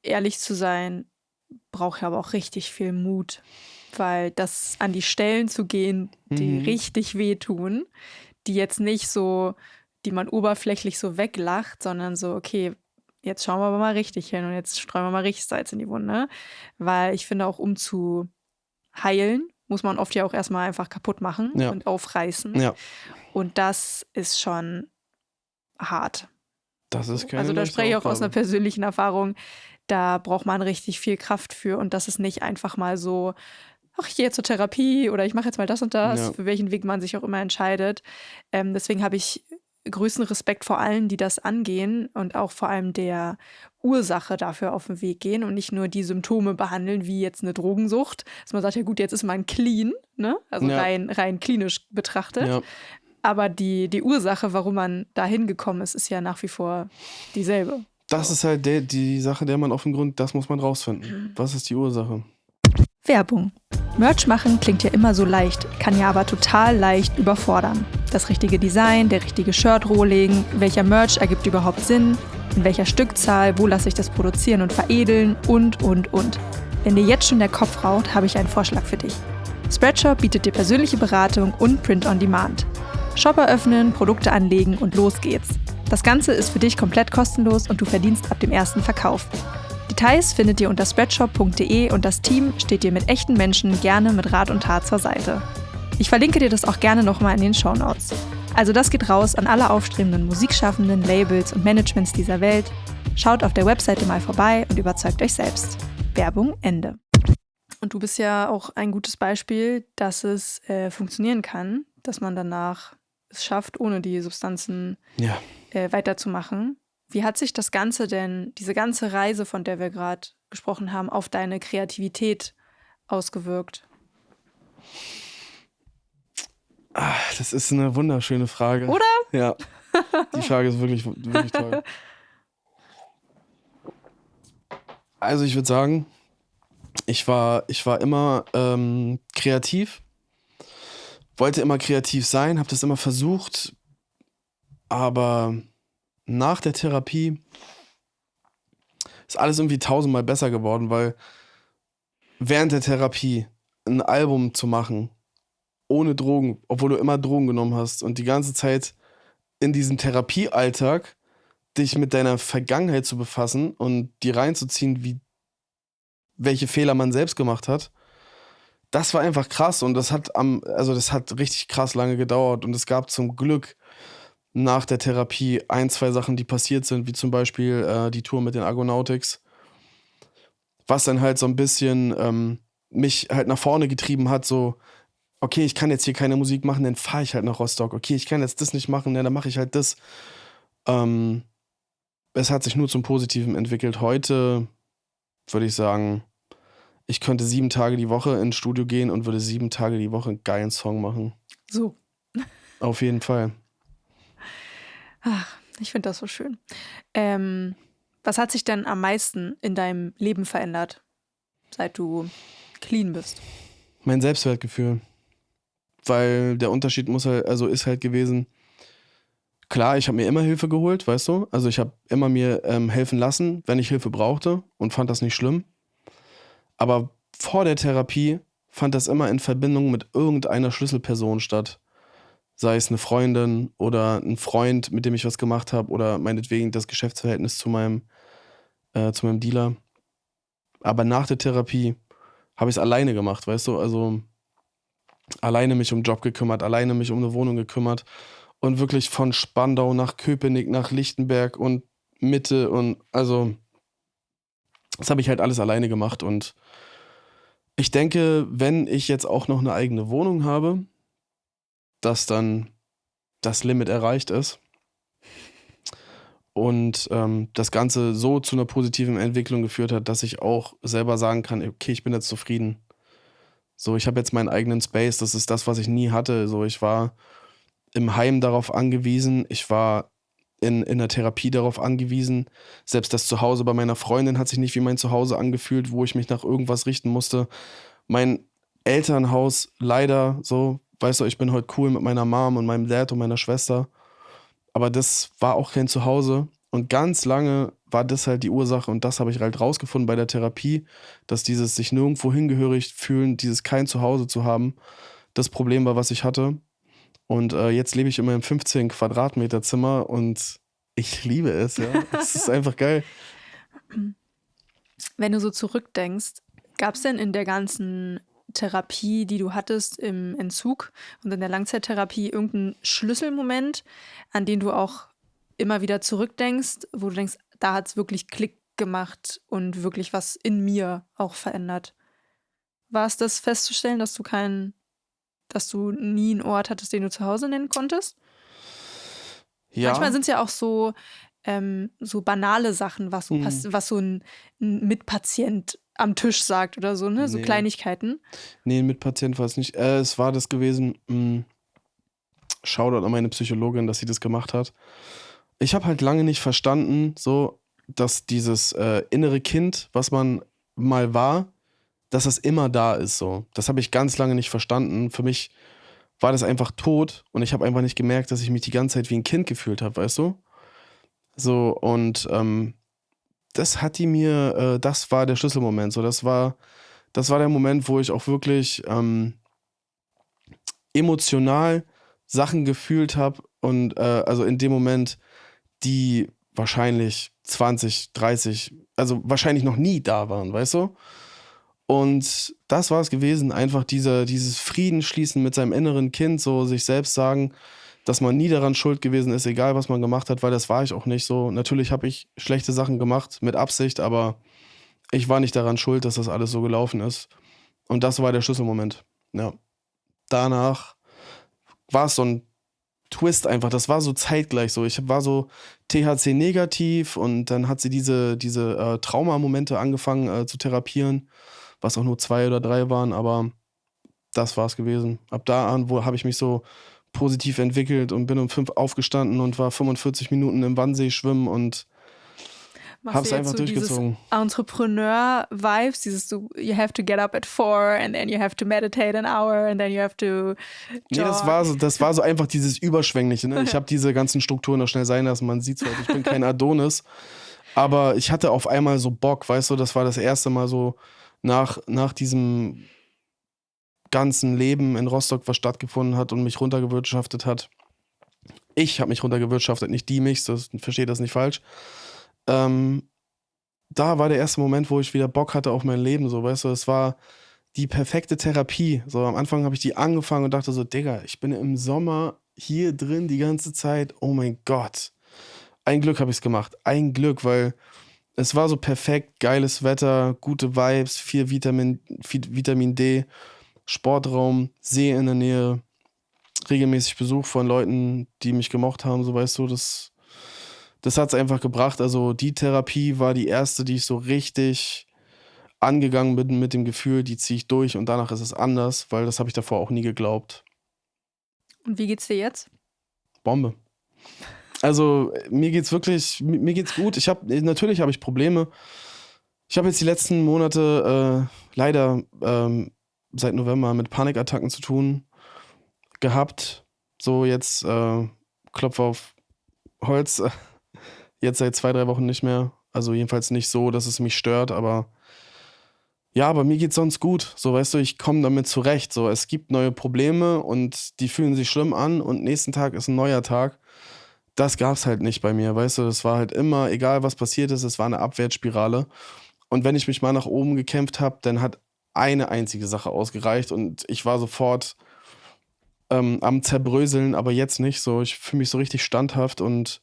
Speaker 1: ehrlich zu sein, braucht ja aber auch richtig viel Mut, weil das an die Stellen zu gehen, die richtig wehtun, die jetzt nicht so, die man oberflächlich so weglacht, sondern so, okay, jetzt schauen wir aber mal richtig hin und jetzt streuen wir mal richtig Salz in die Wunde, weil ich finde auch, um zu heilen, muss man oft ja auch erstmal einfach kaputt machen und aufreißen.
Speaker 2: Ja.
Speaker 1: Und das ist schon hart.
Speaker 2: Das ist keine
Speaker 1: Also da spreche ich auch
Speaker 2: Aufgabe.
Speaker 1: aus einer persönlichen Erfahrung. Da braucht man richtig viel Kraft für. Und das ist nicht einfach mal so, ach, ich gehe jetzt zur Therapie oder ich mache jetzt mal das und das, für welchen Weg man sich auch immer entscheidet. Deswegen habe ich größten Respekt vor allen, die das angehen und auch vor allem der Ursache dafür auf den Weg gehen und nicht nur die Symptome behandeln, wie jetzt eine Drogensucht. Dass man sagt, ja gut, jetzt ist man clean, ne? Also rein klinisch betrachtet.
Speaker 2: Ja.
Speaker 1: Aber die Ursache, warum man da hingekommen ist, ist ja nach wie vor dieselbe.
Speaker 2: Das ist halt die Sache, der man auf den Grund, das muss man rausfinden. Was ist die Ursache?
Speaker 1: Werbung. Merch machen klingt ja immer so leicht, kann ja aber total leicht überfordern. Das richtige Design, der richtige Shirt-Rohling, welcher Merch ergibt überhaupt Sinn, in welcher Stückzahl, wo lasse ich das produzieren und veredeln und. Wenn dir jetzt schon der Kopf raucht, habe ich einen Vorschlag für dich. Spreadshop bietet dir persönliche Beratung und Print on Demand. Shop eröffnen, Produkte anlegen und los geht's. Das Ganze ist für dich komplett kostenlos und du verdienst ab dem ersten Verkauf. Details findet ihr unter spreadshop.de und das Team steht dir mit echten Menschen gerne mit Rat und Tat zur Seite. Ich verlinke dir das auch gerne nochmal in den Shownotes. Also das geht raus an alle aufstrebenden Musikschaffenden, Labels und Managements dieser Welt. Schaut auf der Webseite mal vorbei und überzeugt euch selbst. Werbung Ende. Und du bist ja auch ein gutes Beispiel, dass es funktionieren kann, dass man danach es schafft, ohne die Substanzen weiterzumachen. Wie hat sich das Ganze denn, diese ganze Reise, von der wir gerade gesprochen haben, auf deine Kreativität ausgewirkt?
Speaker 2: Das ist eine wunderschöne Frage.
Speaker 1: Oder?
Speaker 2: Ja, die Frage ist wirklich, wirklich toll. Also ich würde sagen, ich war immer kreativ, wollte immer kreativ sein, habe das immer versucht, aber nach der Therapie ist alles irgendwie 1000-mal besser geworden, weil während der Therapie ein Album zu machen, ohne Drogen, obwohl du immer Drogen genommen hast und die ganze Zeit in diesem Therapiealltag dich mit deiner Vergangenheit zu befassen und die reinzuziehen, welche Fehler man selbst gemacht hat, das war einfach krass und das hat richtig krass lange gedauert und es gab zum Glück nach der Therapie 1-2 Sachen, die passiert sind, wie zum Beispiel die Tour mit den Argonautics, was dann halt so ein bisschen mich halt nach vorne getrieben hat, so, okay, ich kann jetzt hier keine Musik machen, dann fahre ich halt nach Rostock. Okay, ich kann jetzt das nicht machen, dann mache ich halt das. Es hat sich nur zum Positiven entwickelt. Heute würde ich sagen, ich könnte 7 Tage die Woche ins Studio gehen und würde 7 Tage die Woche einen geilen Song machen.
Speaker 1: So.
Speaker 2: Auf jeden Fall.
Speaker 1: Ach, ich finde das so schön. Was hat sich denn am meisten in deinem Leben verändert, seit du clean bist?
Speaker 2: Mein Selbstwertgefühl. Weil der Unterschied ist halt gewesen, klar, ich habe mir immer Hilfe geholt, weißt du? Also ich habe immer mir helfen lassen, wenn ich Hilfe brauchte und fand das nicht schlimm. Aber vor der Therapie fand das immer in Verbindung mit irgendeiner Schlüsselperson statt. Sei es eine Freundin oder ein Freund, mit dem ich was gemacht habe oder meinetwegen das Geschäftsverhältnis zu meinem Dealer. Aber nach der Therapie habe ich es alleine gemacht, weißt du? Also alleine mich um den Job gekümmert, alleine mich um eine Wohnung gekümmert und wirklich von Spandau nach Köpenick, nach Lichtenberg und Mitte und also das habe ich halt alles alleine gemacht und ich denke, wenn ich jetzt auch noch eine eigene Wohnung habe, dass dann das Limit erreicht ist und das Ganze so zu einer positiven Entwicklung geführt hat, dass ich auch selber sagen kann, okay, ich bin jetzt zufrieden. So, ich habe jetzt meinen eigenen Space, das ist das, was ich nie hatte. So, ich war im Heim darauf angewiesen, ich war in der Therapie darauf angewiesen. Selbst das Zuhause bei meiner Freundin hat sich nicht wie mein Zuhause angefühlt, wo ich mich nach irgendwas richten musste. Mein Elternhaus leider so, weißt du, ich bin heute cool mit meiner Mom und meinem Dad und meiner Schwester, aber das war auch kein Zuhause. Und ganz lange war das halt die Ursache und das habe ich halt rausgefunden bei der Therapie, dass dieses sich nirgendwo hingehörig fühlen, dieses kein Zuhause zu haben, das Problem war, was ich hatte. Und jetzt lebe ich in meinem 15 Quadratmeter Zimmer und ich liebe es, ja. Es ist einfach geil.
Speaker 1: Wenn du so zurückdenkst, gab es denn in der ganzen Therapie, die du hattest im Entzug und in der Langzeittherapie irgendeinen Schlüsselmoment, an den du auch immer wieder zurückdenkst, wo du denkst, da hat es wirklich Klick gemacht und wirklich was in mir auch verändert? War es das festzustellen, dass du nie einen Ort hattest, den du zu Hause nennen konntest? Ja. Manchmal sind es ja auch so banale Sachen, was so ein Mitpatient am Tisch sagt oder so, ne? So Kleinigkeiten.
Speaker 2: Nee, ein Mitpatient war es nicht. Es war das gewesen, Shoutout an meine Psychologin, dass sie das gemacht hat. Ich habe halt lange nicht verstanden, so, dass dieses innere Kind, was man mal war, dass das immer da ist, so. Das habe ich ganz lange nicht verstanden. Für mich war das einfach tot und ich habe einfach nicht gemerkt, dass ich mich die ganze Zeit wie ein Kind gefühlt habe, weißt du? So, und das hat die mir, das war der Schlüsselmoment, so, das war der Moment, wo ich auch wirklich emotional Sachen gefühlt habe und also in dem Moment, die wahrscheinlich 20, 30, also wahrscheinlich noch nie da waren, weißt du? Und das war es gewesen, einfach dieses Frieden schließen mit seinem inneren Kind, so sich selbst sagen, dass man nie daran schuld gewesen ist, egal was man gemacht hat, weil das war ich auch nicht so. Natürlich habe ich schlechte Sachen gemacht mit Absicht, aber ich war nicht daran schuld, dass das alles so gelaufen ist. Und das war der Schlüsselmoment. Ja. Danach war es so ein Twist einfach, das war so zeitgleich so. Ich war so THC negativ und dann hat sie diese Traumamomente angefangen zu therapieren, was auch nur 2 oder 3 waren, aber das war es gewesen. Ab da an habe ich mich so positiv entwickelt und bin um 5 aufgestanden und war 45 Minuten im Wannsee schwimmen und hab's einfach so durchgezogen.
Speaker 1: Entrepreneur-Vibes, you have to get up at 4 and then you have to meditate an hour and then you have to jog.
Speaker 2: Nee, das war so einfach dieses Überschwängliche. Ne? Ich habe diese ganzen Strukturen noch schnell sein lassen. Man sieht's halt, ich bin kein Adonis. Aber ich hatte auf einmal so Bock, weißt du, das war das erste Mal so nach diesem ganzen Leben in Rostock, was stattgefunden hat und mich runtergewirtschaftet hat. Ich habe mich runtergewirtschaftet, nicht die mich, verstehe das nicht falsch. Da war der erste Moment, wo ich wieder Bock hatte auf mein Leben, so, weißt du, es war die perfekte Therapie. So, am Anfang habe ich die angefangen und dachte so, Digga, ich bin im Sommer hier drin die ganze Zeit, oh mein Gott. Ein Glück habe ich es gemacht, ein Glück, weil es war so perfekt, geiles Wetter, gute Vibes, viel Vitamin D, Sportraum, See in der Nähe, regelmäßig Besuch von Leuten, die mich gemocht haben, so, weißt du, das hat es einfach gebracht. Also die Therapie war die erste, die ich so richtig angegangen bin mit dem Gefühl, die ziehe ich durch und danach ist es anders, weil das habe ich davor auch nie geglaubt.
Speaker 1: Und wie geht's dir jetzt?
Speaker 2: Bombe. Also mir geht's gut. Natürlich habe ich Probleme. Ich habe jetzt die letzten Monate leider seit November mit Panikattacken zu tun gehabt. So jetzt Klopf auf Holz. Jetzt seit 2, 3 Wochen nicht mehr. Also jedenfalls nicht so, dass es mich stört, aber mir geht's sonst gut. So, weißt du, ich komme damit zurecht. So, es gibt neue Probleme und die fühlen sich schlimm an und nächsten Tag ist ein neuer Tag. Das gab's halt nicht bei mir, weißt du, das war halt immer, egal was passiert ist, es war eine Abwärtsspirale. Und wenn ich mich mal nach oben gekämpft habe, dann hat eine einzige Sache ausgereicht und ich war sofort am Zerbröseln, aber jetzt nicht so. Ich fühle mich so richtig standhaft und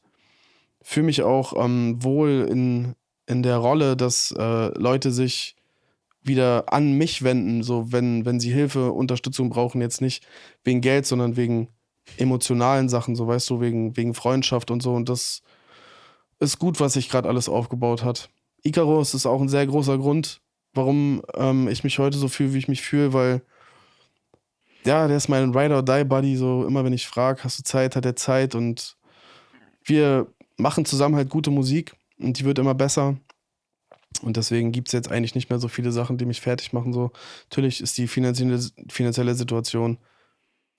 Speaker 2: fühle mich auch wohl in der Rolle, dass Leute sich wieder an mich wenden, so wenn sie Hilfe, Unterstützung brauchen, jetzt nicht wegen Geld, sondern wegen emotionalen Sachen, so, weißt du, wegen Freundschaft und so. Und das ist gut, was sich gerade alles aufgebaut hat. Icarus ist auch ein sehr großer Grund, warum ich mich heute so fühle, wie ich mich fühle, weil der ist mein Ride-or-Die-Buddy, so immer wenn ich frage, hast du Zeit, hat er Zeit und wir machen zusammen halt gute Musik und die wird immer besser. Und deswegen gibt es jetzt eigentlich nicht mehr so viele Sachen, die mich fertig machen. So, natürlich ist die finanzielle Situation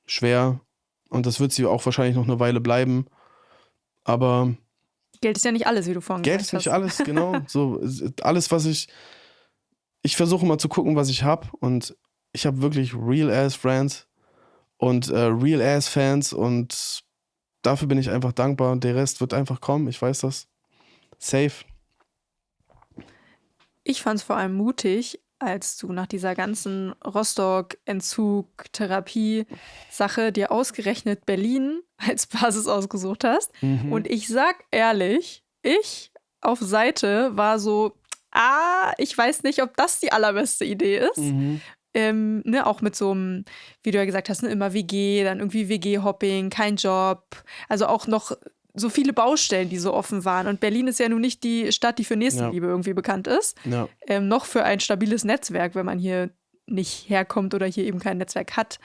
Speaker 2: schwer und das wird sie auch wahrscheinlich noch eine Weile bleiben. Aber
Speaker 1: Geld ist ja nicht alles, wie du vorhin
Speaker 2: Geld
Speaker 1: gesagt hast.
Speaker 2: ist nicht alles, genau. So, alles, was ich versuche mal zu gucken, was ich habe. Und ich habe wirklich Real-Ass-Friends und Real-Ass-Fans und dafür bin ich einfach dankbar. Der Rest wird einfach kommen, ich weiß das. Safe.
Speaker 1: Ich fand es vor allem mutig, als du nach dieser ganzen Rostock-Entzug-Therapie-Sache dir ausgerechnet Berlin als Basis ausgesucht hast.
Speaker 2: Mhm.
Speaker 1: Und ich sag ehrlich, ich auf Seite war so, ich weiß nicht, ob das die allerbeste Idee ist.
Speaker 2: Mhm.
Speaker 1: Auch mit so einem, wie du ja gesagt hast, immer WG, dann irgendwie WG-Hopping, kein Job. Also auch noch so viele Baustellen, die so offen waren. Und Berlin ist ja nun nicht die Stadt, die für Nächstenliebe irgendwie bekannt ist.
Speaker 2: Ja.
Speaker 1: Noch für ein stabiles Netzwerk, wenn man hier nicht herkommt oder hier eben kein Netzwerk hat.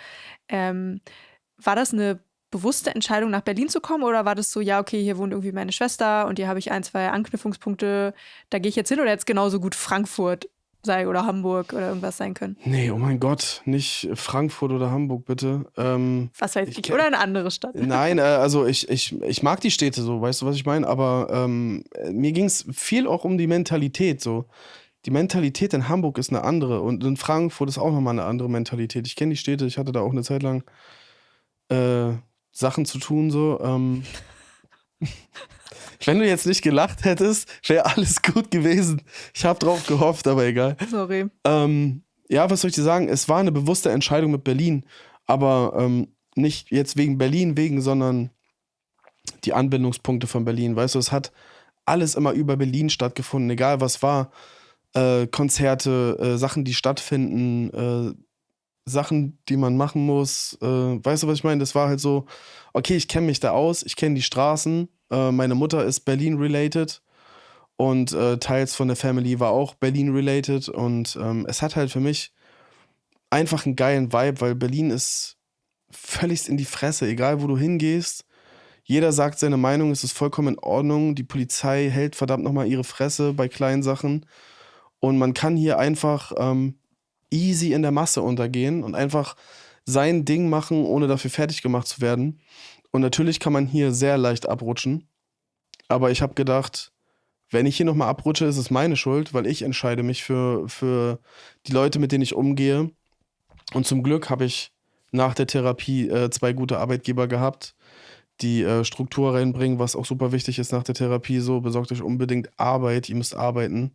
Speaker 1: War das eine bewusste Entscheidung, nach Berlin zu kommen? Oder war das so, ja, okay, hier wohnt irgendwie meine Schwester und hier habe ich 1, 2 Anknüpfungspunkte, da gehe ich jetzt hin? Oder jetzt genauso gut Frankfurt sei oder Hamburg oder irgendwas sein können?
Speaker 2: Nee, oh mein Gott, nicht Frankfurt oder Hamburg, bitte.
Speaker 1: Was weiß ich, oder eine andere Stadt?
Speaker 2: Nein, also ich mag die Städte so, weißt du, was ich meine? Aber mir ging es viel auch um die Mentalität so. Die Mentalität in Hamburg ist eine andere und in Frankfurt ist auch nochmal eine andere Mentalität. Ich kenne die Städte, ich hatte da auch eine Zeit lang Sachen zu tun so. Wenn du jetzt nicht gelacht hättest, wäre alles gut gewesen. Ich habe drauf gehofft, aber egal.
Speaker 1: Sorry.
Speaker 2: Ja, was soll ich dir sagen? Es war eine bewusste Entscheidung mit Berlin, aber nicht jetzt wegen Berlin sondern die Anbindungspunkte von Berlin. Weißt du, es hat alles immer über Berlin stattgefunden, egal was war. Konzerte, Sachen, die stattfinden, Sachen, die man machen muss. Weißt du, was ich meine? Das war halt so, okay, ich kenne mich da aus, ich kenne die Straßen. Meine Mutter ist Berlin-related und teils von der Family war auch Berlin-related. Und es hat halt für mich einfach einen geilen Vibe, weil Berlin ist völlig in die Fresse, egal wo du hingehst. Jeder sagt seine Meinung, es ist vollkommen in Ordnung. Die Polizei hält verdammt nochmal ihre Fresse bei kleinen Sachen. Und man kann hier einfach easy in der Masse untergehen und einfach sein Ding machen, ohne dafür fertig gemacht zu werden. Und natürlich kann man hier sehr leicht abrutschen. Aber ich habe gedacht, wenn ich hier nochmal abrutsche, ist es meine Schuld, weil ich entscheide mich für die Leute, mit denen ich umgehe. Und zum Glück habe ich nach der Therapie 2 gute Arbeitgeber gehabt, die Struktur reinbringen, was auch super wichtig ist nach der Therapie. So, besorgt euch unbedingt Arbeit, ihr müsst arbeiten.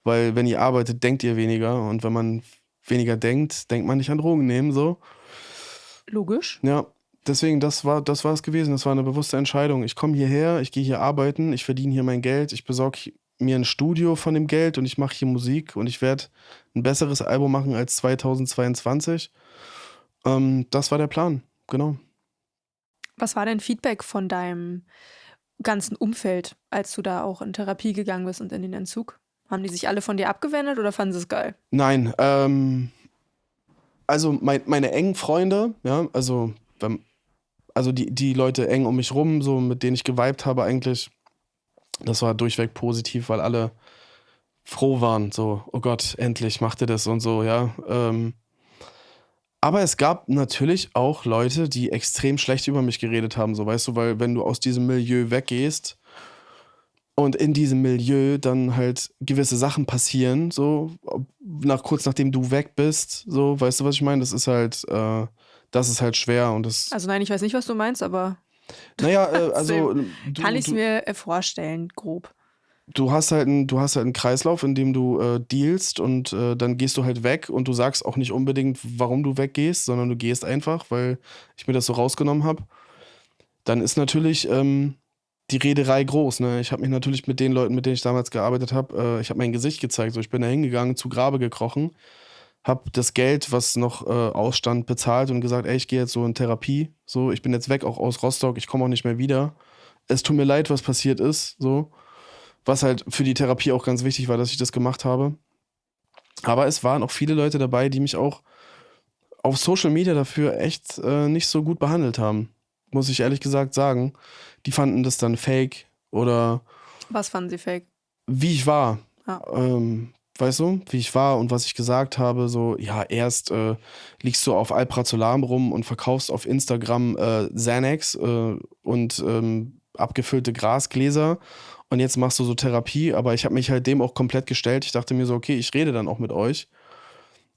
Speaker 2: Weil wenn ihr arbeitet, denkt ihr weniger. Und wenn man weniger denkt, denkt man nicht an Drogen nehmen. So.
Speaker 1: Logisch.
Speaker 2: Ja, deswegen, das war es gewesen. Das war eine bewusste Entscheidung. Ich komme hierher, ich gehe hier arbeiten, ich verdiene hier mein Geld, ich besorge mir ein Studio von dem Geld und ich mache hier Musik und ich werde ein besseres Album machen als 2022. Das war der Plan, genau.
Speaker 1: Was war denn Feedback von deinem ganzen Umfeld, als du da auch in Therapie gegangen bist und in den Entzug? Haben die sich alle von dir abgewendet oder fanden sie es geil?
Speaker 2: Nein, also meine engen Freunde, ja, also die Leute eng um mich rum, so mit denen ich geweibt habe eigentlich, das war durchweg positiv, weil alle froh waren, so, oh Gott, endlich macht ihr das und so, ja. Aber es gab natürlich auch Leute, die extrem schlecht über mich geredet haben, so, weißt du, weil wenn du aus diesem Milieu weggehst und in diesem Milieu dann halt gewisse Sachen passieren, so, kurz nachdem du weg bist, so, weißt du, was ich meine? Das ist halt schwer und das...
Speaker 1: Also nein, ich weiß nicht, was du meinst, aber...
Speaker 2: Naja, also...
Speaker 1: Kann ich es mir vorstellen, grob.
Speaker 2: Du hast halt einen Kreislauf, in dem du dealst und dann gehst du halt weg und du sagst auch nicht unbedingt, warum du weggehst, sondern du gehst einfach, weil ich mir das so rausgenommen habe. Dann ist natürlich die Rederei groß, ne? Ich habe mich natürlich mit den Leuten, mit denen ich damals gearbeitet habe, ich habe mein Gesicht gezeigt. So, ich bin da hingegangen, zu Grabe gekrochen, habe das Geld, was noch ausstand, bezahlt und gesagt, ey, ich gehe jetzt so in Therapie. So, ich bin jetzt weg, auch aus Rostock, ich komme auch nicht mehr wieder. Es tut mir leid, was passiert ist, so. Was halt für die Therapie auch ganz wichtig war, dass ich das gemacht habe. Aber es waren auch viele Leute dabei, die mich auch auf Social Media dafür echt nicht so gut behandelt haben. Muss ich ehrlich gesagt sagen. Die fanden das dann fake Oder
Speaker 1: was fanden sie fake?
Speaker 2: Wie ich war.
Speaker 1: Ah.
Speaker 2: Weißt du, wie ich war und was ich gesagt habe, so, ja, erst liegst du auf Alprazolam rum und verkaufst auf Instagram Xanax und abgefüllte Grasgläser und jetzt machst du so Therapie, aber ich habe mich halt dem auch komplett gestellt. Ich dachte mir so, okay, ich rede dann auch mit euch.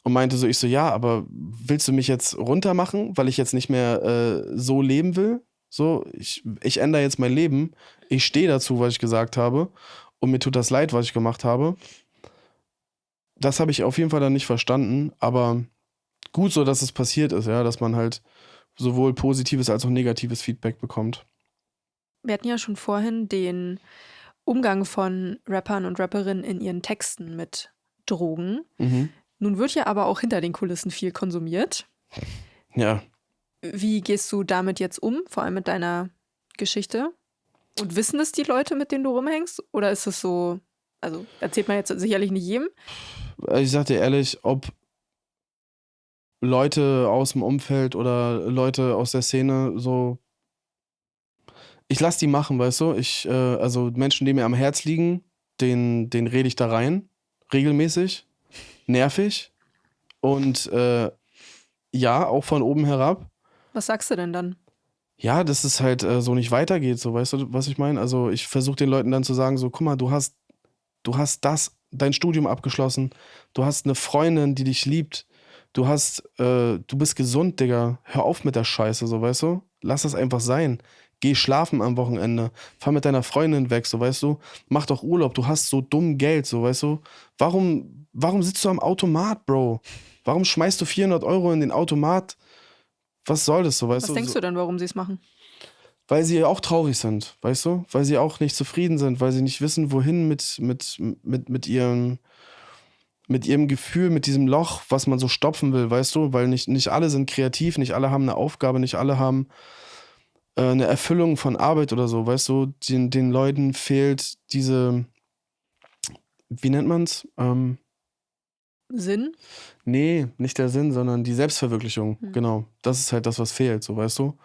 Speaker 2: Und meinte so, ich so, ja, aber willst du mich jetzt runtermachen, weil ich jetzt nicht mehr so leben will? So, ich ändere jetzt mein Leben. Ich stehe dazu, was ich gesagt habe. Und mir tut das leid, was ich gemacht habe. Das habe ich auf jeden Fall dann nicht verstanden. Aber gut so, dass es passiert ist, ja, dass man halt sowohl positives als auch negatives Feedback bekommt.
Speaker 1: Wir hatten ja schon vorhin den Umgang von Rappern und Rapperinnen in ihren Texten mit Drogen.
Speaker 2: Mhm.
Speaker 1: Nun wird ja aber auch hinter den Kulissen viel konsumiert.
Speaker 2: Ja.
Speaker 1: Wie gehst du damit jetzt um, vor allem mit deiner Geschichte? Und wissen es die Leute, mit denen du rumhängst? Oder ist es so, also erzählt man jetzt sicherlich nicht jedem?
Speaker 2: Ich sag dir ehrlich, ob Leute aus dem Umfeld oder Leute aus der Szene so, ich lass die machen, weißt du? Also Menschen, die mir am Herz liegen, den rede ich da rein, regelmäßig, nervig und ja, auch von oben herab.
Speaker 1: Was sagst du denn dann?
Speaker 2: Ja, dass es halt so nicht weitergeht, so, weißt du, was ich meine? Also ich versuche den Leuten dann zu sagen, so, guck mal, du hast dein Studium abgeschlossen, du hast eine Freundin, die dich liebt, du bist gesund, Digga, hör auf mit der Scheiße, so, weißt du? Lass das einfach sein. Geh schlafen am Wochenende, fahr mit deiner Freundin weg, so, weißt du? Mach doch Urlaub, du hast so dumm Geld, so, weißt du? Warum sitzt du am Automat, Bro? Warum schmeißt du 400 € in den Automat? Was soll das so, weißt du?
Speaker 1: Was denkst du denn, warum sie es machen?
Speaker 2: Weil sie auch traurig sind, weißt du? Weil sie auch nicht zufrieden sind, weil sie nicht wissen, wohin mit ihrem Gefühl, mit diesem Loch, was man so stopfen will, weißt du? Weil nicht alle sind kreativ, nicht alle haben eine Aufgabe, nicht alle haben eine Erfüllung von Arbeit oder so, weißt du? Den Leuten fehlt diese, wie nennt man's?
Speaker 1: Sinn?
Speaker 2: Nee, nicht der Sinn, sondern die Selbstverwirklichung. Genau. Das ist halt das, was fehlt, so, weißt du?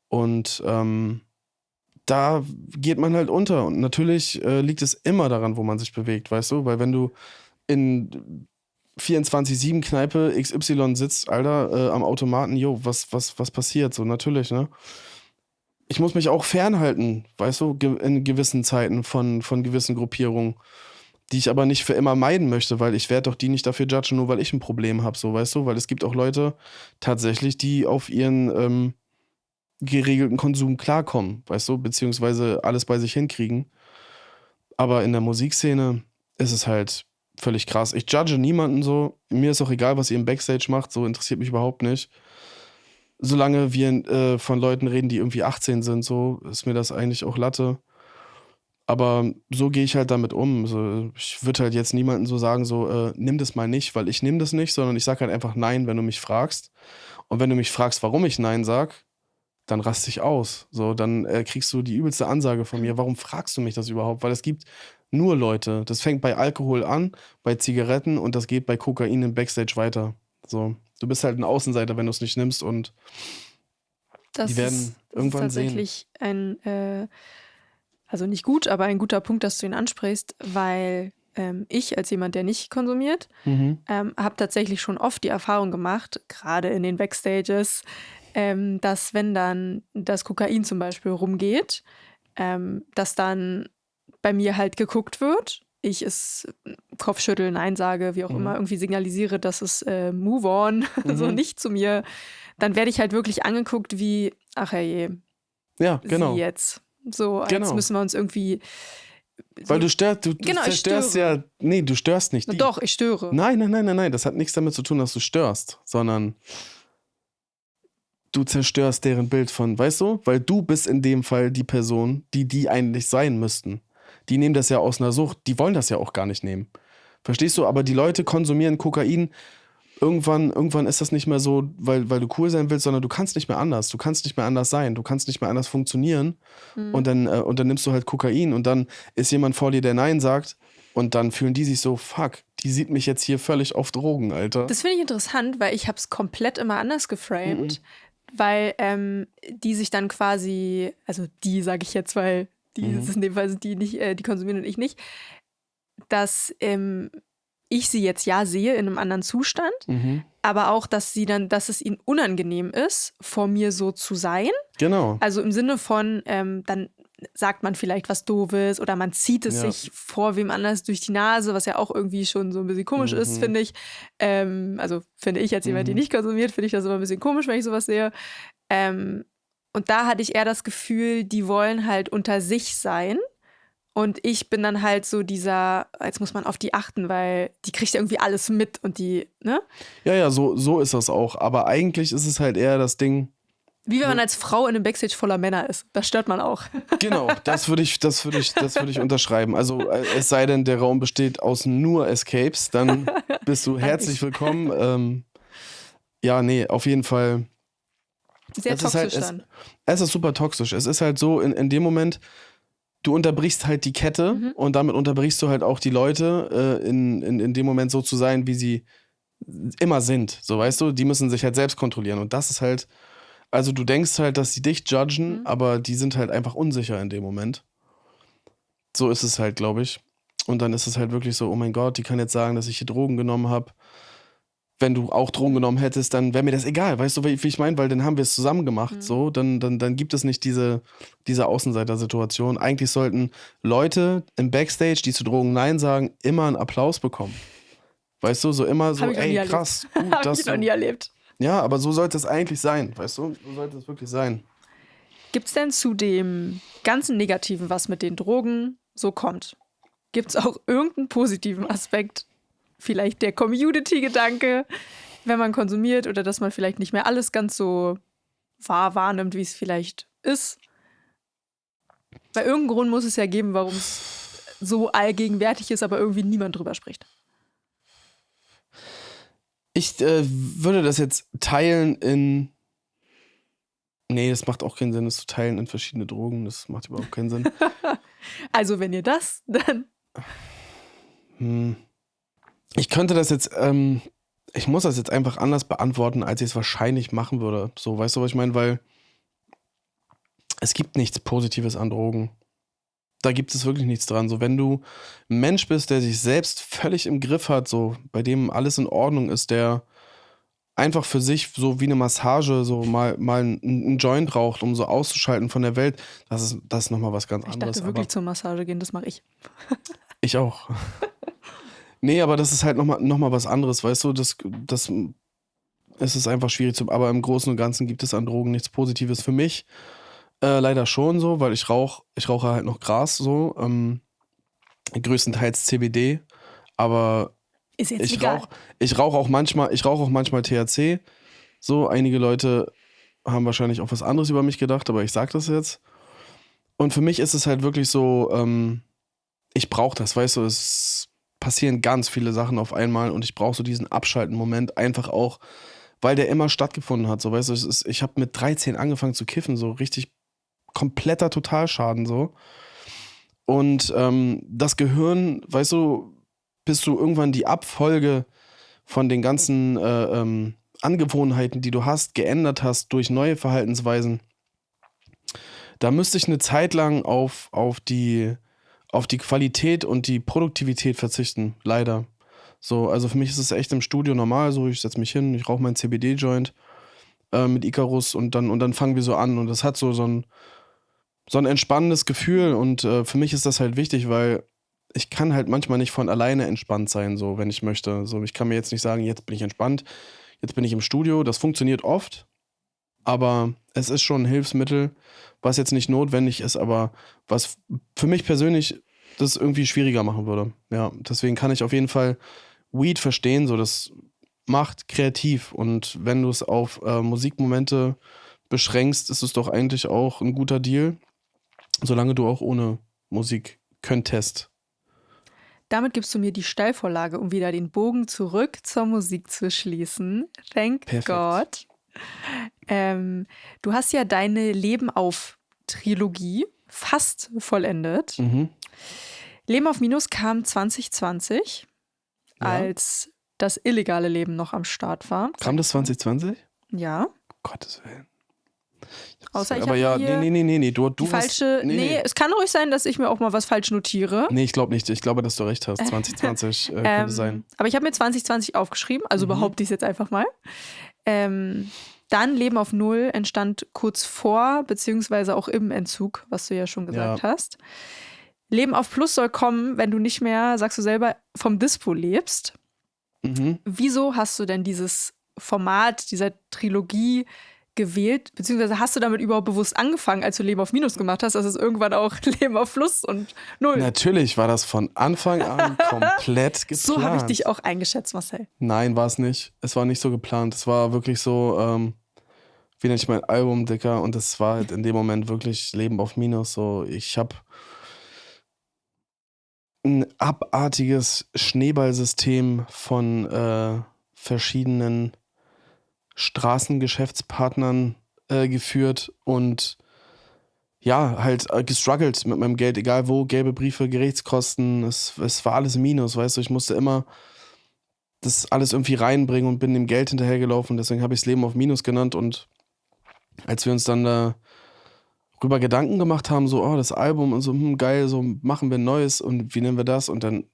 Speaker 2: Und da geht man halt unter. Und natürlich liegt es immer daran, wo man sich bewegt, weißt du? Weil wenn du in 24/7-Kneipe XY sitzt, Alter, am Automaten, jo, was passiert? So, natürlich, ne? Ich muss mich auch fernhalten, weißt du, in gewissen Zeiten von gewissen Gruppierungen, die ich aber nicht für immer meiden möchte, weil ich werde doch die nicht dafür judgen, nur weil ich ein Problem habe, so, weißt du? Weil es gibt auch Leute tatsächlich, die auf ihren geregelten Konsum klarkommen, weißt du, beziehungsweise alles bei sich hinkriegen. Aber in der Musikszene ist es halt völlig krass. Ich judge niemanden so. Mir ist auch egal, was ihr im Backstage macht, so interessiert mich überhaupt nicht. Solange wir von Leuten reden, die irgendwie 18 sind, so ist mir das eigentlich auch Latte. Aber so gehe ich halt damit um. So, ich würde halt jetzt niemanden so sagen, so nimm das mal nicht, weil ich nehme das nicht, sondern ich sage halt einfach Nein, wenn du mich fragst. Und wenn du mich fragst, warum ich Nein sag, dann raste ich aus. So, dann kriegst du die übelste Ansage von mir. Warum fragst du mich das überhaupt? Weil es gibt nur Leute. Das fängt bei Alkohol an, bei Zigaretten und das geht bei Kokain im Backstage weiter. So, du bist halt ein Außenseiter, wenn du es nicht nimmst und die werden irgendwann sehen.
Speaker 1: Das ist tatsächlich also nicht gut, aber ein guter Punkt, dass du ihn ansprichst, weil ich als jemand, der nicht konsumiert, habe tatsächlich schon oft die Erfahrung gemacht, gerade in den Backstages, dass wenn dann das Kokain zum Beispiel rumgeht, dass dann bei mir halt geguckt wird, ich es Kopfschütteln, Nein sage, wie auch immer, irgendwie signalisiere, dass es move on, so nicht zu mir, dann werde ich halt wirklich angeguckt wie, ach herrje,
Speaker 2: ja, genau.
Speaker 1: Sie jetzt. So, als müssen wir uns irgendwie... So,
Speaker 2: weil du störst, du zerstörst ja, nee, du störst nicht die.
Speaker 1: Doch, ich störe.
Speaker 2: Nein, das hat nichts damit zu tun, dass du störst, sondern du zerstörst deren Bild von, weißt du? Weil du bist in dem Fall die Person, die eigentlich sein müssten. Die nehmen das ja aus einer Sucht, die wollen das ja auch gar nicht nehmen. Verstehst du? Aber die Leute konsumieren Kokain, irgendwann ist das nicht mehr so, weil du cool sein willst, sondern du kannst nicht mehr anders. Du kannst nicht mehr anders sein. Du kannst nicht mehr anders funktionieren. Und dann nimmst du halt Kokain und dann ist jemand vor dir, der Nein sagt und dann fühlen die sich so, fuck, die sieht mich jetzt hier völlig auf Drogen, Alter.
Speaker 1: Das finde ich interessant, weil ich habe es komplett immer anders geframed, weil die sich dann quasi, also die sage ich jetzt, weil ist in dem Fall sind die nicht, die konsumieren und ich nicht, dass ich sie jetzt sehe in einem anderen Zustand, aber auch, dass es ihnen unangenehm ist, vor mir so zu sein.
Speaker 2: Genau.
Speaker 1: Also im Sinne von, dann sagt man vielleicht was Doofes oder man zieht es sich vor wem anders durch die Nase, was ja auch irgendwie schon so ein bisschen komisch ist, finde ich. Also finde ich als jemand, die nicht konsumiert, finde ich das immer ein bisschen komisch, wenn ich sowas sehe. Und da hatte ich eher das Gefühl, die wollen halt unter sich sein. Und ich bin dann halt so jetzt muss man auf die achten, weil die kriegt irgendwie alles mit und die, ne?
Speaker 2: Ja, so ist das auch. Aber eigentlich ist es halt eher das Ding.
Speaker 1: Wie wenn man als Frau in einem Backstage voller Männer ist. Das stört man auch.
Speaker 2: Genau, das würde ich unterschreiben. Also es sei denn, der Raum besteht aus nur Escapes, dann bist du herzlich willkommen. Auf jeden Fall.
Speaker 1: Sehr toxisch dann.
Speaker 2: Es ist super toxisch. Es ist halt so, in dem Moment, du unterbrichst halt die Kette und damit unterbrichst du halt auch die Leute, in dem Moment so zu sein, wie sie immer sind. So, weißt du, die müssen sich halt selbst kontrollieren. Und das ist halt, also du denkst halt, dass sie dich judgen, aber die sind halt einfach unsicher in dem Moment. So ist es halt, glaube ich. Und dann ist es halt wirklich so, oh mein Gott, die kann jetzt sagen, dass ich hier Drogen genommen habe. Wenn du auch Drogen genommen hättest, dann wäre mir das egal, weißt du, wie ich meine? Weil dann haben wir es zusammen gemacht, so, dann gibt es nicht diese Außenseiter-Situation. Eigentlich sollten Leute im Backstage, die zu Drogen Nein sagen, immer einen Applaus bekommen. Weißt du, so immer so, ey, krass, gut,
Speaker 1: dass du... Hab ich noch nie erlebt.
Speaker 2: Ja, aber so sollte es eigentlich sein, weißt du? So sollte es wirklich sein.
Speaker 1: Gibt es denn zu dem ganzen Negativen, was mit den Drogen so kommt, gibt es auch irgendeinen positiven Aspekt? Vielleicht der Community-Gedanke, wenn man konsumiert oder dass man vielleicht nicht mehr alles ganz so wahrnimmt, wie es vielleicht ist. Bei irgendeinem Grund muss es ja geben, warum es so allgegenwärtig ist, aber irgendwie niemand drüber spricht.
Speaker 2: Ich würde das jetzt teilen in... Nee, das macht auch keinen Sinn, das zu teilen in verschiedene Drogen. Das macht überhaupt keinen Sinn.
Speaker 1: Also wenn ihr das, dann...
Speaker 2: Ich könnte das jetzt, ich muss das jetzt einfach anders beantworten, als ich es wahrscheinlich machen würde. So, weißt du, was ich meine? Weil es gibt nichts Positives an Drogen. Da gibt es wirklich nichts dran. So, wenn du ein Mensch bist, der sich selbst völlig im Griff hat, so, bei dem alles in Ordnung ist, der einfach für sich so wie eine Massage so mal einen Joint raucht, um so auszuschalten von der Welt, das ist nochmal was ganz anderes.
Speaker 1: Ich dachte wirklich zur Massage gehen, das mache ich.
Speaker 2: Ich auch. Nee, aber das ist halt noch mal was anderes, weißt du, es ist einfach schwierig aber im Großen und Ganzen gibt es an Drogen nichts Positives für mich. Leider schon so, weil ich rauche halt noch Gras so, größtenteils CBD, aber
Speaker 1: ist jetzt ich
Speaker 2: rauche auch manchmal THC. So, einige Leute haben wahrscheinlich auch was anderes über mich gedacht, aber ich sag das jetzt. Und für mich ist es halt wirklich so, ich brauche das, weißt du, es passieren ganz viele Sachen auf einmal und ich brauche so diesen Abschalten-Moment einfach auch, weil der immer stattgefunden hat, so, weißt du, ich habe mit 13 angefangen zu kiffen, so richtig kompletter Totalschaden, so. Und das Gehirn, weißt du, bis du irgendwann die Abfolge von den ganzen Angewohnheiten, die du hast, geändert hast durch neue Verhaltensweisen, da müsste ich eine Zeit lang auf die Qualität und die Produktivität verzichten, leider. So, also für mich ist es echt im Studio normal, so ich setze mich hin, ich rauche meinen CBD-Joint mit Icarus und dann fangen wir so an und das hat so ein entspannendes Gefühl und für mich ist das halt wichtig, weil ich kann halt manchmal nicht von alleine entspannt sein, so wenn ich möchte. So, ich kann mir jetzt nicht sagen, jetzt bin ich entspannt, jetzt bin ich im Studio, das funktioniert oft, aber es ist schon ein Hilfsmittel, was jetzt nicht notwendig ist, aber was für mich persönlich das irgendwie schwieriger machen würde. Ja, deswegen kann ich auf jeden Fall Weed verstehen, so das macht kreativ und wenn du es auf Musikmomente beschränkst, ist es doch eigentlich auch ein guter Deal, solange du auch ohne Musik könntest.
Speaker 1: Damit gibst du mir die Steilvorlage, um wieder den Bogen zurück zur Musik zu schließen. Thank God. Du hast ja deine Leben auf Trilogie fast vollendet. Leben auf Minus kam 2020, als das illegale Leben noch am Start war.
Speaker 2: Kam das 2020?
Speaker 1: Ja.
Speaker 2: Gottes Willen.
Speaker 1: Außer ich
Speaker 2: aber ja, nee, du
Speaker 1: falsche. Nee, es kann ruhig sein, dass ich mir auch mal was falsch notiere.
Speaker 2: Nee, ich glaube nicht. Ich glaube, dass du recht hast. 2020 könnte sein.
Speaker 1: Aber ich habe mir 2020 aufgeschrieben, also behaupte ich es jetzt einfach mal. Dann Leben auf Null entstand kurz vor, beziehungsweise auch im Entzug, was du ja schon gesagt hast. Leben auf Plus soll kommen, wenn du nicht mehr, sagst du selber, vom Dispo lebst. Wieso hast du denn dieses Format dieser Trilogie gewählt, beziehungsweise hast du damit überhaupt bewusst angefangen, als du Leben auf Minus gemacht hast, dass es irgendwann auch Leben auf Plus und Null?
Speaker 2: Natürlich war das von Anfang an komplett geplant.
Speaker 1: So habe ich dich auch eingeschätzt, Marcel.
Speaker 2: Nein, war es nicht. Es war nicht so geplant. Es war wirklich so, wie nenne ich mein Album, Dicker, und es war halt in dem Moment wirklich Leben auf Minus. So, ich habe ein abartiges Schneeballsystem von verschiedenen Straßengeschäftspartnern geführt und ja, halt gestruggelt mit meinem Geld, egal wo, gelbe Briefe, Gerichtskosten, es war alles Minus, weißt du, ich musste immer das alles irgendwie reinbringen und bin dem Geld hinterhergelaufen, deswegen habe ich es Leben auf Minus genannt und als wir uns dann darüber Gedanken gemacht haben, so, oh, das Album und so, geil, so machen wir ein neues und wie nennen wir das und dann,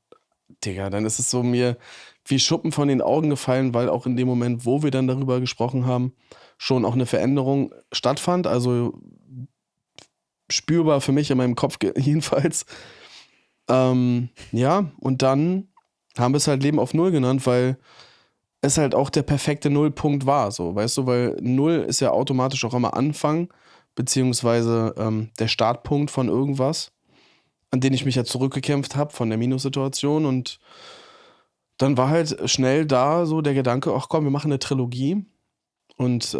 Speaker 2: Digga, dann ist es so mir wie Schuppen von den Augen gefallen, weil auch in dem Moment, wo wir dann darüber gesprochen haben, schon auch eine Veränderung stattfand. Also spürbar für mich in meinem Kopf jedenfalls. Ja, und dann haben wir es halt Leben auf Null genannt, weil es halt auch der perfekte Nullpunkt war. So, weißt du, weil Null ist ja automatisch auch immer Anfang, beziehungsweise der Startpunkt von irgendwas, an den ich mich ja zurückgekämpft habe von der Minussituation und dann war halt schnell da so der Gedanke, ach komm, wir machen eine Trilogie. Und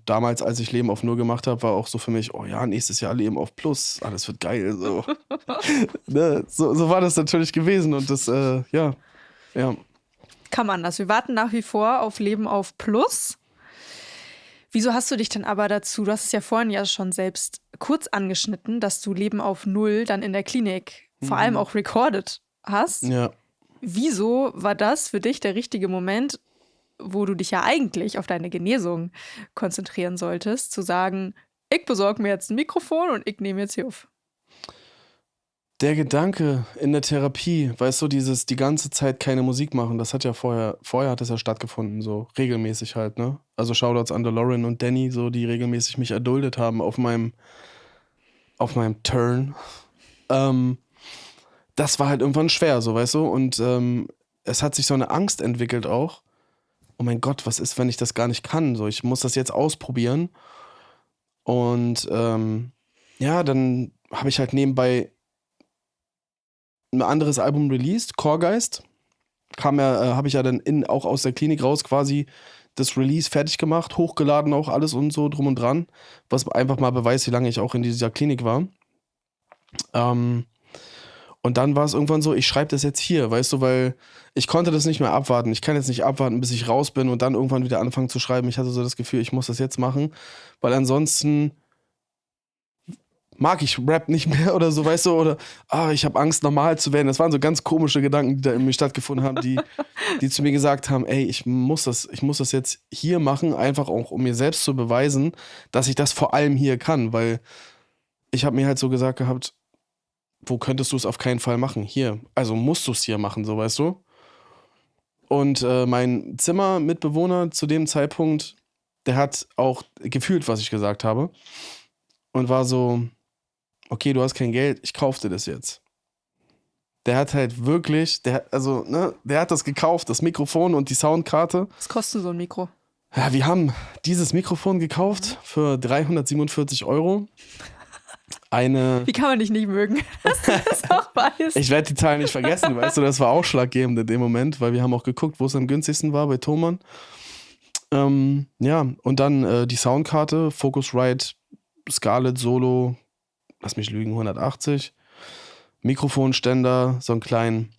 Speaker 2: damals, als ich Leben auf Null gemacht habe, war auch so für mich, oh ja, nächstes Jahr Leben auf Plus, alles wird geil. So, ne? so war das natürlich gewesen und das, ja.
Speaker 1: Kam anders. Wir warten nach wie vor auf Leben auf Plus. Wieso hast du dich dann aber dazu, du hast es ja vorhin ja schon selbst kurz angeschnitten, dass du Leben auf Null dann in der Klinik vor allem auch recorded hast?
Speaker 2: Ja.
Speaker 1: Wieso war das für dich der richtige Moment, wo du dich ja eigentlich auf deine Genesung konzentrieren solltest, zu sagen, ich besorge mir jetzt ein Mikrofon und ich nehme jetzt hier auf?
Speaker 2: Der Gedanke in der Therapie, weißt du, dieses die ganze Zeit keine Musik machen, das hat ja vorher hat das ja stattgefunden, so regelmäßig halt, ne? Also Shoutouts an DeLorean und Danny, so, die regelmäßig mich erduldet haben auf meinem Turn. Das war halt irgendwann schwer, so, weißt du? Und es hat sich so eine Angst entwickelt auch. Oh mein Gott, was ist, wenn ich das gar nicht kann? So, ich muss das jetzt ausprobieren. Und ja, dann habe ich halt nebenbei ein anderes Album released, Chorgeist. Habe ich ja dann auch aus der Klinik raus quasi das Release fertig gemacht, hochgeladen auch alles und so drum und dran, was einfach mal beweist, wie lange ich auch in dieser Klinik war. Und dann war es irgendwann so, ich schreibe das jetzt hier, weißt du, weil ich konnte das nicht mehr abwarten. Ich kann jetzt nicht abwarten, bis ich raus bin und dann irgendwann wieder anfangen zu schreiben. Ich hatte so das Gefühl, ich muss das jetzt machen, weil ansonsten mag ich Rap nicht mehr oder so, weißt du, oder ich habe Angst, normal zu werden. Das waren so ganz komische Gedanken, die da in mir stattgefunden haben, die zu mir gesagt haben, ey, ich muss das jetzt hier machen, einfach auch, um mir selbst zu beweisen, dass ich das vor allem hier kann, weil ich habe mir halt so gesagt gehabt, wo könntest du es auf keinen Fall machen? Hier. Also musst du es hier machen, so, weißt du? Und mein Zimmermitbewohner zu dem Zeitpunkt, der hat auch gefühlt, was ich gesagt habe. Und war so, okay, du hast kein Geld, ich kauf dir das jetzt. Der hat halt wirklich, der hat das gekauft, das Mikrofon und die Soundkarte.
Speaker 1: Was kostet so ein Mikro?
Speaker 2: Ja, wir haben dieses Mikrofon gekauft für 347 €.
Speaker 1: Wie kann man dich nicht mögen, dass du das auch weißt?
Speaker 2: Ich werde die Zahlen nicht vergessen, weißt du, das war ausschlaggebend in dem Moment, weil wir haben auch geguckt, wo es am günstigsten war, bei Thomann. Ja, und dann die Soundkarte, Focusrite, Scarlett Solo, lass mich lügen, 180. Mikrofonständer, so einen kleinen,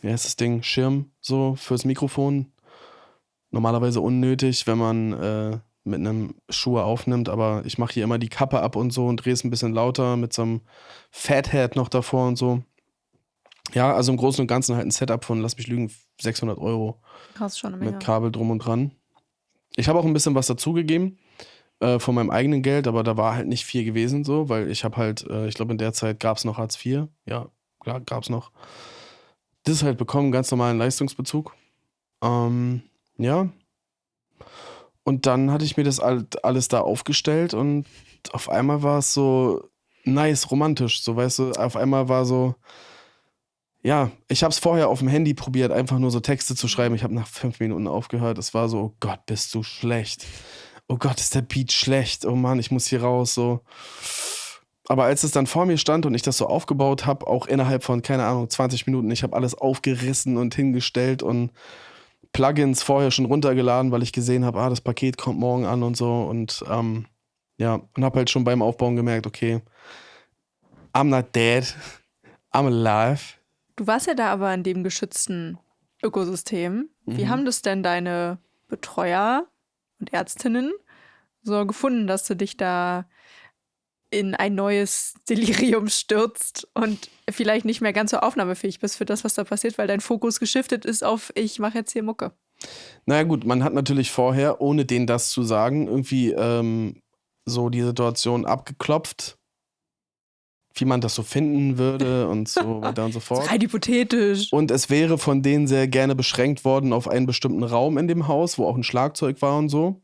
Speaker 2: wie heißt das Ding, Schirm so fürs Mikrofon. Normalerweise unnötig, wenn man mit einem Schuhe aufnimmt, aber ich mache hier immer die Kappe ab und so und drehe es ein bisschen lauter mit so einem Fathead noch davor und so. Ja, also im Großen und Ganzen halt ein Setup von, lass mich lügen, 600 €.
Speaker 1: Krass, schon eine Menge.
Speaker 2: Mit Kabel drum und dran. Ich habe auch ein bisschen was dazugegeben, von meinem eigenen Geld, aber da war halt nicht viel gewesen so, weil ich habe halt, ich glaube in der Zeit gab es noch Hartz IV. Ja, klar, gab es noch. Das halt bekommen, ganz normalen Leistungsbezug. Ja. Und dann hatte ich mir das alles da aufgestellt und auf einmal war es so nice, romantisch, so weißt du, auf einmal war so, ja, ich habe es vorher auf dem Handy probiert, einfach nur so Texte zu schreiben. Ich habe nach 5 Minuten aufgehört. Es war so, oh Gott, bist du schlecht. Oh Gott, ist der Beat schlecht. Oh Mann, ich muss hier raus, so. Aber als es dann vor mir stand und ich das so aufgebaut habe, auch innerhalb von, keine Ahnung, 20 Minuten, ich habe alles aufgerissen und hingestellt und Plugins vorher schon runtergeladen, weil ich gesehen habe, das Paket kommt morgen an und so. Und ja, und habe halt schon beim Aufbauen gemerkt, okay, I'm not dead, I'm alive.
Speaker 1: Du warst ja da aber in dem geschützten Ökosystem. Wie haben das denn deine Betreuer und Ärztinnen so gefunden, dass du dich da in ein neues Delirium stürzt und vielleicht nicht mehr ganz so aufnahmefähig bist für das, was da passiert, weil dein Fokus geschiftet ist auf, ich mache jetzt hier Mucke?
Speaker 2: Naja gut, man hat natürlich vorher, ohne denen das zu sagen, irgendwie so die Situation abgeklopft, wie man das so finden würde und so weiter und so fort.
Speaker 1: Rein hypothetisch.
Speaker 2: Und es wäre von denen sehr gerne beschränkt worden auf einen bestimmten Raum in dem Haus, wo auch ein Schlagzeug war und so.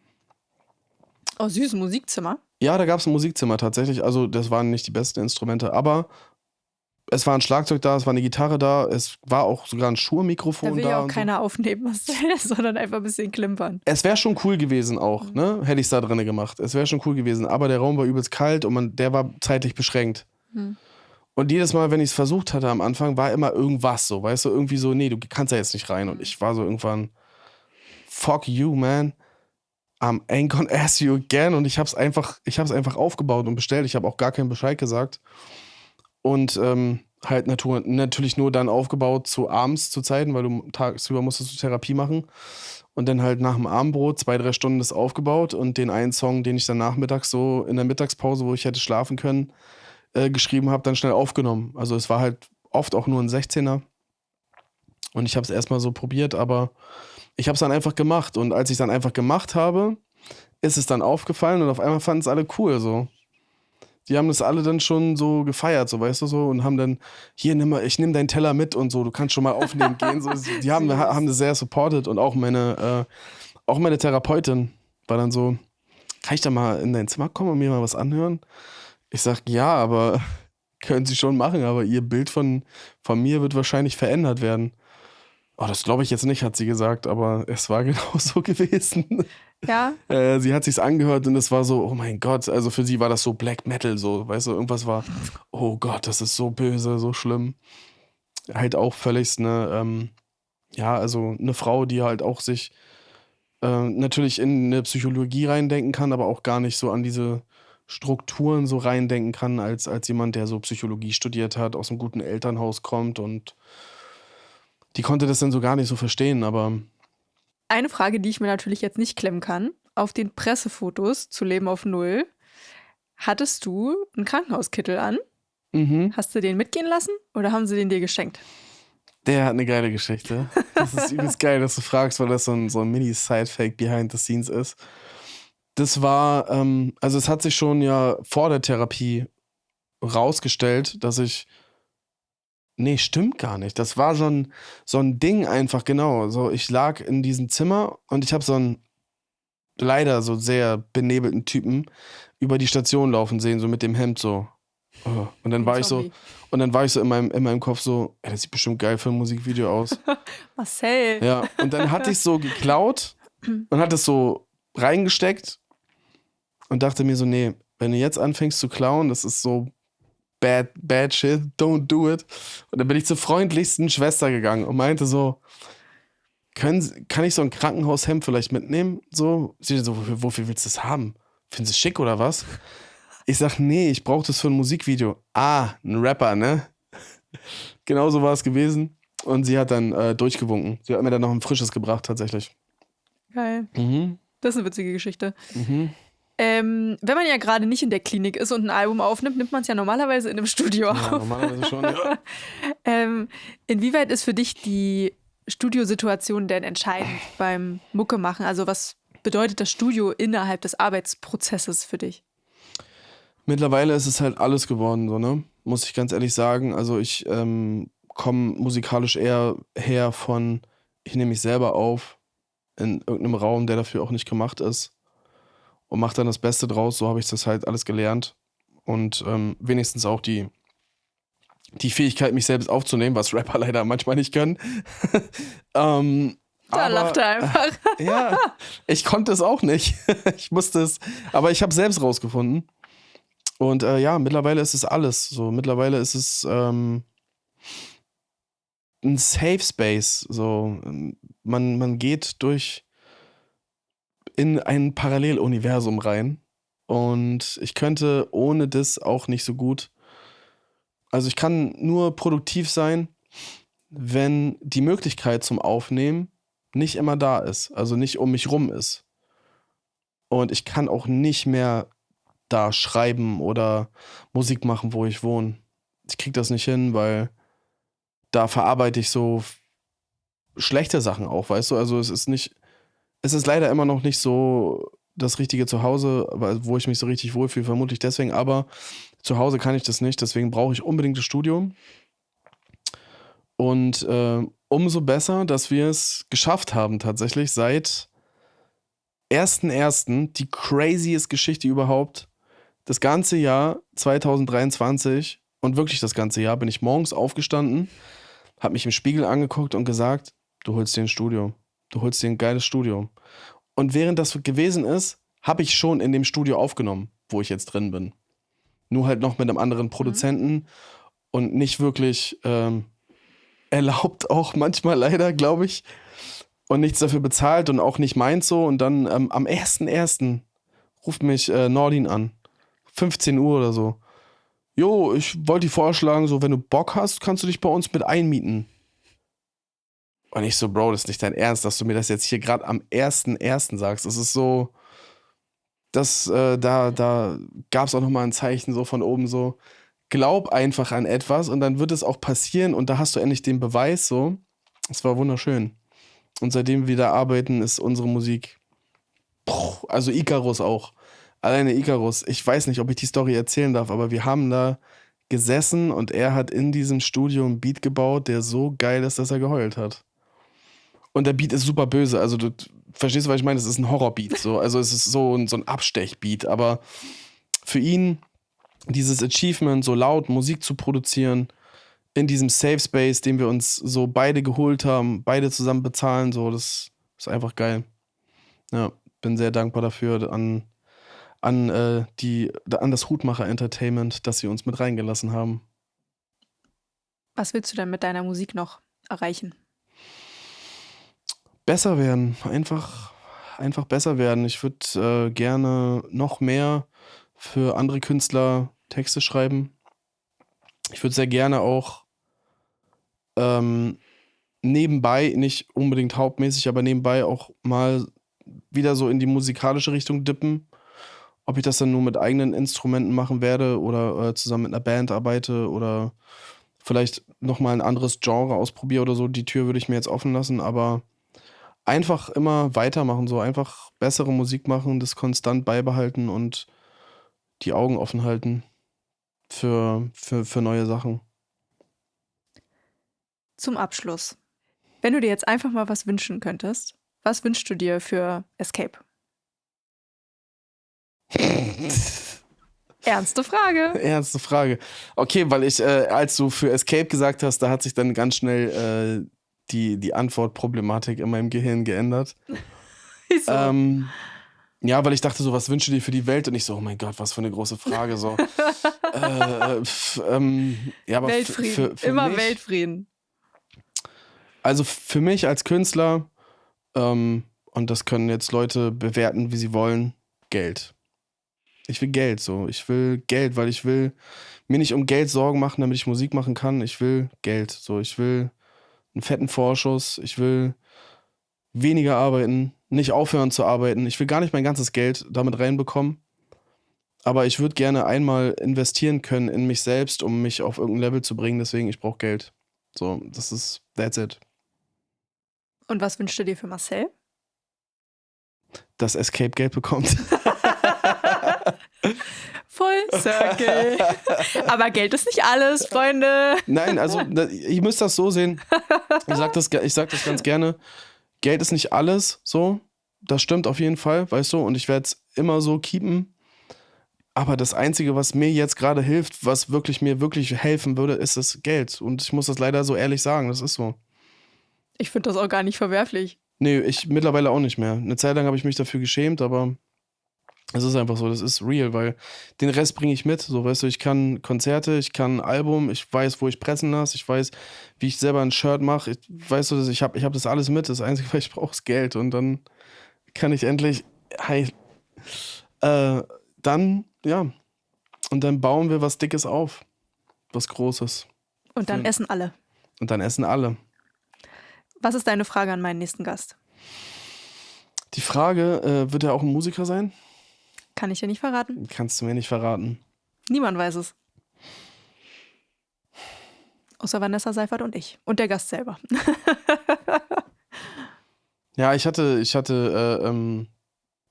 Speaker 1: Oh, süßes Musikzimmer.
Speaker 2: Ja, da gab es ein Musikzimmer tatsächlich. Also das waren nicht die besten Instrumente, aber es war ein Schlagzeug da, es war eine Gitarre da, es war auch sogar ein Schuhmikrofon da.
Speaker 1: Da will ja auch keiner aufnehmen, sondern einfach ein bisschen klimpern.
Speaker 2: Es wäre schon cool gewesen auch, ne? Hätte ich es da drin gemacht. Es wäre schon cool gewesen, aber der Raum war übelst kalt und der war zeitlich beschränkt. Und jedes Mal, wenn ich es versucht hatte am Anfang, war immer irgendwas so, weißt du, irgendwie so, nee, du kannst da jetzt nicht rein. Und ich war so irgendwann, fuck you, man. Ain't gonna ask you again. Und ich hab's einfach aufgebaut und bestellt. Ich habe auch gar keinen Bescheid gesagt. Und halt natürlich nur dann aufgebaut zu abends zu Zeiten, weil du tagsüber musstest du Therapie machen. Und dann halt nach dem Abendbrot 2-3 Stunden das aufgebaut und den einen Song, den ich dann nachmittags so in der Mittagspause, wo ich hätte schlafen können, geschrieben habe, dann schnell aufgenommen. Also es war halt oft auch nur ein 16er. Und ich habe es erstmal so probiert, aber ich habe es dann einfach gemacht. Und als ich es dann einfach gemacht habe, ist es dann aufgefallen und auf einmal fanden es alle cool so. Die haben das alle dann schon so gefeiert, so weißt du so, und haben dann, hier, ich nehme deinen Teller mit und so, du kannst schon mal aufnehmen gehen. So, die haben das sehr supported und auch meine Therapeutin war dann so, kann ich da mal in dein Zimmer kommen und mir mal was anhören? Ich sag, ja, aber können Sie schon machen, aber Ihr Bild von mir wird wahrscheinlich verändert werden. Oh, das glaube ich jetzt nicht, hat sie gesagt, aber es war genau so gewesen.
Speaker 1: Ja.
Speaker 2: Sie hat sich's angehört und es war so, oh mein Gott, also für sie war das so Black Metal, so, weißt du, irgendwas war, oh Gott, das ist so böse, so schlimm. Halt auch völlig also eine Frau, die halt auch sich natürlich in eine Psychologie reindenken kann, aber auch gar nicht so an diese Strukturen so reindenken kann, als jemand, der so Psychologie studiert hat, aus einem guten Elternhaus kommt und die konnte das dann so gar nicht so verstehen, aber...
Speaker 1: Eine Frage, die ich mir natürlich jetzt nicht klemmen kann. Auf den Pressefotos zu Leben auf Null hattest du einen Krankenhauskittel an. Hast du den mitgehen lassen oder haben sie den dir geschenkt?
Speaker 2: Der hat eine geile Geschichte. Das ist übelst geil, dass du fragst, weil das so ein Mini-Side-Fact behind the scenes ist. Das war, also es hat sich schon ja vor der Therapie rausgestellt, dass ich... Nee, stimmt gar nicht. Das war so ein Ding einfach, genau. So, ich lag in diesem Zimmer und ich habe so einen leider so sehr benebelten Typen über die Station laufen sehen, so mit dem Hemd so. Oh. Und dann war ich so in meinem Kopf so, das sieht bestimmt geil für ein Musikvideo aus.
Speaker 1: Marcel.
Speaker 2: Ja, und dann hatte ich so geklaut und hatte es so reingesteckt und dachte mir so, nee, wenn du jetzt anfängst zu klauen, das ist so bad shit, don't do it. Und dann bin ich zur freundlichsten Schwester gegangen und meinte so, kann ich so ein Krankenhaushemd vielleicht mitnehmen? So, sie so, wofür willst du das haben? Findest du es schick oder was? Ich sag, nee, ich brauche das für ein Musikvideo. Ah, ein Rapper, ne? Genau so war es gewesen. Und sie hat dann durchgewunken. Sie hat mir dann noch ein frisches gebracht, tatsächlich.
Speaker 1: Geil. Das ist eine witzige Geschichte. Wenn man ja gerade nicht in der Klinik ist und ein Album aufnimmt, nimmt man es ja normalerweise in einem Studio auf.
Speaker 2: Ja, normalerweise schon, ja.
Speaker 1: Inwieweit ist für dich die Studiosituation denn entscheidend beim Mucke machen? Also was bedeutet das Studio innerhalb des Arbeitsprozesses für dich?
Speaker 2: Mittlerweile ist es halt alles geworden, so, ne? Muss ich ganz ehrlich sagen. Also ich komme musikalisch eher her von, ich nehme mich selber auf in irgendeinem Raum, der dafür auch nicht gemacht ist und mache dann das Beste draus. So habe ich das halt alles gelernt und wenigstens auch die Fähigkeit, mich selbst aufzunehmen, was Rapper leider manchmal nicht können.
Speaker 1: Da lacht er einfach.
Speaker 2: Ja, ich konnte es auch nicht. Ich musste es, aber ich habe es selbst rausgefunden. Und ja, mittlerweile ist es alles so. Mittlerweile ist es ein Safe Space. So. Man geht in ein Paralleluniversum rein. Und ich könnte ohne das auch nicht so gut. Also ich kann nur produktiv sein, wenn die Möglichkeit zum Aufnehmen nicht immer da ist. Also nicht um mich rum ist. Und ich kann auch nicht mehr da schreiben oder Musik machen, wo ich wohne. Ich krieg das nicht hin, weil da verarbeite ich so schlechte Sachen auch, weißt du? Also es ist leider immer noch nicht so das richtige Zuhause, wo ich mich so richtig wohlfühle, vermutlich deswegen, aber zu Hause kann ich das nicht, deswegen brauche ich unbedingt das Studio. Und umso besser, dass wir es geschafft haben, tatsächlich seit 1.1., die craziest Geschichte überhaupt. Das ganze Jahr 2023 und wirklich das ganze Jahr bin ich morgens aufgestanden, habe mich im Spiegel angeguckt und gesagt, du holst dir ein Studio. Du holst dir ein geiles Studio. Und während das gewesen ist, habe ich schon in dem Studio aufgenommen, wo ich jetzt drin bin. Nur halt noch mit einem anderen Produzenten und nicht wirklich erlaubt auch manchmal leider, glaube ich. Und nichts dafür bezahlt und auch nicht meins so. Und dann am 1.1. ruft mich Nordin an. 15 Uhr oder so. Jo, ich wollte dir vorschlagen, so, wenn du Bock hast, kannst du dich bei uns mit einmieten. Und ich so, Bro, das ist nicht dein Ernst, dass du mir das jetzt hier gerade am 1.1. sagst. Das ist so, da gab es auch nochmal ein Zeichen so von oben so, glaub einfach an etwas und dann wird es auch passieren und da hast du endlich den Beweis so. Es war wunderschön. Und seitdem wir da arbeiten, ist unsere Musik, also Icarus auch. Alleine Icarus, ich weiß nicht, ob ich die Story erzählen darf, aber wir haben da gesessen und er hat in diesem Studio einen Beat gebaut, der so geil ist, dass er geheult hat. Und der Beat ist super böse, also du verstehst, was ich meine? Es ist ein Horrorbeat, so. Also es ist so ein Abstechbeat, aber für ihn dieses Achievement, so laut Musik zu produzieren, in diesem Safe Space, den wir uns so beide geholt haben, beide zusammen bezahlen, so, das ist einfach geil. Ja, bin sehr dankbar dafür an das Hutmacher Entertainment, dass sie uns mit reingelassen haben.
Speaker 1: Was willst du denn mit deiner Musik noch erreichen?
Speaker 2: Besser werden, einfach besser werden. Ich würde gerne noch mehr für andere Künstler Texte schreiben. Ich würde sehr gerne auch nebenbei, nicht unbedingt hauptmäßig, aber nebenbei auch mal wieder so in die musikalische Richtung dippen. Ob ich das dann nur mit eigenen Instrumenten machen werde oder zusammen mit einer Band arbeite oder vielleicht nochmal ein anderes Genre ausprobiere oder so, die Tür würde ich mir jetzt offen lassen, aber einfach immer weitermachen, so einfach bessere Musik machen, das konstant beibehalten und die Augen offen halten für neue Sachen.
Speaker 1: Zum Abschluss. Wenn du dir jetzt einfach mal was wünschen könntest, was wünschst du dir für Escape? Ernste Frage.
Speaker 2: Ernste Frage. Okay, weil ich, als du für Escape gesagt hast, da hat sich dann ganz schnell die Antwortproblematik in meinem Gehirn geändert.
Speaker 1: Wieso?
Speaker 2: Ja, weil ich dachte so, was wünschst du dir für die Welt? Und ich so, oh mein Gott, was für eine große Frage. So. Ja, aber
Speaker 1: Weltfrieden.
Speaker 2: für
Speaker 1: Immer
Speaker 2: mich,
Speaker 1: Weltfrieden.
Speaker 2: Also für mich als Künstler, und das können jetzt Leute bewerten, wie sie wollen, Geld. Ich will Geld so. Ich will Geld, weil ich will mir nicht um Geld Sorgen machen, damit ich Musik machen kann. Ich will Geld. So, ich will einen fetten Vorschuss. Ich will weniger arbeiten, nicht aufhören zu arbeiten. Ich will gar nicht mein ganzes Geld damit reinbekommen. Aber ich würde gerne einmal investieren können in mich selbst, um mich auf irgendein Level zu bringen. Deswegen, ich brauche Geld. So, that's it.
Speaker 1: Und was wünschst du dir für Marcel?
Speaker 2: dass Escape Geld bekommt.
Speaker 1: Full Circle. Aber Geld ist nicht alles, Freunde.
Speaker 2: Nein, also ihr müsst das so sehen. Ich sag das ganz gerne. Geld ist nicht alles, so. Das stimmt auf jeden Fall, weißt du. Und ich werde es immer so keepen. Aber das Einzige, was mir jetzt gerade hilft, was mir wirklich helfen würde, ist das Geld. Und ich muss das leider so ehrlich sagen, das ist so.
Speaker 1: Ich finde das auch gar nicht verwerflich.
Speaker 2: Nee, ich mittlerweile auch nicht mehr. Eine Zeit lang habe ich mich dafür geschämt, aber es ist einfach so, das ist real, weil den Rest bringe ich mit. So, weißt du, ich kann Konzerte, ich kann ein Album, ich weiß, wo ich pressen lasse, ich weiß, wie ich selber ein Shirt mache. Weißt du, ich hab das alles mit. Das Einzige, was ich brauche, ist Geld. Und dann kann ich endlich, und dann bauen wir was Dickes auf. Was Großes.
Speaker 1: Und dann essen alle.
Speaker 2: Und dann essen alle.
Speaker 1: Was ist deine Frage an meinen nächsten Gast?
Speaker 2: Die Frage, wird er auch ein Musiker sein?
Speaker 1: Kann ich dir nicht verraten.
Speaker 2: Kannst du mir nicht verraten.
Speaker 1: Niemand weiß es. Außer Vanessa Seifert und ich. Und der Gast selber.
Speaker 2: Ja, ich hatte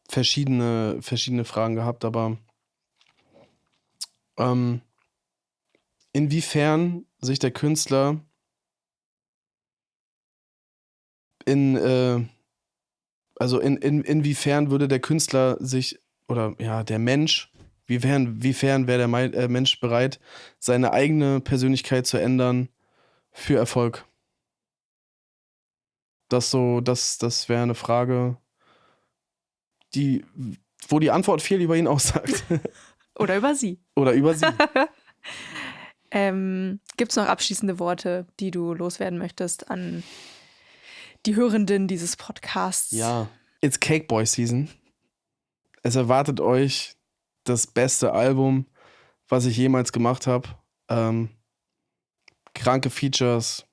Speaker 2: verschiedene Fragen gehabt, aber inwiefern sich der Künstler inwiefern würde der Künstler sich, oder ja, der Mensch, inwiefern wäre der Mensch bereit, seine eigene Persönlichkeit zu ändern für Erfolg? Das wäre eine Frage, wo die Antwort viel über ihn aussagt.
Speaker 1: Oder über sie.
Speaker 2: Oder über sie.
Speaker 1: Gibt es noch abschließende Worte, die du loswerden möchtest an die Hörenden dieses Podcasts?
Speaker 2: Ja, it's Cake Boy Season. Es erwartet euch das beste Album, was ich jemals gemacht habe. Kranke Features.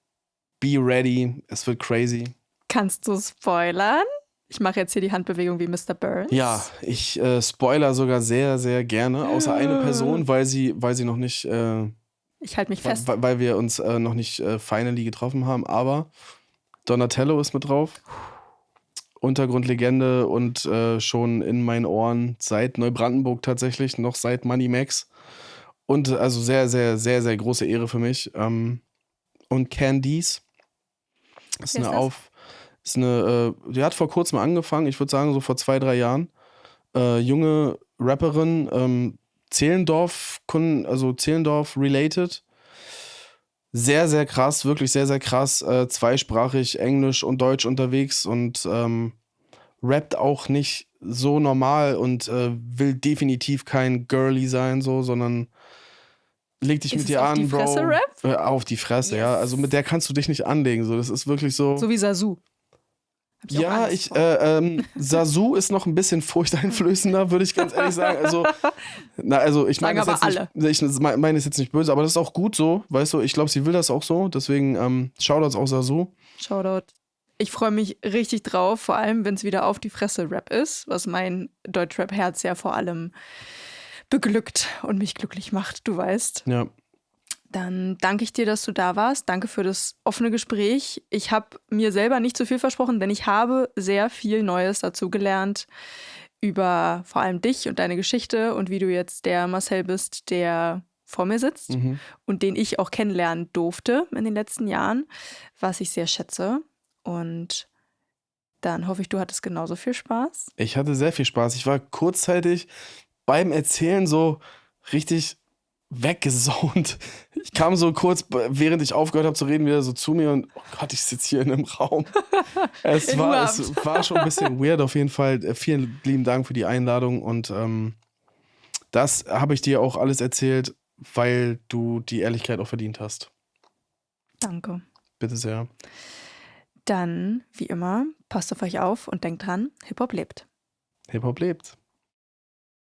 Speaker 2: Be ready. Es wird crazy.
Speaker 1: Kannst du spoilern? Ich mache jetzt hier die Handbewegung wie Mr. Burns.
Speaker 2: Ja, ich spoiler sogar sehr, sehr gerne. Außer eine Person, weil sie noch nicht...
Speaker 1: ich halte mich fest.
Speaker 2: Weil wir uns noch nicht finally getroffen haben. Aber Donatello ist mit drauf. Untergrundlegende und schon in meinen Ohren seit Neubrandenburg tatsächlich, noch seit Money Max. Und also sehr, sehr, sehr, sehr große Ehre für mich. Und Candice ist die hat vor kurzem angefangen, ich würde sagen so vor 2-3 Jahren. Junge Rapperin, Zehlendorf-related. Sehr, sehr krass, wirklich sehr, sehr krass. Zweisprachig Englisch und Deutsch unterwegs und rappt auch nicht so normal und will definitiv kein Girly sein, so, sondern leg dich mit dir an, Bro. Auf die Fresse Rap? Auf die Fresse, yes. Ja. Also mit der kannst du dich nicht anlegen. So. Das ist wirklich so.
Speaker 1: So wie Sasu.
Speaker 2: Ja, Sasu ist noch ein bisschen furchteinflößender, würde ich ganz ehrlich sagen. Also ich meine es jetzt nicht böse, aber das ist auch gut so, weißt du, ich glaube, sie will das auch so, deswegen Shoutouts auch Sasu.
Speaker 1: Shoutout. Ich freue mich richtig drauf, vor allem, wenn es wieder auf die Fresse Rap ist, was mein Deutschrap-Herz ja vor allem beglückt und mich glücklich macht, du weißt.
Speaker 2: Ja.
Speaker 1: Dann danke ich dir, dass du da warst. Danke für das offene Gespräch. Ich habe mir selber nicht zu viel versprochen, denn ich habe sehr viel Neues dazu gelernt über vor allem dich und deine Geschichte und wie du jetzt der Marcel bist, der vor mir sitzt und den ich auch kennenlernen durfte in den letzten Jahren, was ich sehr schätze. Und dann hoffe ich, du hattest genauso viel Spaß.
Speaker 2: Ich hatte sehr viel Spaß. Ich war kurzzeitig beim Erzählen so richtig weggesaunt. Ich kam so kurz, während ich aufgehört habe zu reden, wieder so zu mir und oh Gott, ich sitze hier in einem Raum. Es war schon ein bisschen weird auf jeden Fall. Vielen lieben Dank für die Einladung und das habe ich dir auch alles erzählt, weil du die Ehrlichkeit auch verdient hast.
Speaker 1: Danke.
Speaker 2: Bitte sehr.
Speaker 1: Dann, wie immer, passt auf euch auf und denkt dran, Hip-Hop lebt.
Speaker 2: Hip-Hop lebt.